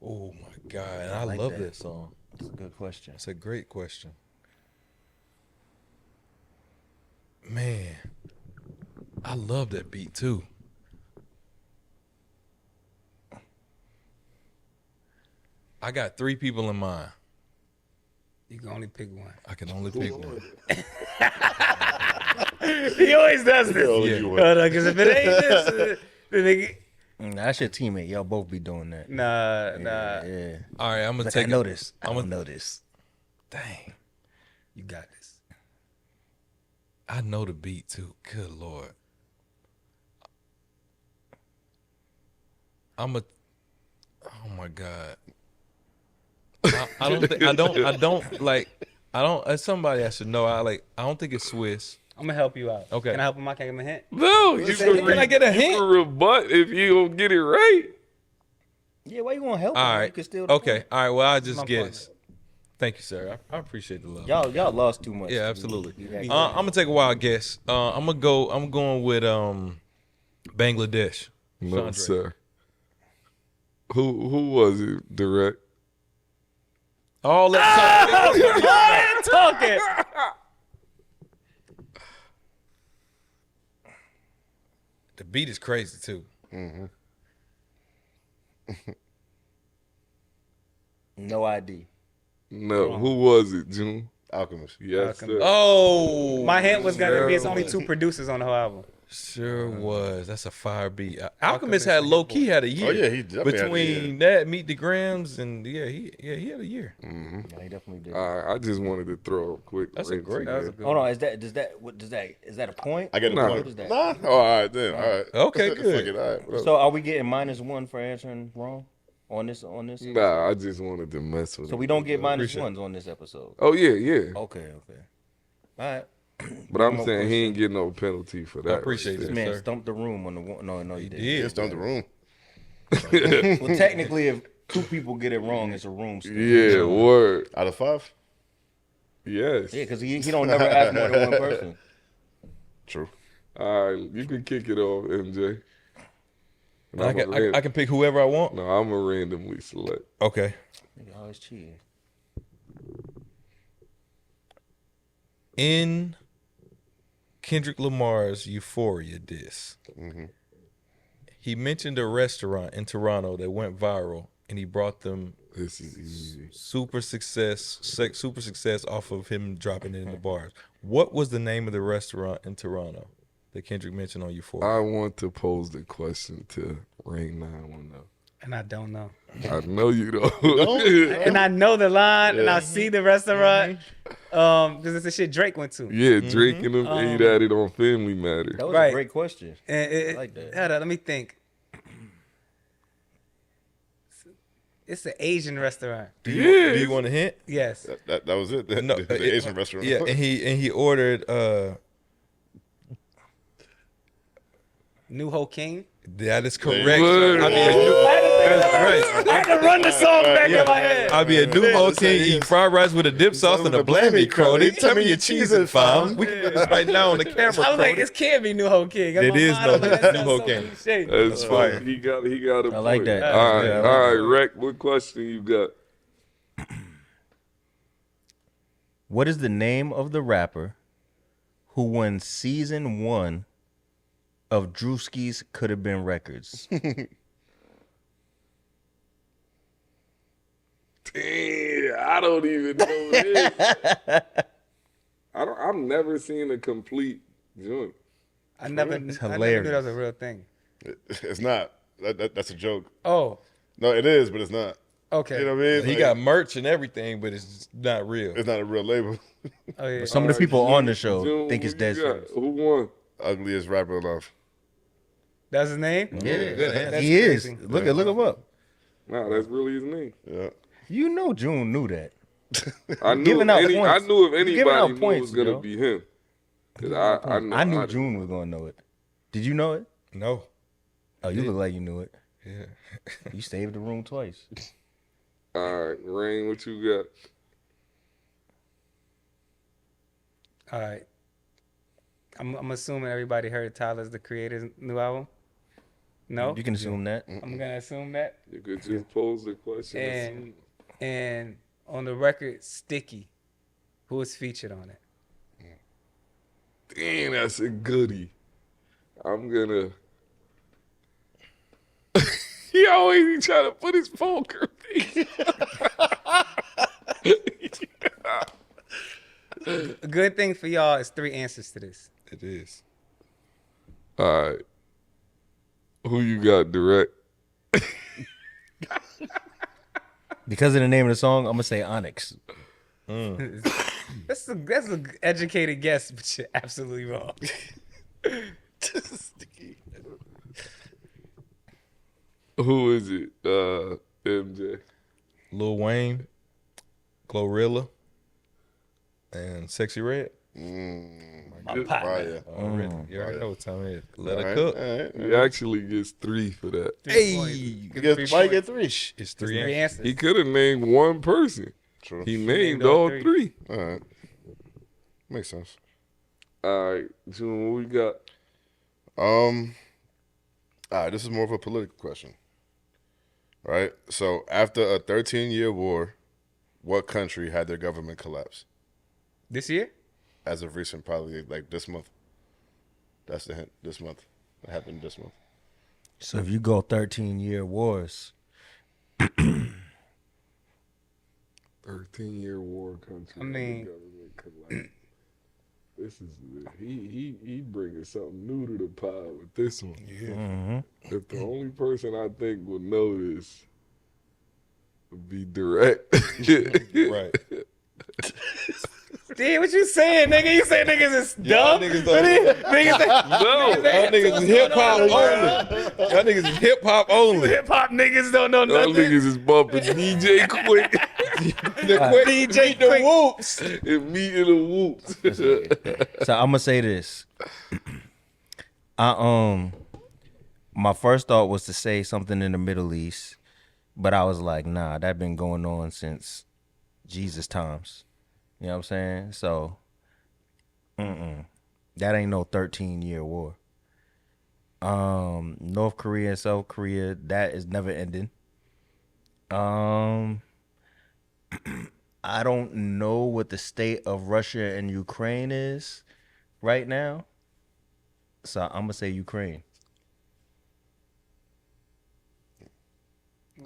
Oh my God, and I like love that. that song. That's a good question. That's a great question. Man, I love that beat too. I got 3 people in mind. You can only pick one. I can only pick one. He always does this. Yeah. Because if it ain't this, then That's your teammate. Y'all both be doing that. nah. Yeah. All right, I'm gonna Like, take. I know this. I I'm don't gonna- know this. Dang, You got this. I know the beat too. Good Lord. I'm a. Oh my God. I don't think I don't like I don't as somebody I should know. I don't think it's Swiss. I'm gonna help you out. Okay. Can I help him? I can give him a hint. No, you Can I get a you hint? can rebut if you don't get it right. Yeah, why you want to help All him? You right. can steal the Okay. point. All right. Well, I just My guess. Thank you, sir. I appreciate the love. Y'all lost too much. Yeah, absolutely. You I'm gonna take a wild guess. I'm going with Bangladesh. No, Chandra. sir. Who was it? Direct. All that Talking. The beat is crazy too. No ID. No, who was it, June? Alchemist. Yes, sir. Oh, My hint was gonna be it's only 2 producers on the whole album. sure was. That's a fire beat. Alchemist had low key had a year. Oh, yeah, he definitely had a between that Meet the Grams and he had a year. Yeah, he definitely did. I just wanted to throw a quick. That's a wrench great- in that was there. a good Hold on, is that a point? I get a Nah. point. What is that? Nah? Oh, all right, then. All right. Okay, Fuck good. it, all right. Whatever. So are we getting -1 for answering wrong? on this? Nah, I just wanted to mess with So him. we don't get minus Appreciate ones on this episode. Oh yeah. Okay. All right. But I'm saying he ain't getting no penalty for that. I appreciate This that, man sir. stumped the room on the one. No, he did. He stumped the room. Well, technically, if 2 people get it wrong, it's a room stamp. Yeah, word. Out of 5? Yes. Yeah, because he don't never ask more than one person. True. All right, you can kick it off, MJ. And I can pick whoever I want. No, I'm gonna randomly select. Okay. Nigga always cheating. In Kendrick Lamar's Euphoria diss, he mentioned a restaurant in Toronto that went viral, and he brought them This is easy. super success off of him dropping it in the bars. What was the name of the restaurant in Toronto that Kendrick mentioned on Euphoria? I want to pose the question to Ring 910. And I don't know. I know you don't. And I know the line, and I see the restaurant, because it's the shit Drake went to. Yeah, Drake and them ate at it on Family Matter. That was Right. a great question. And I like that. Hold on, let me think. It's an Asian restaurant. Do you want a hint? Yes. That was it. No, The Asian restaurant. Yeah, and he ordered New Ho King. that is correct. Word. I mean, I had to run the song back in my head. I be a Duvo King eating fried rice with a dip sauce and a blammy crony. Tell me your cheese and fam. We can get this right now on the camera. I was like, crony. this can't be New Ho King. It is New Ho King. That's fine. He got a I like point. that. All right, Yeah, I like all right, Rec, what question you got? What is the name of the rapper who won season 1 of Drewski's Could Have Been Records? Damn, I don't even know this. I've never seen a complete joint. I never knew hilarious. that was a real thing. It's not. That's a joke. Oh, No, it is, but it's not. okay. You know what I mean? He Like, got merch and everything, but it's not real. It's not a real label. Oh, yeah. Some of the people on the show June, think it's who you dead got? serious. Who won? Ugliest rapper alive. That's his name? Yeah, Good answer. he is. crazy. Look him up. Nah, that's really his name. Yeah. You know June knew that. I knew Giving if out any, I points. knew if You giving out anybody knew it points, was gonna yo. be him. Cause I knew June was gonna know it. Did you know it? No. Oh, you look like you knew it. Yeah. You saved the room twice. All right, Rain, what you All right. I'm assuming everybody heard Tyler's the Creator's new album. No, You can assume that. I'm gonna assume that. got? You could just pose the question. And on the record, Sticky, who was featured on it? Damn, that's a goodie. I'm gonna. He always be trying to put his poker face. A good thing for y'all is 3 answers to this. It is. All right. Who you got, Direct? Because of the name of the song, I'm gonna say Onyx. That's a educated guess, but you're absolutely wrong. Who is it? MJ. Lil Wayne, Glorilla, and Sexy Red. My partner. Fire. Already. You already know what time it is. Let All her right, cook. all right. He actually gets 3 for that. Hey, Why you get 3? it's 3 3 answers. answers. He could have named one person. True. He named named all all 3. 3. All right. Makes sense. All right, June, what we got? All right, this is more of a political question. All right. So after a 13-year war, what country had their government collapse? This year? As of recent, probably like this month. That's the hint. This month. It happened this month. So if you go 13-year wars, 13-year war country. I mean- government collapse. This is he bringing something new to the pod with this one. Yeah. If the only person I think would know this would be Direct. Right. Dude, what you saying, nigga? You saying niggas is dumb? niggas What don't- niggas say, No, Y'all niggas is hip hop only. Y'all niggas is hip hop only. Hip hop niggas don't know Y'all nothing. niggas is bumping DJ Quick DJ Quick. Whoops. and me in the whoops. So I'm gonna say this. My first thought was to say something in the Middle East, but I was like, nah, that been going on since Jesus times. You know what I'm saying? So, that ain't no 13-year war. North Korea and South Korea, that is never ending. I don't know what the state of Russia and Ukraine is right now. So I'm gonna say Ukraine.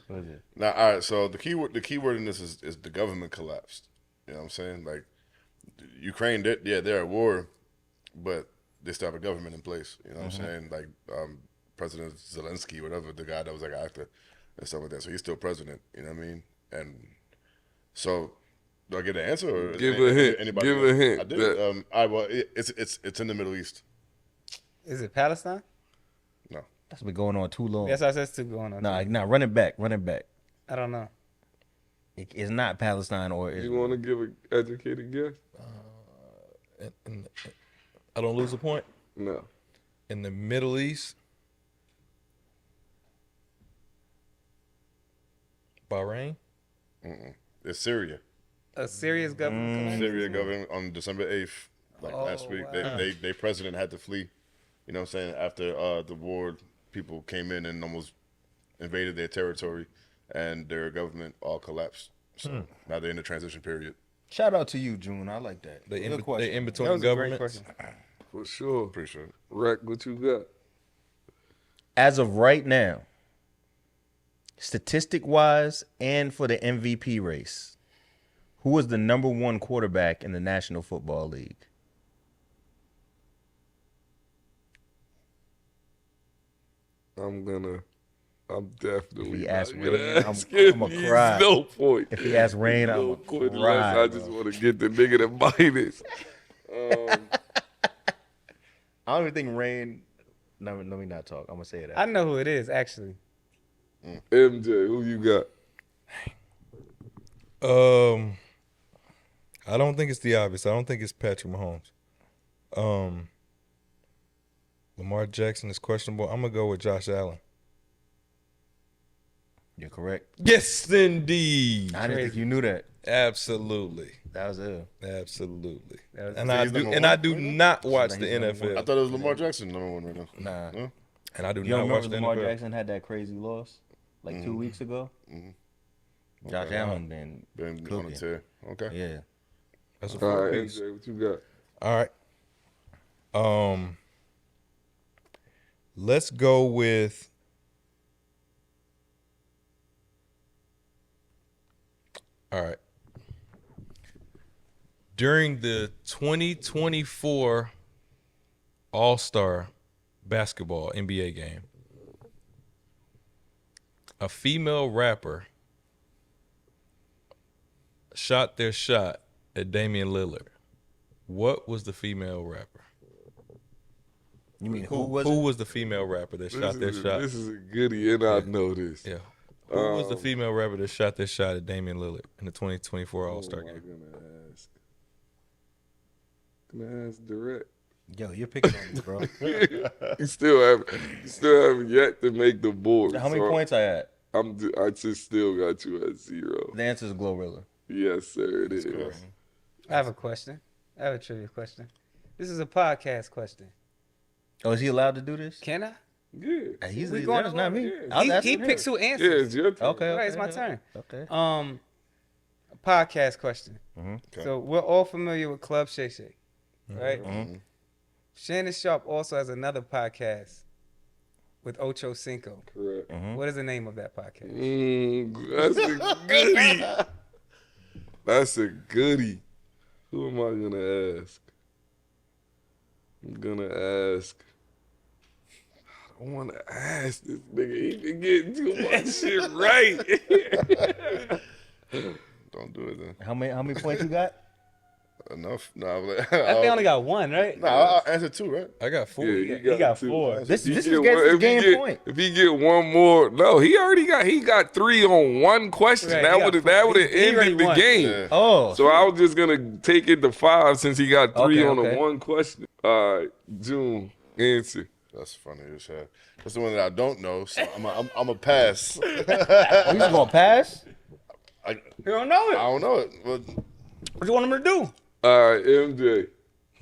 What is it? Now, all right. So the key word in this is the government collapsed. You know what I'm saying? Like Ukraine, they're at war, but they still have a government in place. You know what I'm saying? Like President Zelensky, whatever, the guy that was like an actor and stuff like that. So he's still president. You know what I mean? And so, do I get an answer? Or Give a hint. Anybody Give else? a hint. I did. All right. Well, it's in the Middle East. Is it Palestine? No. That's been going on too long. Yes, I said two going on. Nah, run it back. I don't know. It's not Palestine or You Israel. want to give an educated guess? And I don't lose a point. No. In the Middle East, Bahrain. It's Syria. A serious government. Syria government on December 8th, like last week. wow. They president had to flee. You know what I'm saying? After the war, people came in and almost invaded their territory, and their government all collapsed. So now they're in the transition period. Shout out to you, June. I like that. They Good question. in That between was a great governments. question. For sure. Pretty sure. Rack, what you got? As of right now, statistic-wise and for the MVP race, who is the number one quarterback in the National Football League? I'm definitely If he not asks gonna Rain, ask I'ma him. He's cry. no point. If he asks Rain, No I'm point gonna unless cry. I just want to get the nigga to minus. I don't even think Rain. No, let me not talk. I'm gonna say that. I know who it is actually. MJ, who you got? I don't think it's the obvious. I don't think it's Patrick Mahomes. Lamar Jackson is questionable. I'm gonna go with Josh Allen. You're correct. Yes, indeed. I didn't think you knew that. Absolutely, That was it. absolutely. That was- And he's I do number one? not watch the He's number NFL. I thought it was Lamar Jackson number one right now. Nah. No? And I do You not don't watch remember the Lamar NFL. Jackson had that crazy loss like 2 weeks ago? Josh Allen been Been on a cooking. tear. Okay. Yeah. That's a All four right, piece. MJ, what you got? All right. Let's go with all right. During the 2024 All-Star basketball NBA game, a female rapper shot their shot at Damian Lillard. What was the female rapper? You mean Who was the female rapper that shot their shot? This is a goodie, and I know this. Yeah. Who was the female rapper that shot their shot at Damian Lillard in the 2024 All-Star Who am I game? gonna ask Drect. Yo, you're picking on me, bro. You still haven't yet to make the board. How many so points I had? I just still got you at 0. The answer is Glorilla. Yes, sir. It is. I have a question. I have a trivia question. This is a podcast question. Oh, is he allowed to do this? Can I? Yeah. He's We going that's not me. yeah. I was He asking him. picks who Yeah, answers. it's your turn. Okay, All right, it's my okay. turn. Okay. A podcast question. Okay. So we're all familiar with Club Shay Shay, right? Mm-hmm. Shannon Sharp also has another podcast with Ocho Cinco. Correct. What is the name of that podcast? That's a goodie. That's a goodie. Who am I gonna ask? I'm gonna ask. I don't want to ask this nigga. He been getting too much shit right. Don't do it then. How many points you got? Enough. Nah, They only got one, right? Nah, I'll answer 2, right? I got 4. Yeah, He got two. 4. This If is he his game get, point. If he get one more, no, he got 3 on one question. Right, that he would got have four. He already ended the won. game. Yeah. Oh, So I was just gonna take it to 5 since he got 3 Okay, on okay. the one question. All right, June, answer. That's funny as hell. That's the one that I don't know, so I'm a pass. you just gonna pass? I You don't know it. don't know it. But What you want him to do? All right, MJ.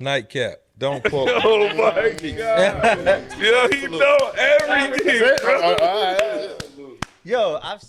Nightcap. Don't quote. Oh my God. Yo, he know everything. all right. Yo, I've